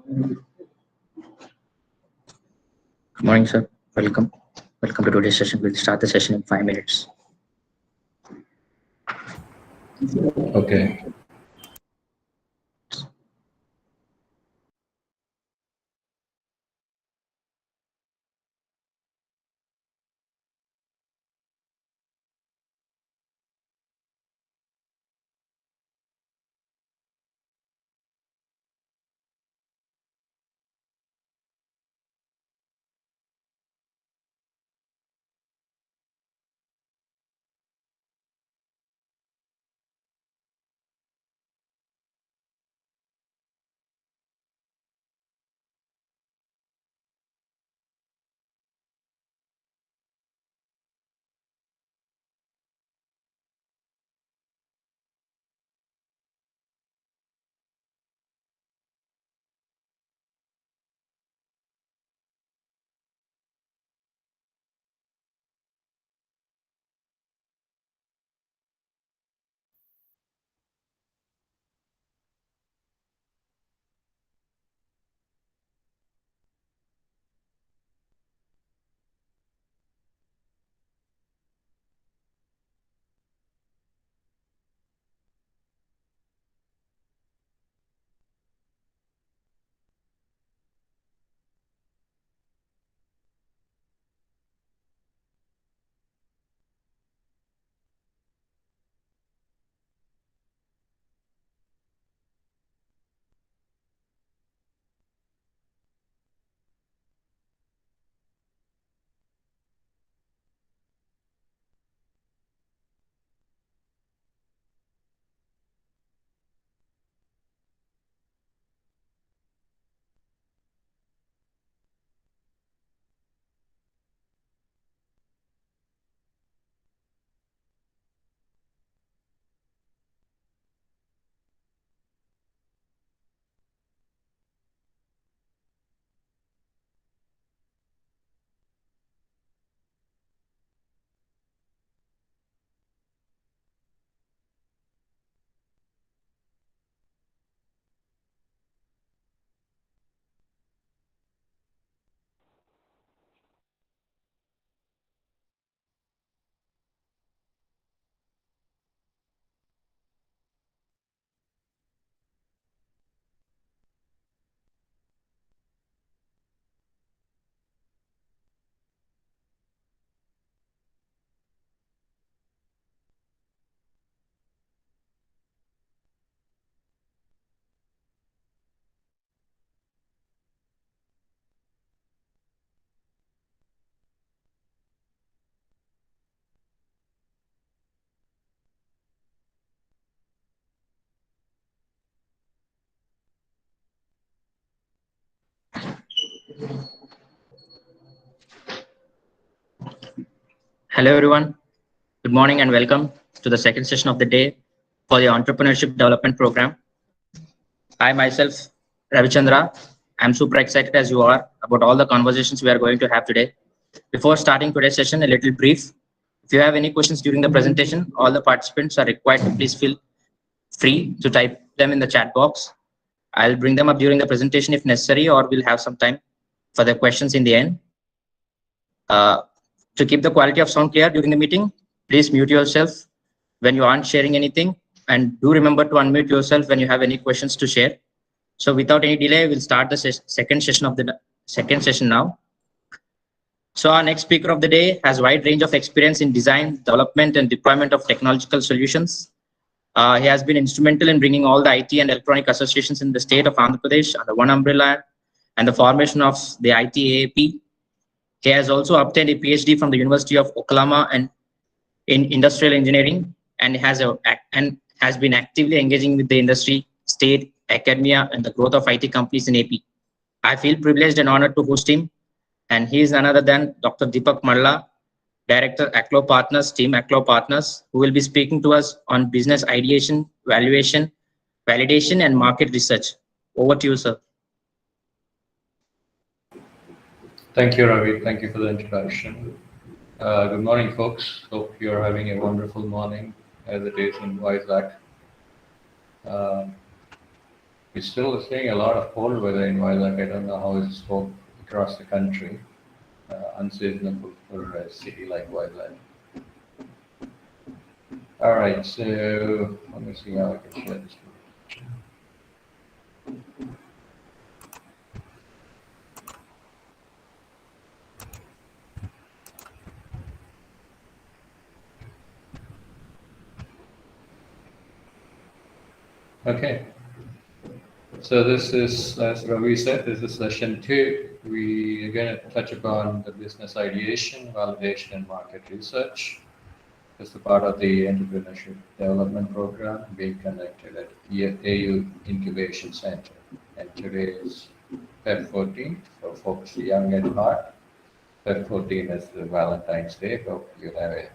Good morning, sir. Welcome. Welcome to today's session. We'll start the session in 5 minutes. Okay. Hello, everyone. Good morning and welcome to the second session of the day for the Entrepreneurship Development Program. I myself, Ravichandra, I'm super excited as you are about all the conversations we are going to have today. Before starting today's session, a little brief. If you have any questions during the presentation, all the participants are required to please feel free to type them in the chat box. I'll bring them up during the presentation if necessary, or we'll have some time for the questions in the end. To keep the quality of sound clear during the meeting, please mute yourself when you aren't sharing anything, and do remember to unmute yourself when you have any questions to share. So without any delay, we'll start the second session now. So our next speaker of the day has a wide range of experience in design, development, and deployment of technological solutions. He has been instrumental in bringing all the IT and electronic associations in the state of Andhra Pradesh under one umbrella and the formation of the ITAAP. He has also obtained a PhD from the University of Oklahoma and in industrial engineering, and has been actively engaging with the industry, state, academia, and the growth of IT companies in AP. I feel privileged and honored to host him, and he is none other than Dr. Deepak Malla, Director, Aclo Partners, Team Aclo Partners, who will be speaking to us on business ideation, valuation, validation, and market research. Over to you, sir. Thank you, Ravi. Thank you for the introduction. Good morning, folks. Hope you're having a wonderful morning as it is in Vizag. We're still seeing a lot of cold weather in Vizag. I don't know how it's spoke across the country. Unseasonable for a city like Vizag. All right, so let me see how I can share this. Okay. So this is, as Ravi said, this is session 2. We are going to touch upon the business ideation, validation, and market research. It's a part of the Entrepreneurship Development Program being conducted at AU Incubation Center. And today is Feb 14th for folks young at heart. Feb 14 is the Valentine's Day. Hope you have a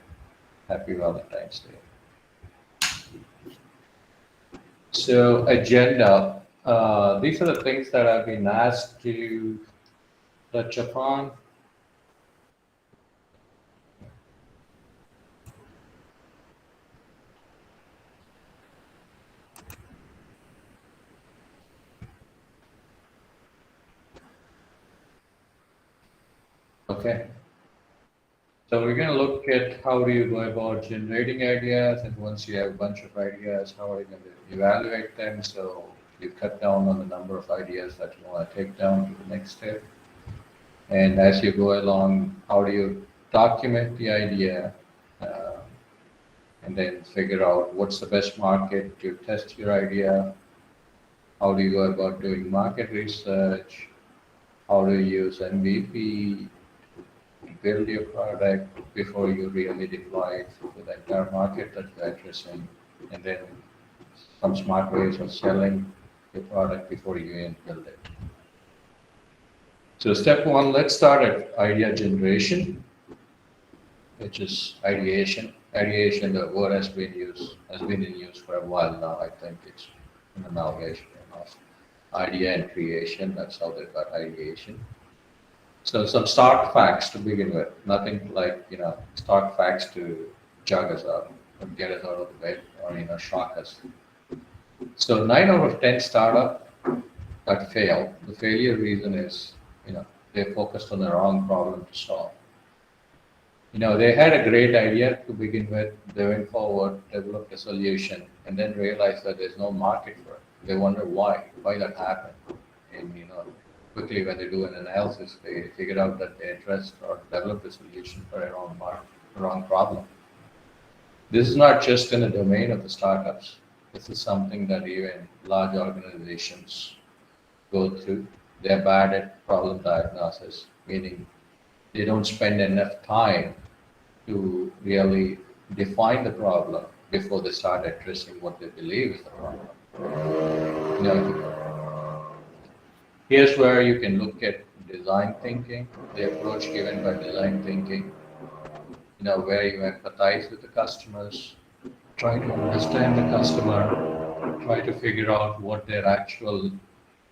happy Valentine's Day. So agenda, these are the things that I've been asked to touch upon. Okay. So we're going to look at how do you go about generating ideas, and once you have a bunch of ideas, how are you going to evaluate them so you cut down on the number of ideas that you want to take down to the next step. And as you go along, how do you document the idea and then figure out what's the best market to test your idea? How do you go about doing market research? How do you use MVP? Build your product before you really deploy it to the entire market that you're addressing, and then some smart ways of selling your product before you even build it. So step 1, let's start at idea generation, which is ideation. Ideation, the word has been in use for a while now. I think it's an amalgamation of idea and creation. That's how they got ideation. So some start facts to begin with. Nothing like, start facts to jog us up or get us out of the bed or, shock us. So 9 out of 10 startup that fail, the failure reason is, they focused on the wrong problem to solve. They had a great idea to begin with. They went forward, developed a solution, and then realized that there's no market for it. They wonder why that happened. And, quickly when they do an analysis, they figure out that they addressed or developed a solution for a wrong problem. This is not just in the domain of the startups. This is something that even large organizations go through. They're bad at problem diagnosis, meaning they don't spend enough time to really define the problem before they start addressing what they believe is the problem. Here's where you can look at design thinking, the approach given by design thinking, where you empathize with the customers, try to understand the customer, try to figure out what their actual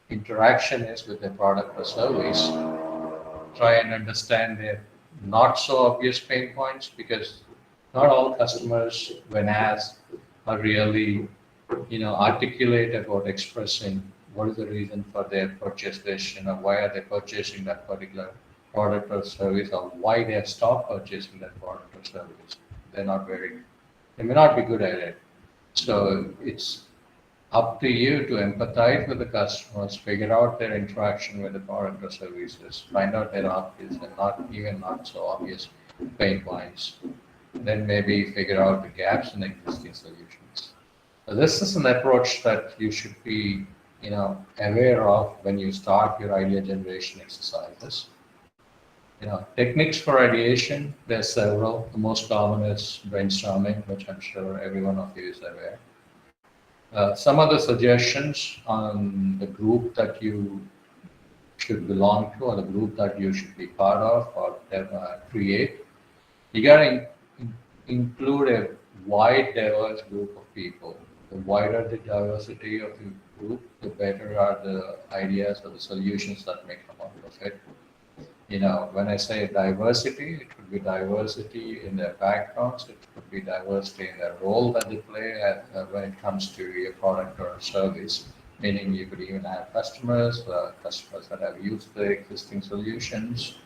interaction is with their product or service, try and understand their not so obvious pain points, because not all customers, when asked, are really, articulate about expressing what is the reason for their purchase decision, or why are they purchasing that particular product or service, or why they have stopped purchasing that product or service. They may not be good at it. So it's up to you to empathize with the customers, figure out their interaction with the product or services, find out their obvious and not so obvious pain points, then maybe figure out the gaps in existing solutions. So this is an approach that you should be aware of when you start your idea generation exercises. Techniques for ideation, there's several. The most common is brainstorming, which I'm sure every one of you is aware. Some other suggestions on the group that you should belong to, or the group that you should be part of or create. You got to include a wide, diverse group of people. The wider the diversity of the group, the better are the ideas or the solutions that may come out of it. When I say diversity, it could be diversity in their backgrounds, it could be diversity in their role that they play when it comes to a product or a service, meaning you could even have customers that have used the existing solutions.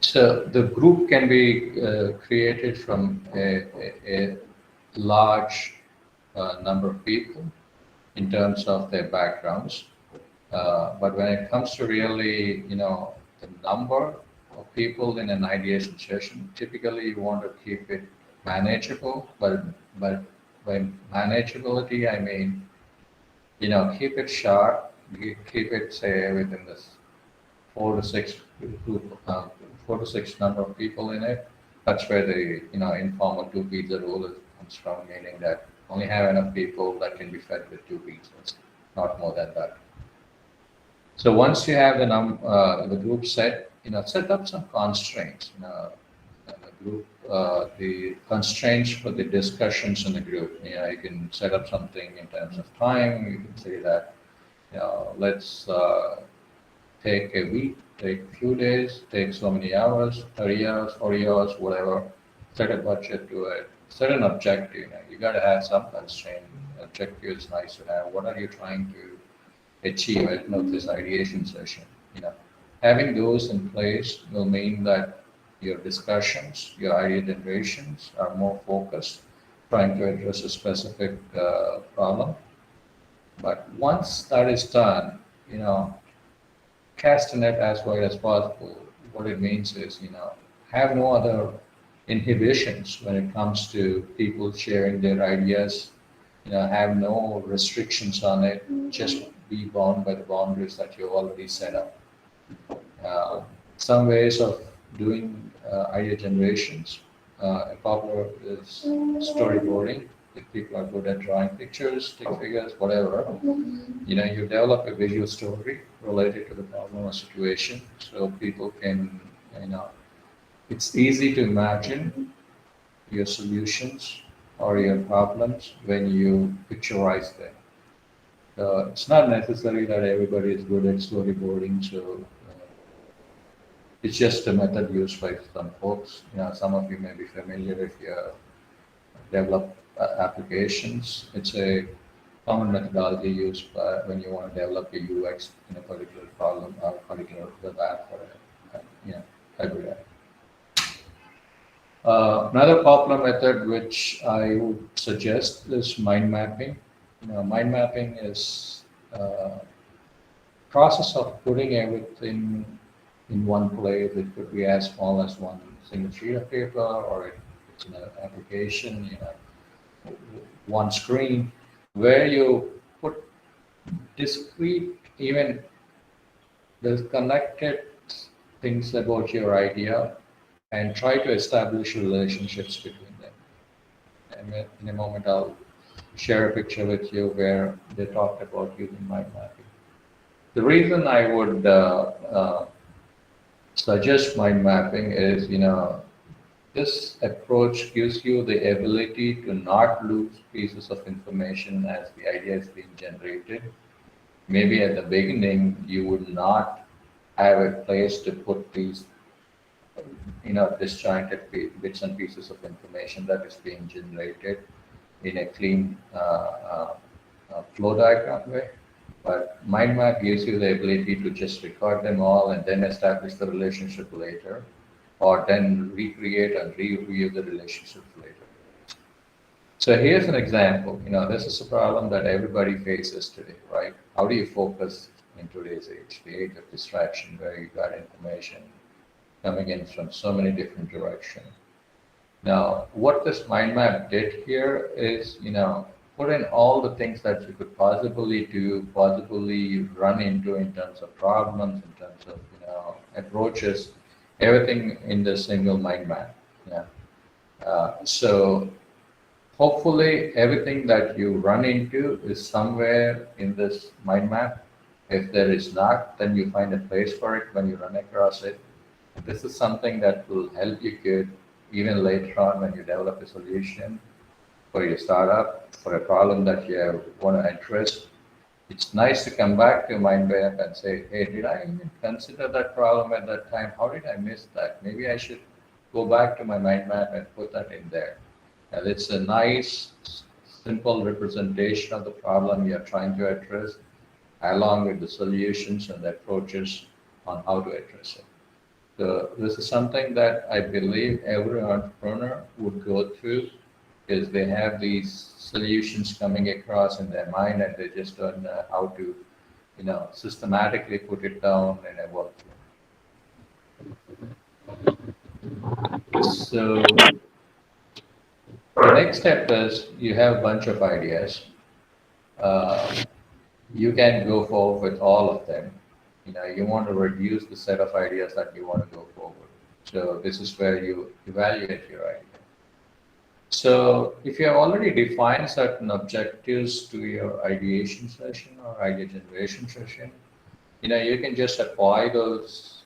So the group can be created from a large number of people in terms of their backgrounds. But when it comes to really, the number of people in an ideation session, typically you want to keep it manageable. But by manageability, I mean, keep it sharp, keep it, say, within this 4 to 6 number of people in it. That's where the informal two pizza rule comes from, meaning that only have enough people that can be fed with 2 pizzas, not more than that. So once you have the group set, set up some constraints. The group, the constraints for the discussions in the group. You can set up something in terms of time. You can say that, let's take a week, take a few days, take so many hours, 30 hours, 40 hours, whatever. Set a budget to it. Set an objective. You got to have some constraint. Objective is nice to have. What are you trying to achieve at this ideation session? Having those in place will mean that your discussions, your idea generations are more focused, trying to address a specific problem. But once that is done, cast a net as wide as possible. What it means is, have no other inhibitions when it comes to people sharing their ideas. Have no restrictions on it. Just be bound by the boundaries that you've already set up. Some ways of doing idea generations, popular is storyboarding. If people are good at drawing pictures, stick figures, whatever, you develop a visual story related to the problem or situation, so people can, it's easy to imagine your solutions or your problems when you picturize them. It's not necessary that everybody is good at storyboarding, so it's just a method used by some folks. Some of you may be familiar if you develop applications. It's a common methodology used when you want to develop a UX in a particular problem or a particular web app or a hybrid app. Another popular method which I would suggest is mind mapping. Mind mapping is a process of putting everything in one place. It could be as small as one single sheet of paper, or it's an application, one screen, where you put discrete, even disconnected things about your idea and try to establish relationships between them. And in a moment, I'll share a picture with you where they talked about using mind mapping. The reason I would suggest mind mapping is, this approach gives you the ability to not lose pieces of information as the idea is being generated. Maybe at the beginning, you would not have a place to put these, disjointed bits and pieces of information that is being generated in a clean flow diagram way. But mind map gives you the ability to just record them all and then establish the relationship later, or then recreate and review the relationship later. So here's an example. This is a problem that everybody faces today, right? How do you focus in today's age, the age of distraction, where you got information coming in from so many different directions? Now, what this mind map did here is, put in all the things that you could possibly do, possibly run into in terms of problems, in terms of, approaches, everything in the single mind map. So hopefully everything that you run into is somewhere in this mind map. If there is not, then you find a place for it when you run across it. This is something that will help you good even later on when you develop a solution for your startup, for a problem that you want to address. It's nice to come back to mind map and say, hey, did I even consider that problem at that time? How did I miss that? Maybe I should go back to my mind map and put that in there. And it's a nice simple representation of the problem you're trying to address, along with the solutions and the approaches on how to address it. So this is something that I believe every entrepreneur would go through, is they have these solutions coming across in their mind and they just don't know how to, systematically put it down in a workflow. So the next step is you have a bunch of ideas. You can go forward with all of them. You want to reduce the set of ideas that you want to go forward. So this is where you evaluate your idea. So if you have already defined certain objectives to your ideation session or idea generation session, you can just apply those,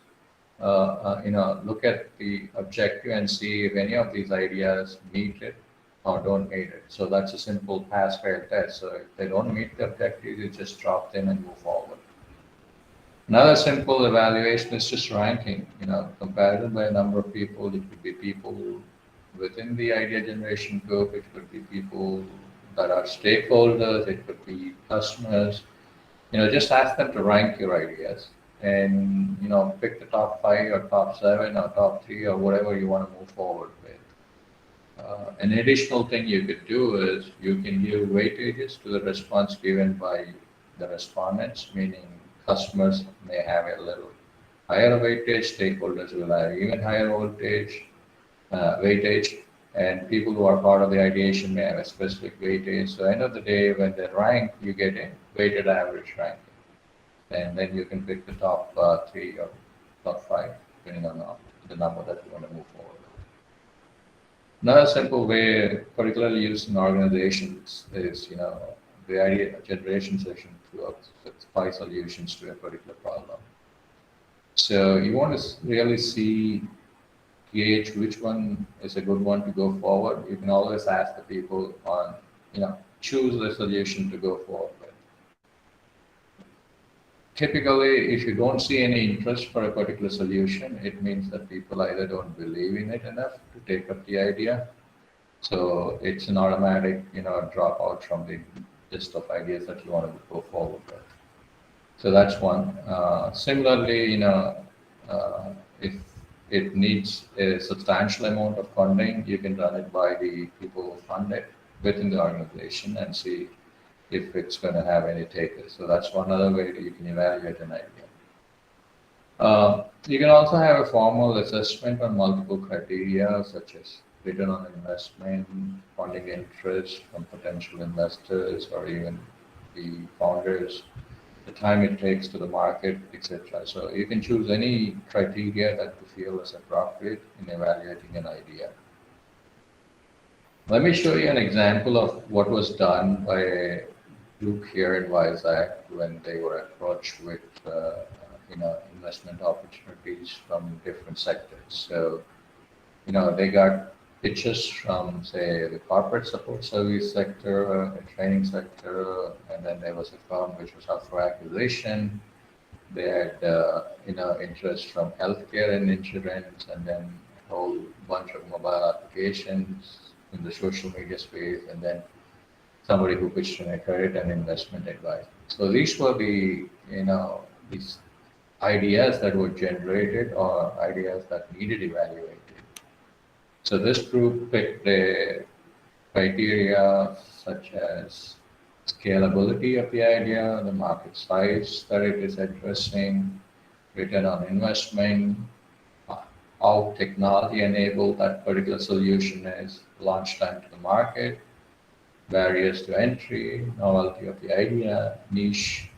look at the objective and see if any of these ideas meet it or don't meet it. So that's a simple pass-fail test. So if they don't meet the objective, you just drop them and move forward. Another simple evaluation is just ranking, comparison by a number of people. It could be people within the idea generation group, it could be people that are stakeholders, it could be customers. Just ask them to rank your ideas and, pick the top 5 or top 7 or top 3 or whatever you want to move forward with. An additional thing you could do is you can give weightages to the response given by the respondents, meaning customers may have a little higher weightage, stakeholders will have even higher weightage, and people who are part of the ideation may have a specific weightage. So end of the day, when they rank, you get a weighted average ranking. And then you can pick the top 3 or top 5, depending on the number that you want to move forward. Another simple way, particularly used in organizations, is the idea generation session to supply solutions to a particular problem. So you want to really gauge which one is a good one to go forward. You can always ask the people on, choose the solution to go forward with. Typically, if you don't see any interest for a particular solution, it means that people either don't believe in it enough to take up the idea. So it's an automatic, drop out from the list of ideas that you want to go forward with. So that's one. Similarly, if it needs a substantial amount of funding, you can run it by the people who fund it within the organization and see if it's going to have any takers. So that's one other way that you can evaluate an idea. You can also have a formal assessment on multiple criteria, such as return on investment, funding interest from potential investors or even the founders, the time it takes to the market, etc. So you can choose any criteria that you feel is appropriate in evaluating an idea. Let me show you an example of what was done by a group here in Vizag when they were approached with investment opportunities from different sectors. So, they got pitches from, say, the corporate support service sector, the training sector, and then there was a firm which was up for acquisition. They had, interest from healthcare and insurance, and then a whole bunch of mobile applications in the social media space, and then somebody who pitched in a credit and investment advice. So these were the, these ideas that were generated or ideas that needed evaluated. So this group picked a criteria such as scalability of the idea, the market size that it is addressing, return on investment, how technology enabled that particular solution is, launch time to the market, barriers to entry, novelty of the idea, niche,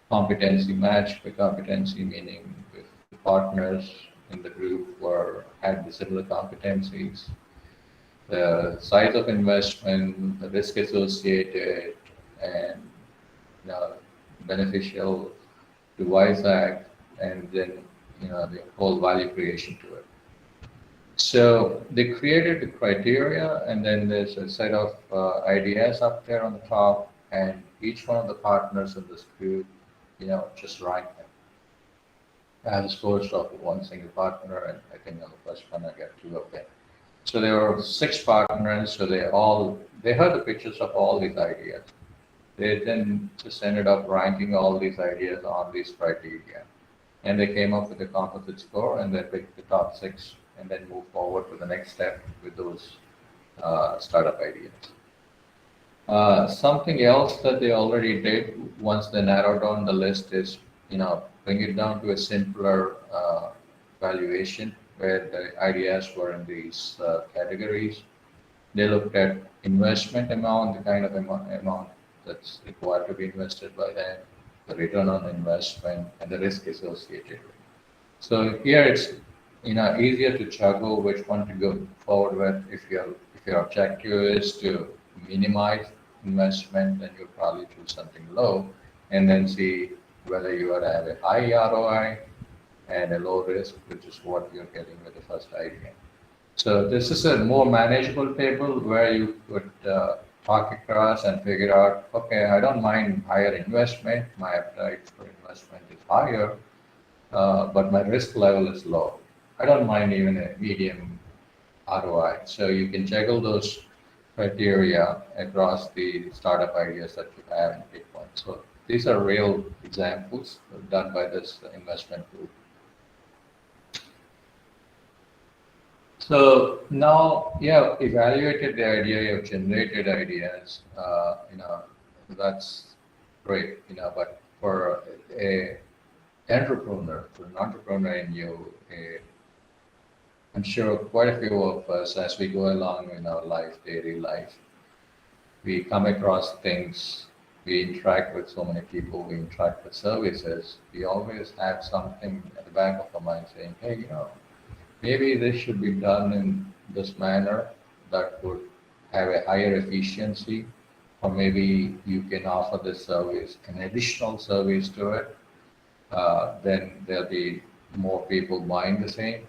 competency match by competency, meaning if the partners in the group had the similar competencies, the size of investment, the risk associated, and beneficial to Vizag, and then the whole value creation to it. So they created the criteria, and then there's a set of ideas up there on the top, and each one of the partners in this group, just rank them. I have scores of one single partner, and I think on the first one I got 2 of them. So there were 6 partners, so they all they heard the pictures of all these ideas. They then just ended up ranking all these ideas on these criteria. And they came up with a composite score and they picked the top 6 and then moved forward to the next step with those startup ideas. Something else that they already did once they narrowed down the list is, bring it down to a simpler valuation where the ideas were in these categories. They looked at investment amount, the kind of amount that's required to be invested by them, the return on investment, and the risk associated with it. So here it's easier to juggle which one to go forward with. If your objective is to minimize investment, then you'll probably choose something low, and then see whether you have a high ROI and a low risk, which is what you're getting with the first idea. So this is a more manageable table where you could talk across and figure out, okay, I don't mind higher investment, my appetite for investment is higher, but my risk level is low. I don't mind even a medium ROI. So you can juggle those criteria across the startup ideas that you have and pick one. So these are real examples done by this investment group. So now you have evaluated the idea, you have generated ideas, that's great, but for an entrepreneur in you, I'm sure quite a few of us, as we go along in our life, daily life, we come across things, we interact with so many people, we interact with services, we always have something at the back of our mind saying, hey, maybe this should be done in this manner that would have a higher efficiency, or maybe you can offer this service, an additional service to it, then there'll be more people buying the same.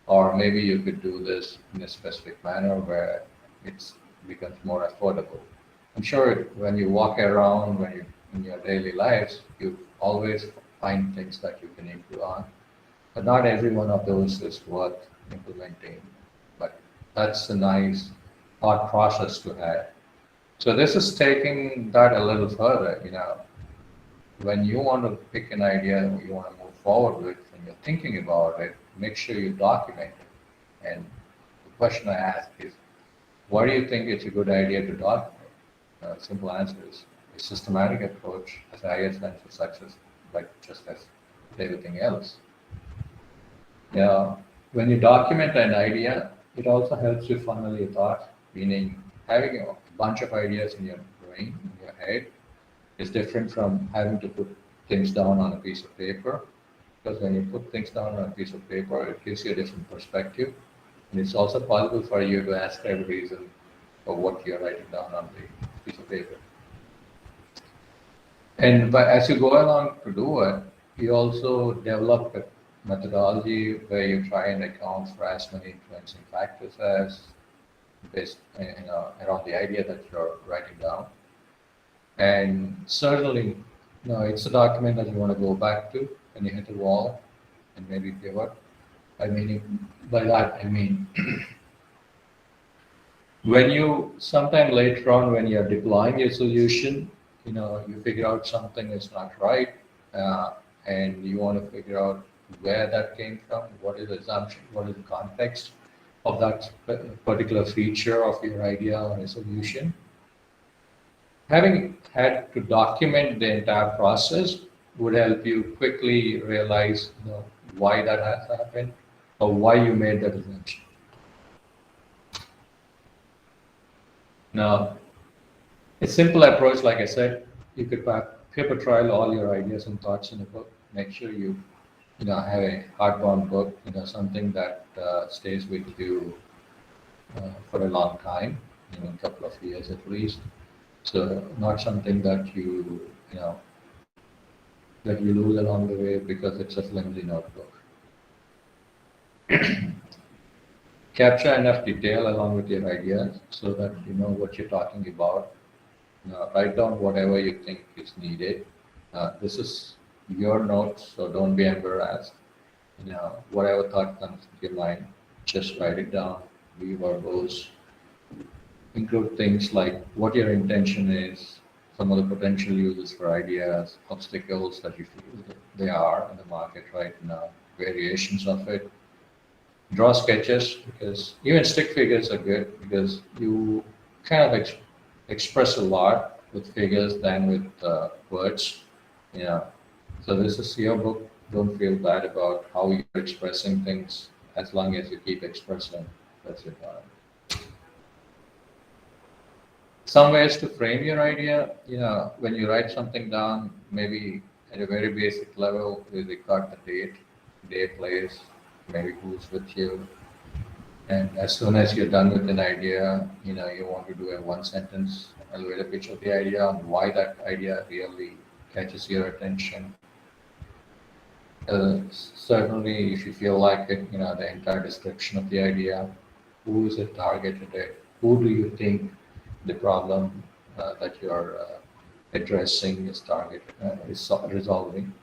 Or maybe you could do this in a specific manner where it becomes more affordable. I'm sure when you walk around, in your daily lives, you always find things that you can improve on. But not every one of those is worth implementing. But that's a nice thought process to have. So this is taking that a little further. When you want to pick an idea you want to move forward with, and you're thinking about it, make sure you document it. And the question I ask is, why do you think it's a good idea to document? Simple answer is a systematic approach has the highest chance of success, like just as everything else. When you document an idea, it also helps you funnel your thoughts, meaning having a bunch of ideas in your brain, in your head, is different from having to put things down on a piece of paper. Because when you put things down on a piece of paper, it gives you a different perspective. And it's also possible for you to ask every reason for what you're writing down on the piece of paper. But as you go along to do it, you also develop a methodology where you try and account for as many influencing factors as based around the idea that you're writing down. And certainly, it's a document that you want to go back to when you hit a wall and maybe pivot. By that I mean when you sometime later on when you're deploying your solution, you figure out something is not right, and you want to figure out where that came from, what is the assumption, what is the context of that particular feature of your idea or a solution. Having had to document the entire process would help you quickly realize why that has happened or why you made that assumption. Now, a simple approach, like I said, you could paper trail all your ideas and thoughts in a book. Make sure you have a hardbound book, something that stays with you for a long time, a couple of years at least. So not something that you lose along the way because it's a flimsy notebook. Capture enough detail along with your ideas so that you know what you're talking about. Write down whatever you think is needed. This is your notes, so don't be embarrassed. Whatever thought comes to your mind, just write it down, be verbose. include things like what your intention is, some of the potential uses for ideas, obstacles that you feel that they are in the market right now, variations of it. Draw sketches, because even stick figures are good because you kind of express a lot with figures than with words. Yeah. So this is your book. Don't feel bad about how you're expressing things as long as you keep expressing. That's it. Some ways to frame your idea, when you write something down, maybe at a very basic level, you record the date, day, place, maybe who's with you. And as soon as you're done with an idea, you want to do a one sentence elevator pitch of the idea on why that idea really catches your attention. Certainly, if you feel like it, the entire description of the idea, who is it targeted at? Who do you think the problem that you're addressing is resolving?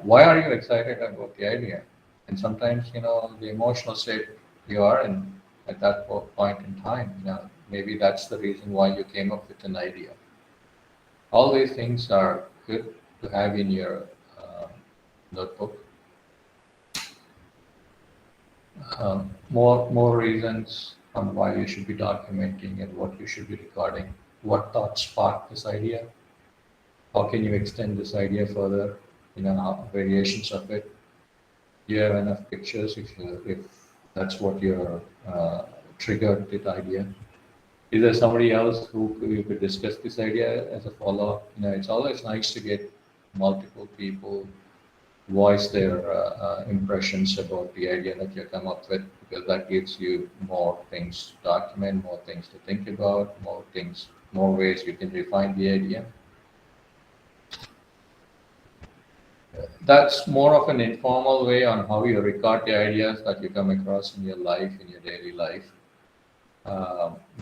Why are you excited about the idea? And sometimes, the emotional state you are in at that point in time, maybe that's the reason why you came up with an idea. All these things are good to have in your notebook. More reasons on why you should be documenting and what you should be recording. What thoughts sparked this idea? How can you extend this idea further? Variations of it. Do you have enough pictures if that's what your triggered the idea? Is there somebody else who you could discuss this idea as a follow-up? It's always nice to get multiple people voice their impressions about the idea that you come up with, because that gives you more things to document, more things to think about, more ways you can refine the idea. That's more of an informal way on how you record the ideas that you come across in your life, in your daily life.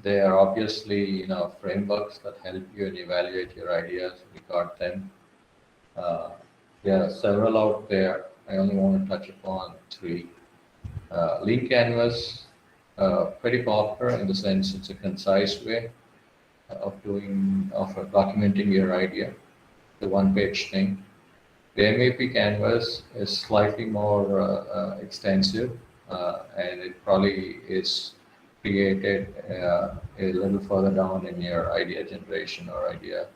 There are obviously, frameworks that help you and evaluate your ideas, record them. There are several out there. I only want to touch upon 3. Lean Canvas, pretty popular in the sense it's a concise way of documenting your idea, the one-page thing. The MAP Canvas is slightly more extensive, and it probably is created a little further down in your idea generation or idea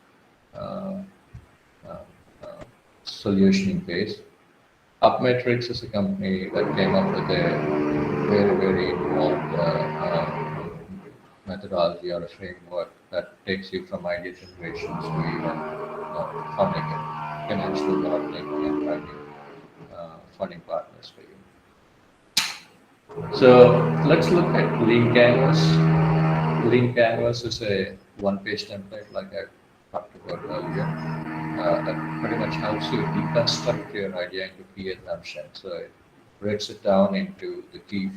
solutioning phase. UpMetrics is a company that came up with a very, very involved methodology or a framework that takes you from idea generation to even funding it, financial modeling, and finding funding partners for you. So let's look at Lean Canvas. Lean Canvas is a one-page template, like I talked about earlier, that pretty much helps you deconstruct your idea into key assumptions. So it breaks it down into the key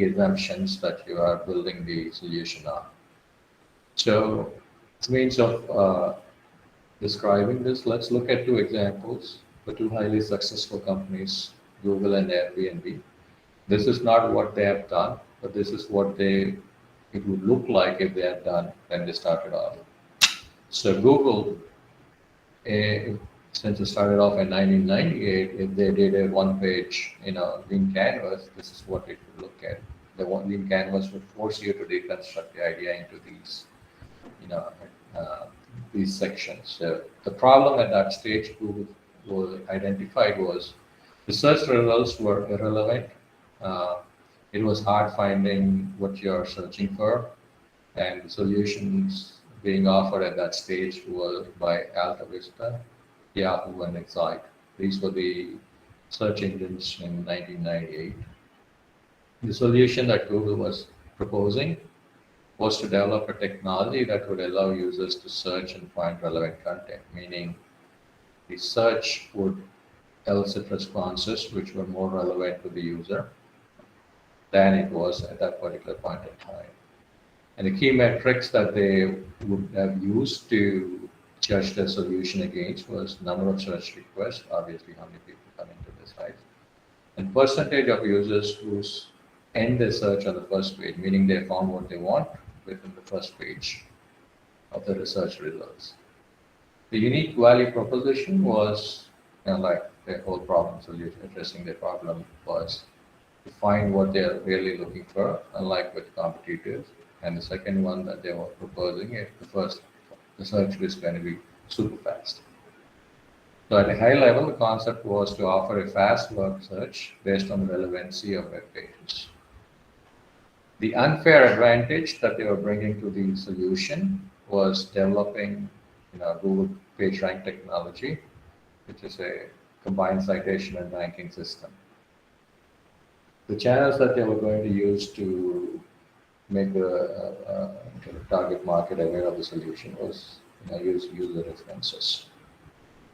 assumptions that you are building the solution on. So, as means of describing this, let's look at 2 examples for 2 highly successful companies, Google and Airbnb. This is not what they have done, but this is what it would look like if they had done when they started off. So Google, since it started off in 1998, if they did a one-page, Lean Canvas, this is what it would look at. The Lean Canvas would force you to deconstruct the idea into these, these sections. So the problem at that stage Google identified was the search results were irrelevant. It was hard finding what you're searching for, and the solutions being offered at that stage were by Alta Vista, Yahoo, and Excite. These were the search engines in 1998. The solution that Google was proposing was to develop a technology that would allow users to search and find relevant content, meaning the search would elicit responses which were more relevant to the user than it was at that particular point in time. And the key metrics that they would have used to judge their solution against was number of search requests, obviously how many people come into the site, and percentage of users whose end their search on the first page, meaning they found what they want within the first page of the research results. The unique value proposition was, like their whole problem solution, addressing their problem was to find what they're really looking for, unlike with competitors. And the second one that they were proposing, the search was going to be super fast. So at a high level, the concept was to offer a fast web search based on the relevancy of web pages. The unfair advantage that they were bringing to the solution was developing, Google PageRank technology, which is a combined citation and ranking system. The channels that they were going to use to make the target market aware of the solution was, use user references.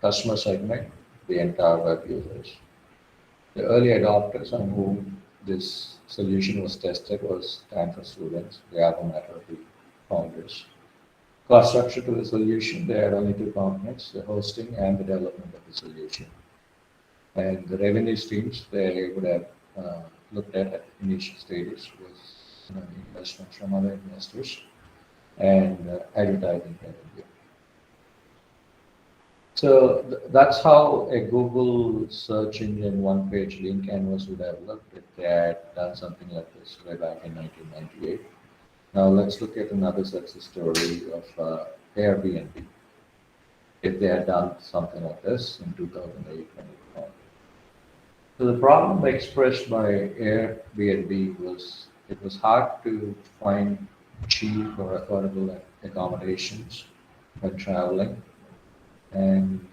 Customer segment, the entire web users. The early adopters on whom this solution was tested was Stanford students, the alma mater of the founders. Cost structure to the solution, they had only two components, the hosting and the development of the solution. And the revenue streams they would have looked at initial stages was investments from other investors and advertising revenue. So that's how a Google search engine one-page link canvas would have looked if they had done something like this way back in 1998. Now let's look at another success story of Airbnb. If they had done something like this in 2008. So the problem expressed by Airbnb was it was hard to find cheap or affordable accommodations when traveling. And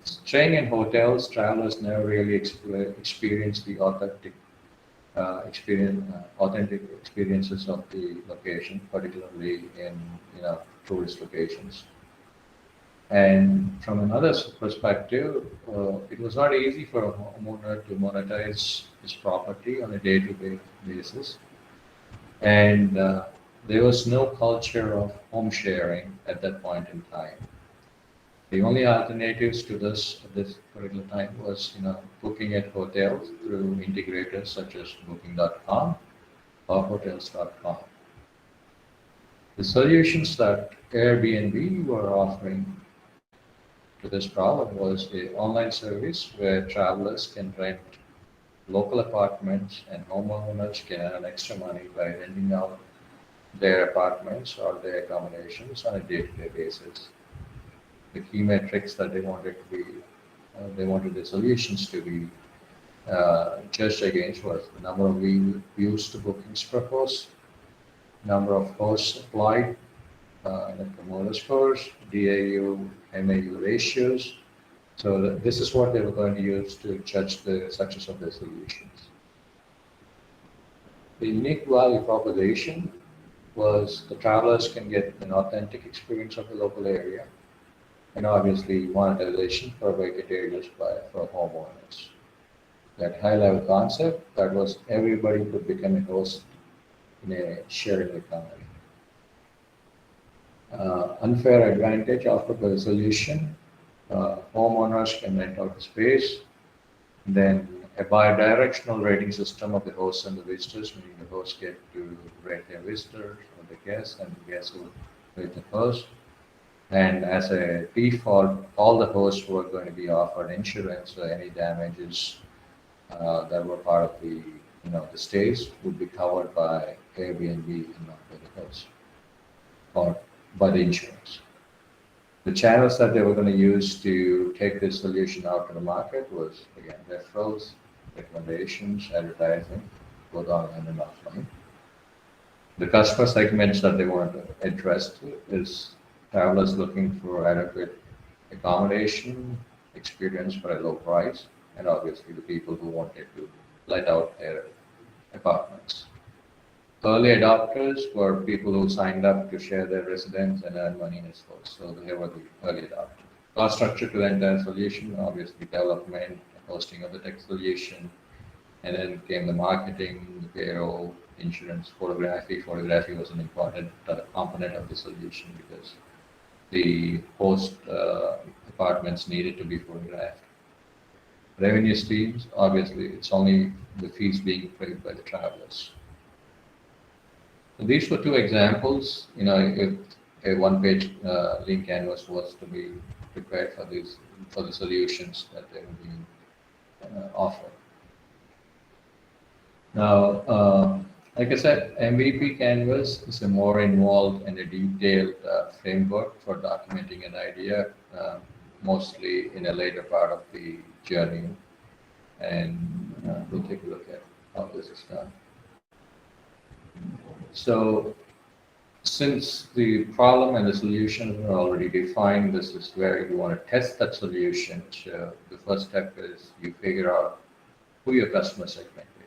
staying in hotels, travelers never really experience the authentic experiences of the location, particularly in tourist locations. And from another perspective, it was not easy for a homeowner to monetize his property on a day-to-day basis. And there was no culture of home sharing at that point in time. The only alternatives to this at this particular time was, booking at hotels through integrators such as Booking.com or Hotels.com. The solutions that Airbnb were offering to this problem was an online service where travelers can rent local apartments and homeowners can earn extra money by renting out their apartments or their accommodations on a day-to-day basis. The key metrics that they wanted the solutions to be judged against was the number of views to bookings per host, number of hosts applied, Net Promoter Scores, DAU, MAU ratios. So this is what they were going to use to judge the success of their solutions. The unique value proposition was the travelers can get an authentic experience of the local area, and obviously monetization for vacant areas for homeowners. That high-level concept, that was everybody could become a host in a sharing economy. Unfair advantage offered by the solution, homeowners can rent out the space, then a bi-directional rating system of the hosts and the visitors, meaning the hosts get to rate their visitors or the guests, and the guests will rate the host. And as a default, all the hosts were going to be offered insurance, so any damages that were part of the the stays would be covered by Airbnb and not by the host or by the insurance. The channels that they were going to use to take this solution out to the market was, again, referrals, recommendations, advertising, both online and offline. The customer segments that they wanted to address is travelers looking for adequate accommodation, experience for a low price, and obviously the people who wanted to let out their apartments. Early adopters were people who signed up to share their residence and earn money in its host. So they were the early adopters. Cost structure to the entire solution, obviously development, hosting of the tech solution, and then came the marketing, the payroll, insurance, photography. Photography was an important component of the solution because the host apartments needed to be photographed. revenue streams, obviously, it's only the fees being paid by the travelers. So these were two examples. If a one-page link canvas was to be prepared for the solutions that they will be offered. Now, like I said, MVP Canvas is a more involved and a detailed framework for documenting an idea, mostly in a later part of the journey. And we'll take a look at how this is done. So, since the problem and the solution are already defined, this is where you want to test that solution. So the first step is you figure out who your customer segment is.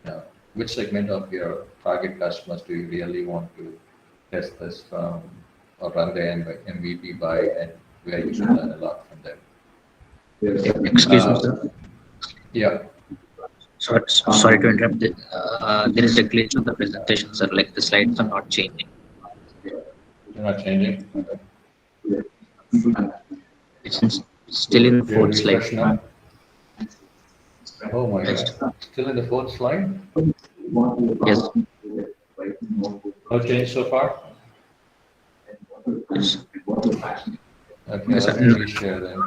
Now, which segment of your target customers do you really want to test this from or run the MVP by, and where you can learn a lot from them? Excuse me, sir. Yeah. Sorry to interrupt. There is a glitch on the presentation, sir. Like the slides are not changing. You're not changing? It's still in the You're fourth slide. refreshing up? Oh my God. Still in the fourth slide? Yes. No change so far? Yes. Okay, Yes, let sir. me reshare then.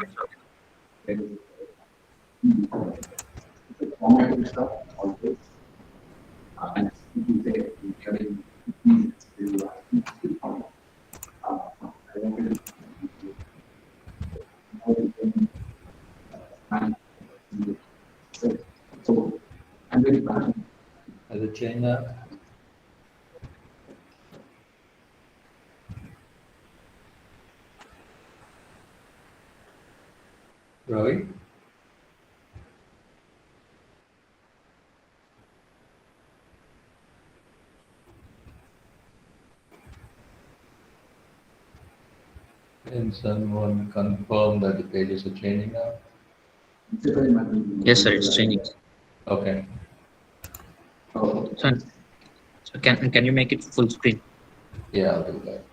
Has it changed now? Ravi? Can someone confirm that the pages are changing now? Yes, sir. It's changing. Okay. So can you make it full screen? Yeah, I'll do that.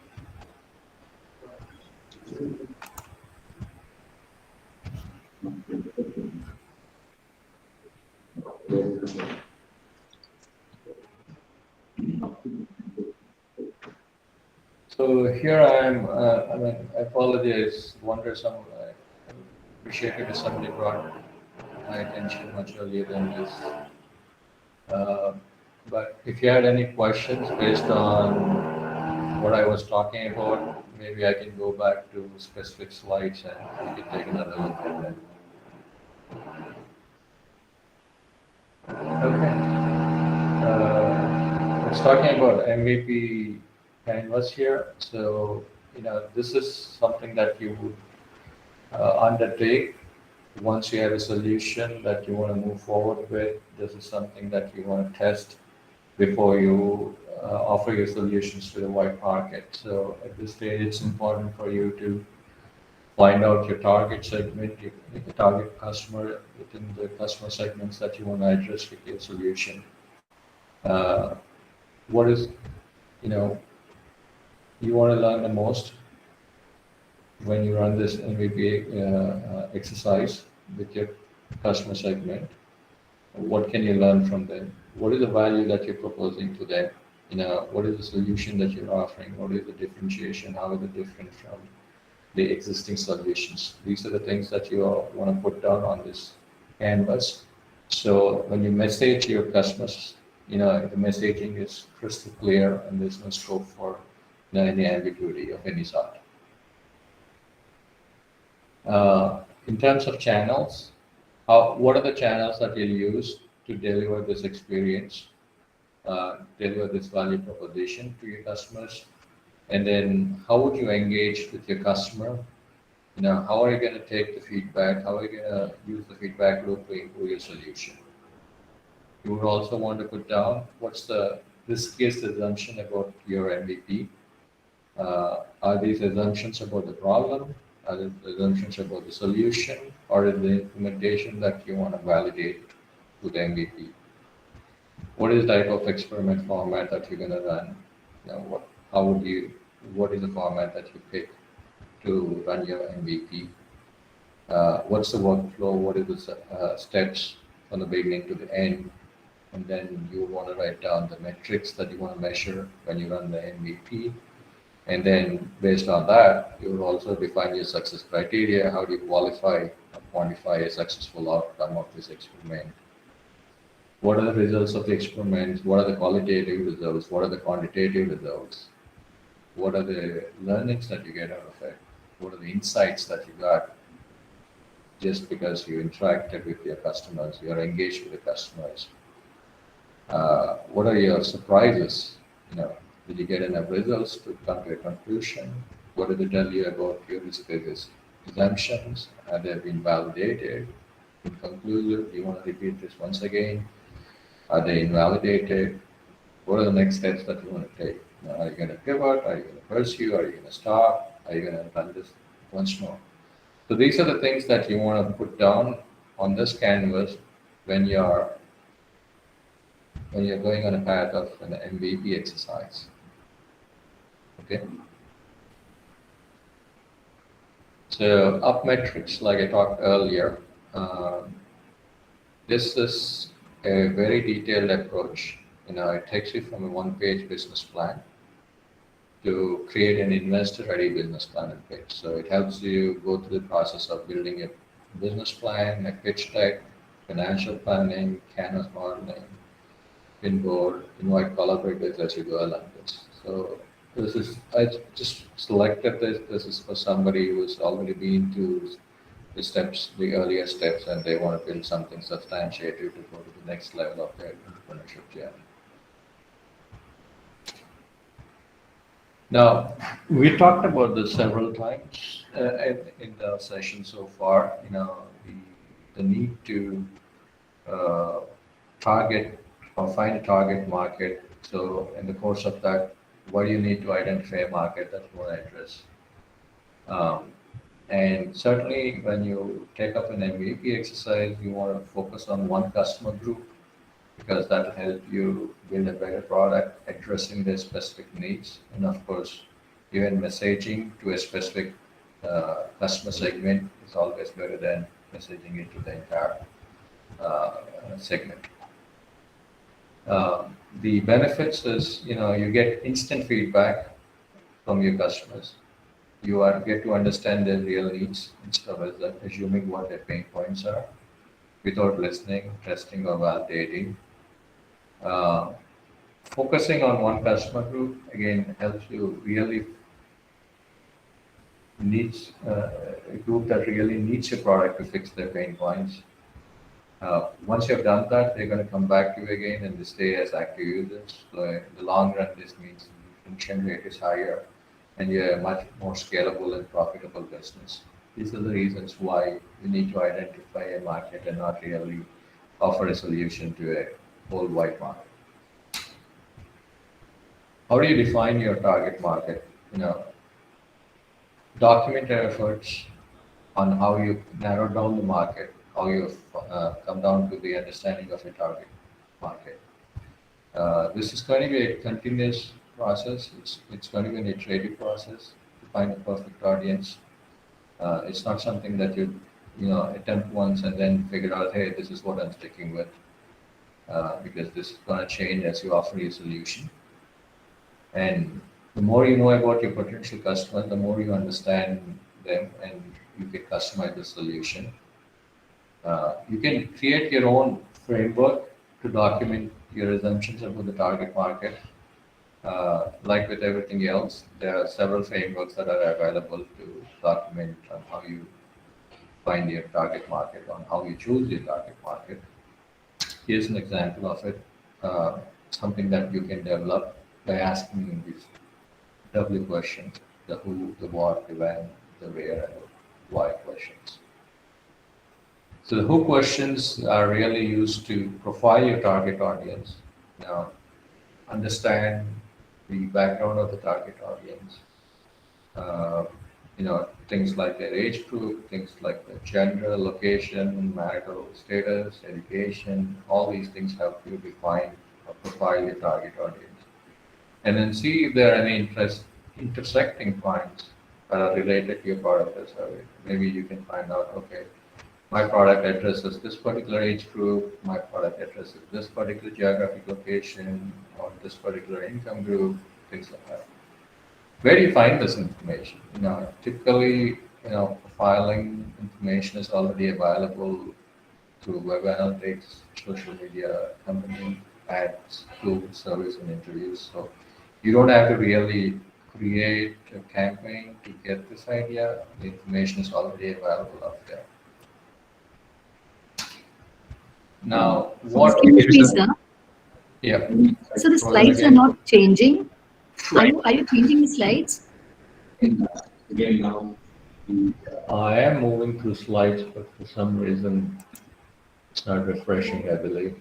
So here I am. I apologize. I appreciate it if somebody brought my attention much earlier than this. But if you had any questions based on what I was talking about, maybe I can go back to specific slides and we can take another look at that. Okay. I was talking about MVP canvas here. So, this is something that you would undertake once you have a solution that you want to move forward with. This is something that you want to test before you offer your solutions to the wide market. So at this stage, it's important for you to find out your target segment, your target customer within the customer segments that you want to address with your solution. What is, you want to learn the most when you run this MVP exercise with your customer segment. What can you learn from them? What is the value that you're proposing to them? What is the solution that you're offering? What is the differentiation? How is it different from the existing solutions? These are the things that you want to put down on this canvas. So when you message your customers, the messaging is crystal clear and there's no scope for any ambiguity of any sort. In terms of channels, what are the channels that you'll use to deliver this experience, deliver this value proposition to your customers? And then how would you engage with your customer? How are you going to take the feedback? How are you going to use the feedback loop to improve your solution? You would also want to put down what's the riskiest assumption about your MVP. Are these assumptions about the problem? Are these assumptions about the solution? Or is the implementation that you want to validate with the MVP? What is the type of experiment format that you're going to run? What is the format that you pick to run your MVP? what's the workflow, what are the steps from the beginning to the end, and then you want to write down the metrics that you want to measure when you run the MVP. And then based on that, you will also define your success criteria. How do you qualify or quantify a successful outcome of this experiment? What are the results of the experiment? What are the qualitative results? What are the quantitative results? What are the learnings that you get out of it? What are the insights that you got just because you interacted with your customers, you're engaged with the customers? What are your surprises? Did you get enough results to come to a conclusion? What did they tell you about your risk-based assumptions? Have they been validated? Inconclusive? Do you want to repeat this once again? Are they invalidated? What are the next steps that you want to take? Are you going to pivot? Are you going to pursue? Are you going to stop? Are you going to run this once more? So these are the things that you want to put down on this canvas when you're going on a path of an MVP exercise. Okay. So up metrics, like I talked earlier, this is a very detailed approach. It takes you from a one-page business plan to create an investor-ready business plan and pitch. So it helps you go through the process of building a business plan, a pitch deck, financial planning, canvas modeling, pinboard, invite collaborators as you go along this. So I just selected this. This is for somebody who's already been to the earlier steps, and they want to build something substantiated to go to the next level of their entrepreneurship journey. Now, we talked about this several times in the session so far. The need to target or find a target market. So in the course of that, what do you need to identify a market that you want to address? And certainly when you take up an MVP exercise, you want to focus on one customer group because that will help you build a better product addressing their specific needs. And of course, even messaging to a specific customer segment is always better than messaging it to the entire segment. The benefits is, you get instant feedback from your customers. You get to understand their real needs instead of assuming what their pain points are without listening, testing, or validating. Focusing on one customer group, again, helps you really a group that really needs your product to fix their pain points. Once you've done that, they're going to come back to you again and they stay as active users. So in the long run, this means the retention rate is higher and you're a much more scalable and profitable business. These are the reasons why you need to identify a market and not really offer a solution to a whole wide market. How do you define your target market? Document your efforts on how you narrow down the market, how you come down to the understanding of a target market. This is going to be a continuous process. It's going to be an iterative process to find the perfect audience. It's not something that you attempt once and then figure out, hey, this is what I'm sticking with, because this is going to change as you offer your solution. And the more you know about your potential customers, the more you understand them and you can customize the solution. You can create your own framework to document your assumptions about the target market. Like with everything else, there are several frameworks that are available to document on how you find your target market, on how you choose your target market. Here's an example of it, something that you can develop by asking these W questions, the who, the what, the when, the where, and the why questions. So the who questions are really used to profile your target audience. Now, understand the background of the target audience. Things like their age group, things like their gender, location, marital status, education. All these things help you define or profile your target audience. And then see if there are any intersecting points that are related to your product or service. Maybe you can find out, okay, my product addresses this particular age group, my product addresses this particular geographic location, or this particular income group, things like that. Where do you find this information? Typically, filing information is already available through web analytics, social media, company ads, Google service, and interviews. So you don't have to really create a campaign to get this idea. The information is already available out there. Now, what? Excuse me, sir. Yeah. So the slides are not changing. Are you changing the slides? I am moving through slides, but for some reason it's not refreshing, I believe.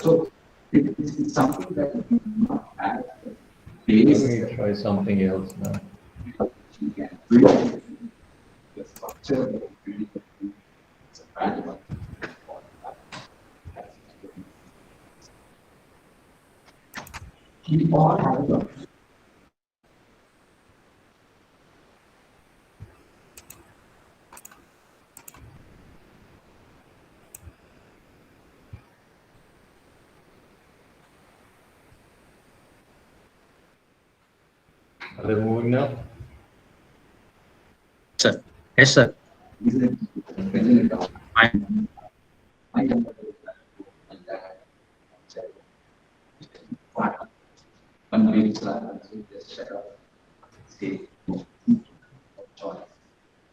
So it's something that you not have Let me try something else now. you can build the structure. It's a bad one. Keep on having Are they moving now? Sir. Yes, sir.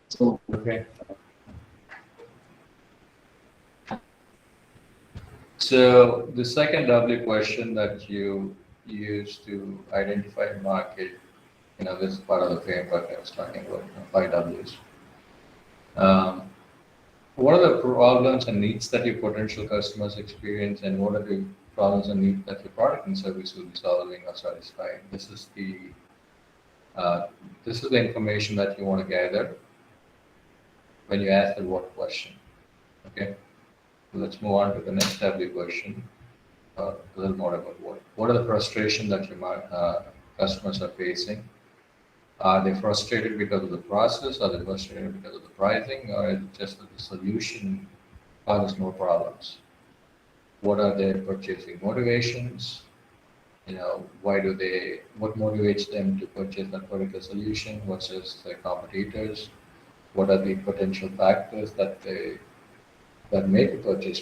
So Okay. So the second W question that you use to identify a market, this is part of the framework I was talking about, 5 Ws. What are the problems and needs that your potential customers experience, and what are the problems and needs that your product and service will be solving or satisfying? This is the information that you want to gather when you ask the what question. Okay, so let's move on to the next W question. A little more about what are the frustrations that your customers are facing? Are they frustrated because of the process? Are they frustrated because of the pricing? Or is it just that the solution causes more problems? What are their purchasing motivations? What motivates them to purchase that particular solution versus their competitors? What are the potential factors that make a purchase?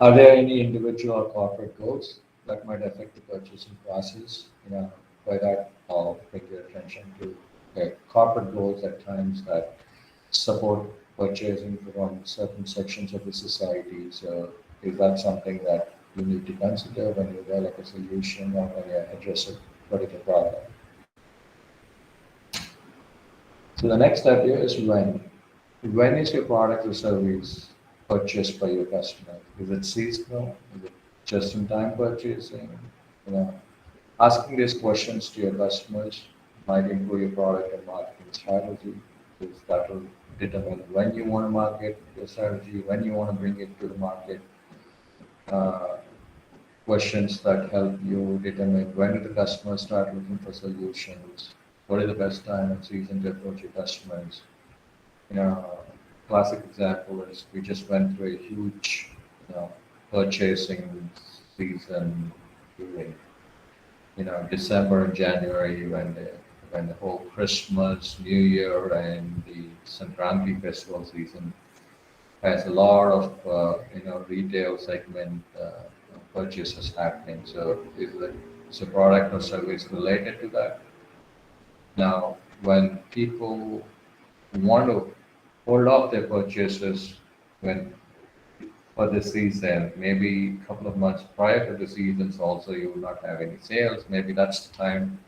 Are there any individual or corporate goals that might affect the purchasing process? By that, I'll bring your attention to corporate goals at times that support purchasing from certain sections of the society. So is that something that you need to consider when you develop a solution or when you address a particular problem? So the next step here is when. When is your product or service purchased by your customer? Is it seasonal? Is it just-in-time purchasing? Asking these questions to your customers might improve your product and marketing strategy, because that will determine when you want to market your strategy, when you want to bring it to the market. Questions that help you determine when the customers start looking for solutions, what is the best time and season to approach your customers. Classic example is we just went through a huge purchasing season during December and January when the whole Christmas, New Year, and the Sankranti festival season has a lot of retail segment purchases happening. So is a product or service related to that? Now, when people want to hold off their purchases for the season, maybe a couple of months prior to the seasons also you will not have any sales. Maybe that's the time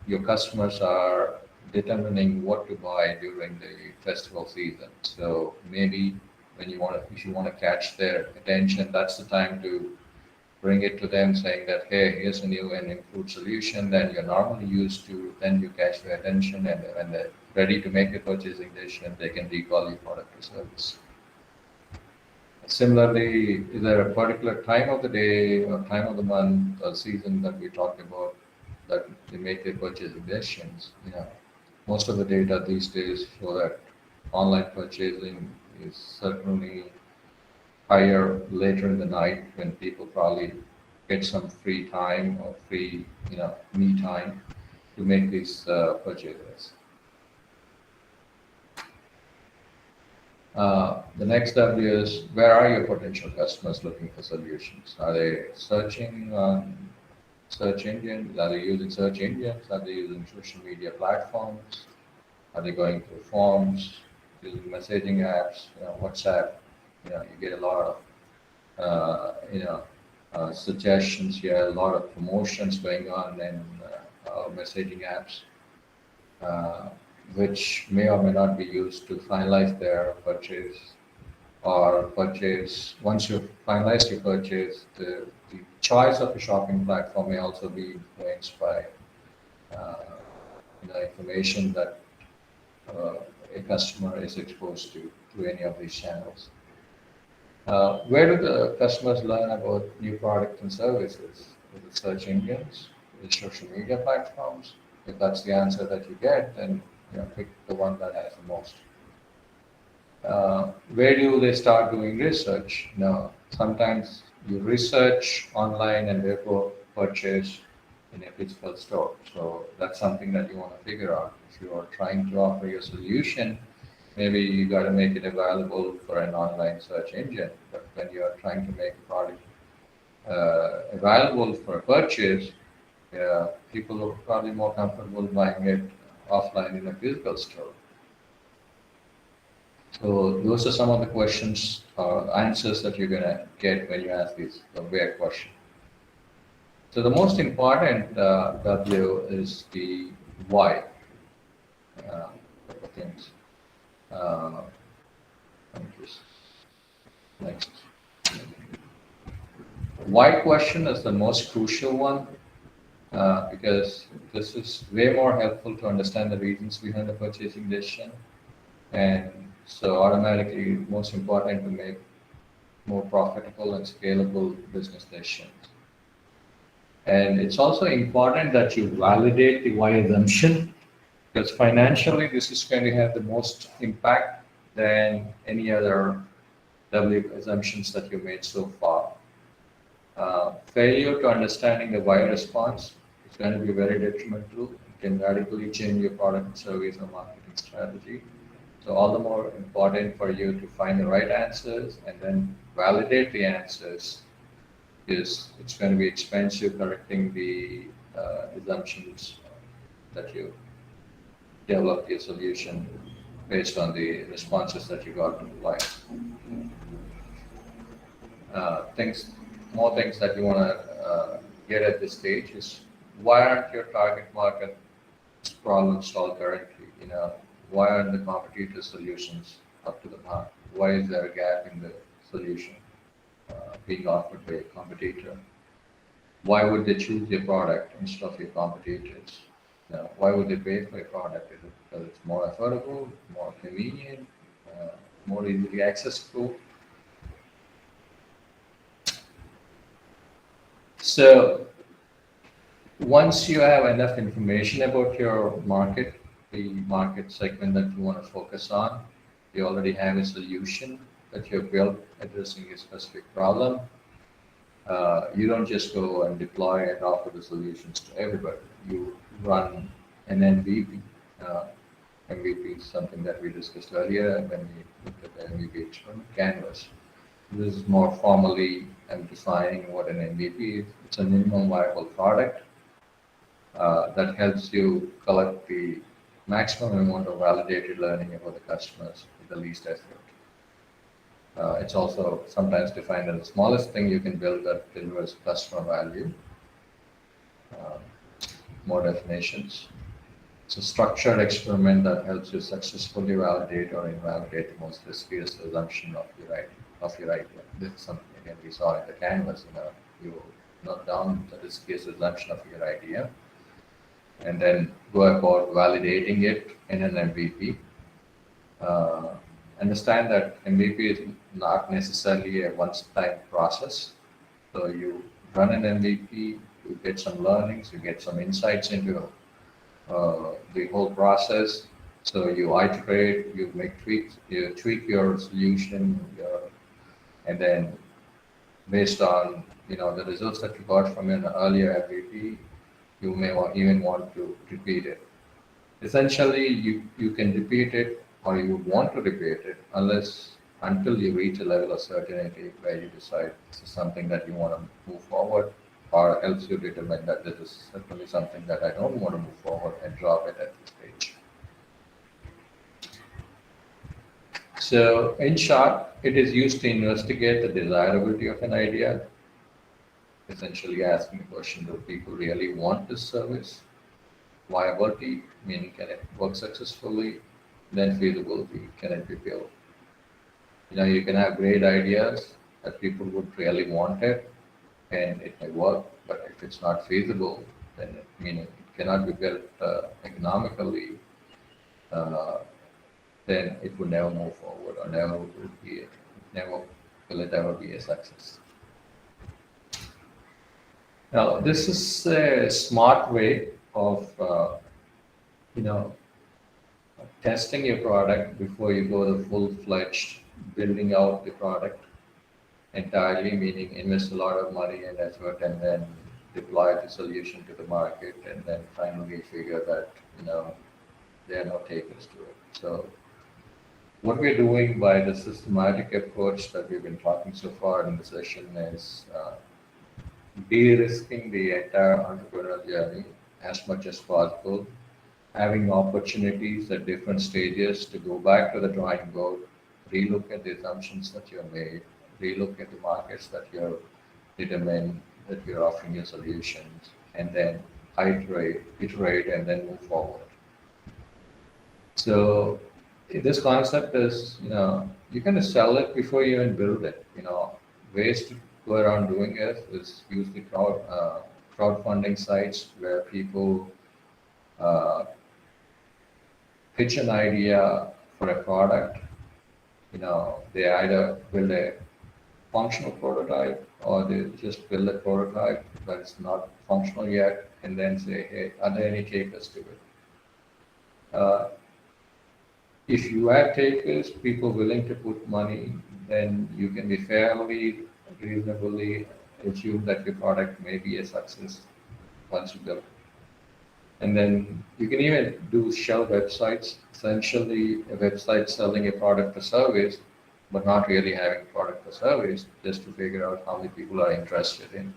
your customers are determining what to buy during the festival season. So maybe if you want to catch their attention, that's the time to bring it to them saying that, hey, here's a new and improved solution that you're normally used to. Then you catch their attention, and when they're ready to make a purchasing decision, they can recall your product or service. Similarly, is there a particular time of the day or time of the month or season that we talked about that they make their purchasing decisions? Most of the data these days show that online purchasing is certainly higher later in the night when people probably get some free time or free, me time to make these purchases. The next W is, where are your potential customers looking for solutions? Are they searching on search engines? Are they using search engines? Are they using social media platforms? Are they going through forms, using messaging apps, WhatsApp? You get a lot of suggestions here, a lot of promotions going on in messaging apps, which may or may not be used to finalize their purchase or purchase. Once you finalize your purchase, the choice of a shopping platform may also be influenced by information that a customer is exposed to through any of these channels. Where do the customers learn about new products and services? Is it search engines? Is it social media platforms? If that's the answer that you get, then pick the one that has the most. Where do they start doing research? Sometimes you research online and therefore purchase in a physical store. So that's something that you want to figure out. If you are trying to offer your solution, maybe you got to make it available for an online search engine. But when you are trying to make a product available for purchase, people are probably more comfortable buying it offline in a physical store. So those are some of the questions or answers that you're going to get when you ask the where question. So the most important W is the why. Things. Next. Why question is the most crucial one because this is way more helpful to understand the reasons behind the purchasing decision, and so automatically most important to make more profitable and scalable business decisions. And it's also important that you validate the why assumption, because financially this is going to have the most impact than any other W assumptions that you made so far. Failure to understanding the why response is going to be very detrimental. It can radically change your product, service, or marketing strategy. So all the more important for you to find the right answers and then validate the answers, is it's going to be expensive correcting the assumptions that you develop your solution based on the responses that you got from the client. More things that you want to get at this stage is, why aren't your target market problems solved currently? Why aren't the competitor solutions up to the mark? Why is there a gap in the solution being offered by a competitor? Why would they choose your product instead of your competitors? Why would they pay for a product? Is it because it's more affordable, more convenient, more easily accessible? So once you have enough information about your market, the market segment that you want to focus on, you already have a solution that you've built addressing a specific problem. You don't just go and deploy and offer the solutions to everybody. You run an MVP. MVP is something that we discussed earlier when we looked at the MVP experiment canvas. This is more formally defining what an MVP is. It's a minimum viable product that helps you collect the maximum amount of validated learning about the customers with the least effort. It's also sometimes defined as the smallest thing you can build that delivers customer value. More definitions. It's a structured experiment that helps you successfully validate or invalidate the most riskiest assumption of your idea. This is something again we saw in the canvas. You note down the riskiest assumption of your idea, and then go about validating it in an MVP. Understand that MVP is not necessarily a one-time process. So you run an MVP, you get some learnings, you get some insights into the whole process. So you iterate, you make tweaks, you tweak your solution, and then based on the results that you got from an earlier MVP, you may even want to repeat it. Essentially, you can repeat it or you would want to repeat it until you reach a level of certainty where you decide this is something that you want to move forward, or else you determine that this is certainly something that I don't want to move forward and drop it at this stage. So in short, it is used to investigate the desirability of an idea, essentially asking the question, do people really want this service? Viability, meaning can it work successfully? Then feasibility, can it be built? You can have great ideas that people would really want it and it may work, but if it's not feasible, then meaning it cannot be built economically, then it would never move forward or never will it ever be a success. Now, this is a smart way of testing your product before you go the full-fledged building out the product entirely, meaning invest a lot of money and effort and then deploy the solution to the market and then finally figure that there are no takers to it. So what we're doing by the systematic approach that we've been talking so far in the session is de-risking the entire entrepreneurial journey as much as possible, having opportunities at different stages to go back to the drawing board, relook at the assumptions that you have made, relook at the markets that you're determined that you're offering your solutions, and then iterate, and then move forward. So this concept is, you can sell it before you even build it. Ways to go around doing it is use the crowdfunding sites where people pitch an idea for a product. They either build a functional prototype or they just build a prototype but it's not functional yet, and then say, hey, are there any takers to it? If you have takers, people willing to put money, then you can be fairly reasonably assume that your product may be a success once you build it. And then you can even do shell websites, essentially a website selling a product or service, but not really having a product or service, just to figure out how many people are interested in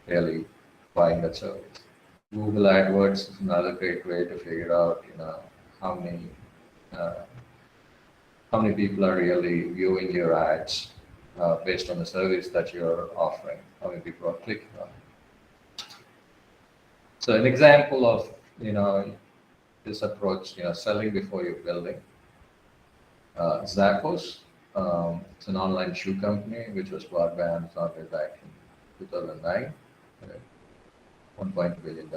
really buying that service. Google AdWords is another great way to figure out, how many people are really viewing your ads based on the service that you're offering, how many people are clicking on it. So an example of this approach, selling before you're building. Zappos, it's an online shoe company which was bought by Amazon way back in 2009, $1.2 billion.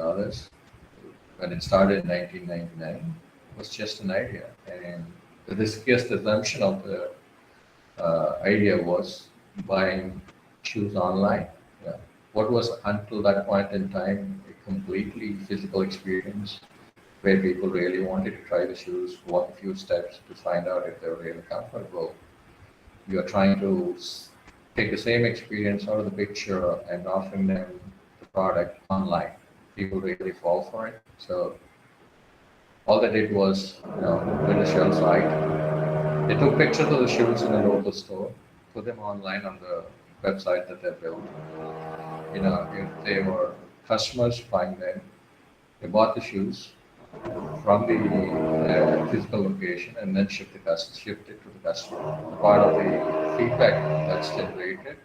When it started in 1999, it was just an idea, and the riskiest assumption of the idea was buying shoes online. What was until that point in time a completely physical experience where people really wanted to try the shoes, walk a few steps to find out if they were really comfortable. You are trying to take the same experience out of the picture and offering them the product online. People really fall for it. So all they did was, build a shell site. They took pictures of the shoes in a local store, put them online on the website that they built. If they were customers buying them, they bought the shoes from the physical location and then shipped it to the customer. Part of the feedback that's generated,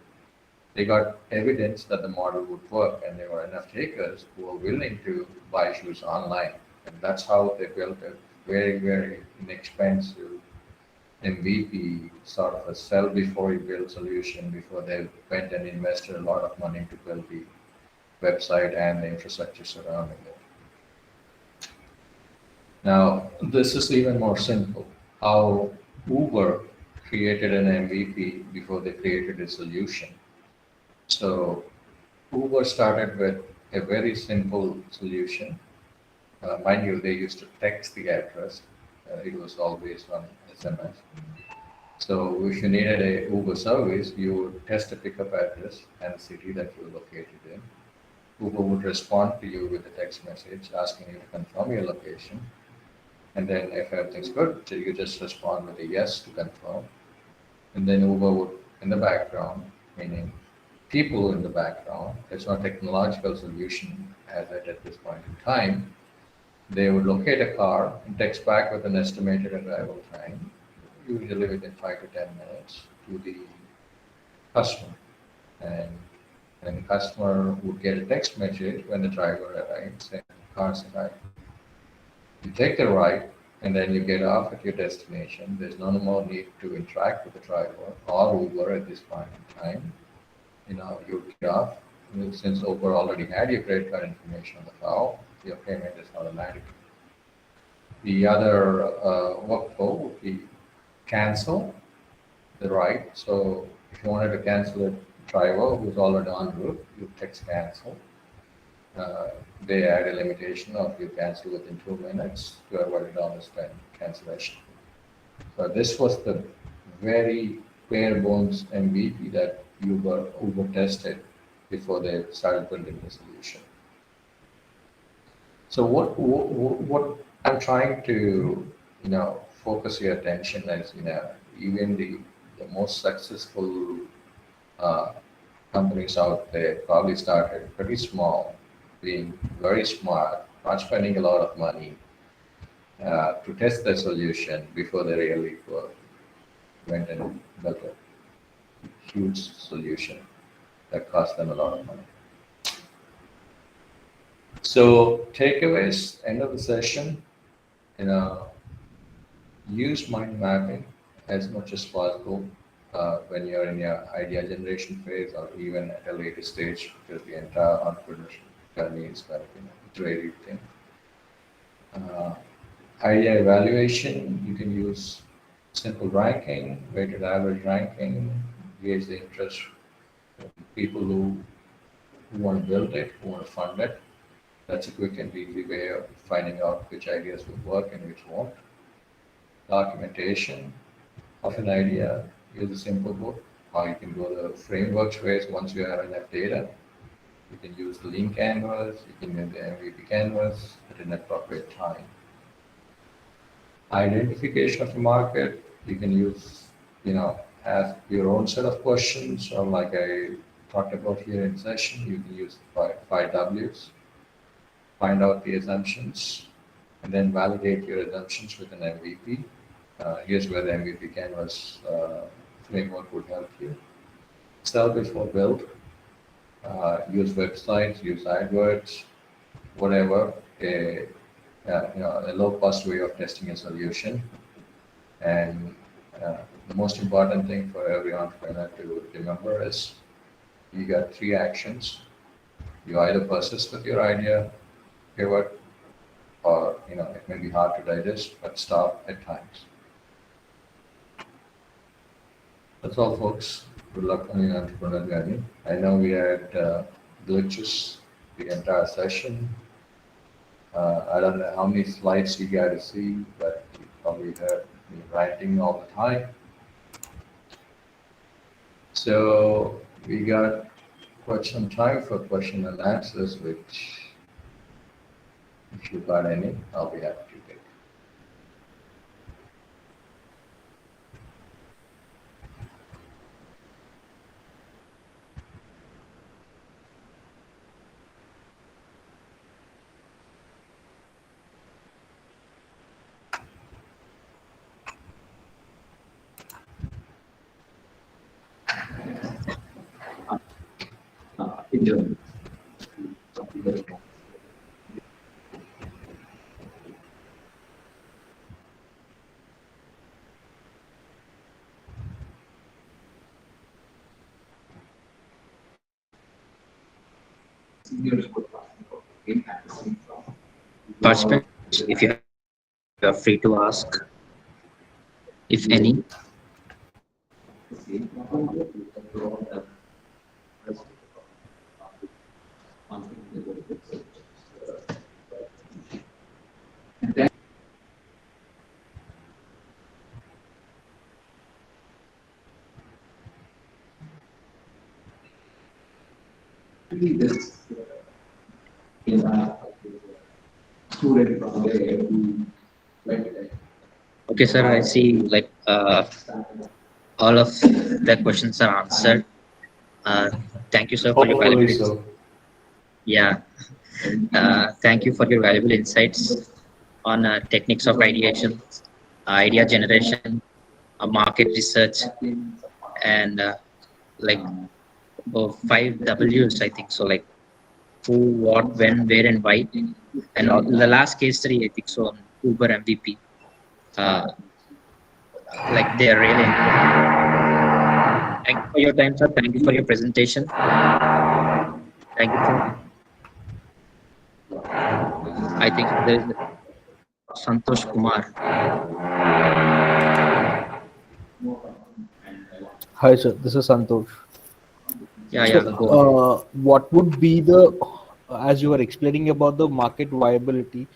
they got evidence that the model would work, and there were enough takers who were willing to buy shoes online. And that's how they built a very, very inexpensive MVP, sort of a sell before you build solution before they went and invested a lot of money to build the website and the infrastructure surrounding it. Now, this is even more simple. How Uber created an MVP before they created a solution. So Uber started with a very simple solution. Mind you, they used to text the address. It was always on SMS. So if you needed a Uber service, you would test a pickup address and the city that you're located in. Uber would respond to you with a text message asking you to confirm your location. And then if everything's good, so you just respond with a yes to confirm. And then Uber would, in the background, meaning people in the background, it's not a technological solution as at this point in time, they would locate a car and text back with an estimated arrival time, usually within 5 to 10 minutes, to the customer. And the customer would get a text message when the driver arrives and the car's arrived. You take the ride and then you get off at your destination. There's no more need to interact with the driver or Uber at this point in time. You get off. Since Uber already had your credit card information on the file, your payment is automatic. The other workflow would be cancel the ride. So if you wanted to cancel a driver who's already en route, you text cancel. They add a limitation of you cancel within 2 minutes to avoid a dollar spend cancellation. So this was the very bare bones MVP that Uber tested before they started building the solution. So what I'm trying to focus your attention is even the most successful companies out there probably started pretty small, being very smart, not spending a lot of money to test the solution before they really went and built a huge solution that cost them a lot of money. So takeaways, end of the session, use mind mapping as much as possible when you're in your idea generation phase or even at a later stage, because the entire entrepreneurship journey is kind of iterative thing. Idea evaluation, you can use simple ranking, weighted average ranking, gauge the interest of people who want to build it, who want to fund it. That's a quick and easy way of finding out which ideas will work and which won't. Documentation of an idea, use a simple book, or you can go the frameworks ways once you have enough data. You can use the lean canvas, you can use the MVP canvas at an appropriate time. Identification of the market, you can use, ask your own set of questions, or like I talked about here in session, you can use the 5 Ws. Find out the assumptions, and then validate your assumptions with an MVP. Here's where the MVP canvas framework would help you. Sell before build. Use websites, use AdWords, whatever. A low-cost way of testing a solution. And the most important thing for every entrepreneur to remember is you got 3 actions. You either persist with your idea, pivot, or it may be hard to digest, but stop at times. That's all, folks. Good luck on your entrepreneur journey. I know we had glitches the entire session. I don't know how many slides you got to see, but you probably heard me ranting all the time. So we got quite some time for question and answers, which, if you got any, I'll be happy to take. Indian. Participants, if you are free to ask, if any. same problem with the broad and rest of the market. And then this is a student from there who went Okay, sir. I see. Like all of the questions are answered. Thank you, sir, for your Hopefully valuable. so. Yeah. Thank you for your valuable insights on techniques of ideation, idea generation, market research, and like 5 Ws, I think so. Like who, what, when, where, and why. And the last case study, I think so, on Uber MVP. Like they are really. Thank you for your time, sir. Thank you for your presentation. Thank you, sir. I think there is Santosh Kumar. Hi, sir. This is Santosh. Yeah, So, yeah. Go. what would be the, as you were explaining about the market viability,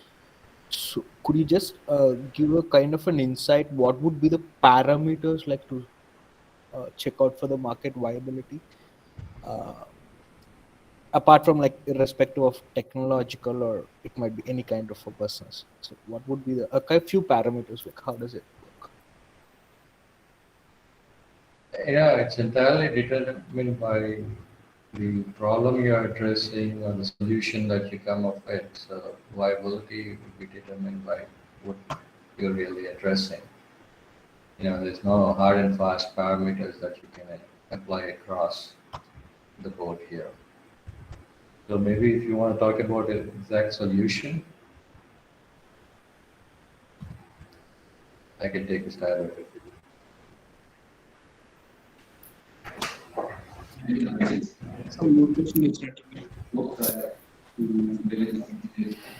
so could you just give a kind of an insight? What would be the parameters like to check out for the market viability? Apart from like irrespective of technological or it might be any kind of a business. So, what would be the a few parameters? Like, how does it work? Yeah, it's entirely determined by the problem you're addressing or the solution that you come up with. So viability will be determined by what you're really addressing. There's no hard and fast parameters that you can apply across the board here. So maybe if you want to talk about an exact solution, I can take a stab at it.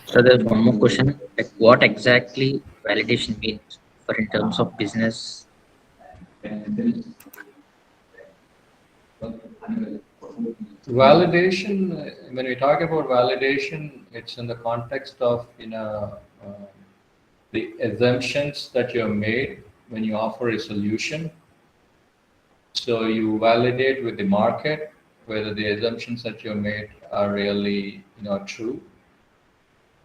So there's one more question. Like, what exactly validation means for in terms of business? Validation, when we talk about validation, it's in the context of, the assumptions that you have made when you offer a solution. So you validate with the market whether the assumptions that you have made are really, true,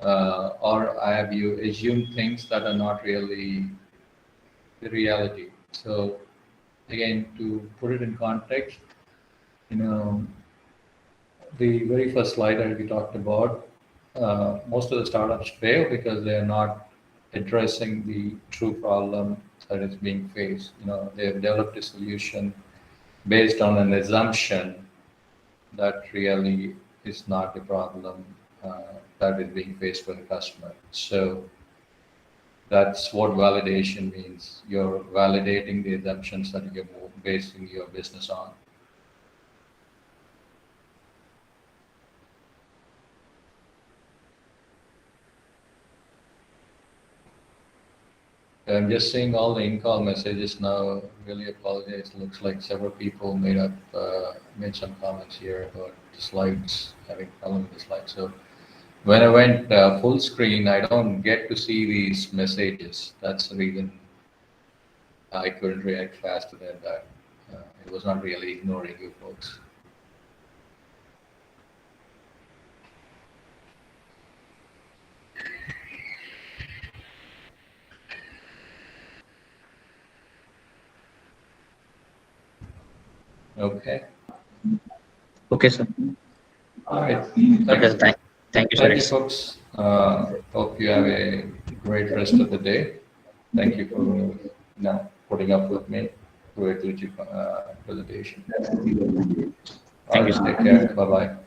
or have you assumed things that are not really the reality. So again, to put it in context, the very first slide that we talked about, most of the startups fail because they are not addressing the true problem that is being faced. They have developed a solution based on an assumption that really is not the problem that is being faced by the customer. So that's what validation means. You're validating the assumptions that you're basing your business on. I'm just seeing all the in-call messages now. Really apologize. Looks like several people made some comments here about the slides, having problem with the slides. So when I went full screen, I don't get to see these messages. That's the reason I couldn't react faster than that. It was not really ignoring you folks. Okay. Okay, sir. All right. Okay, thank you, sir. Thank you, folks. Hope you have a great rest of the day. Thank you for putting up with me through a glitchy presentation. Thank you, sir. Take care. Bye-bye.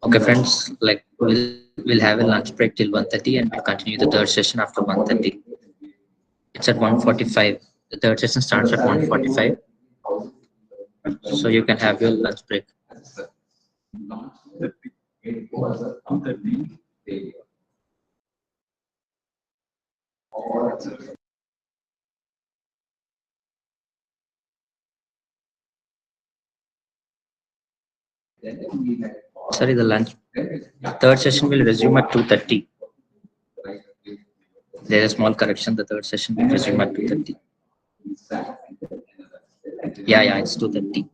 Okay, friends. Like we'll have a lunch break till 1:30, and we'll continue the third session after 1:30. It's at 1:45. The third session starts at 1:45. So you can have your lunch break. It was a 2:30 day. Or then we had Sorry, the lunch. Third session will resume at 2:30. There's a small correction. The third session will resume at 2:30. Yeah, it's 2:30.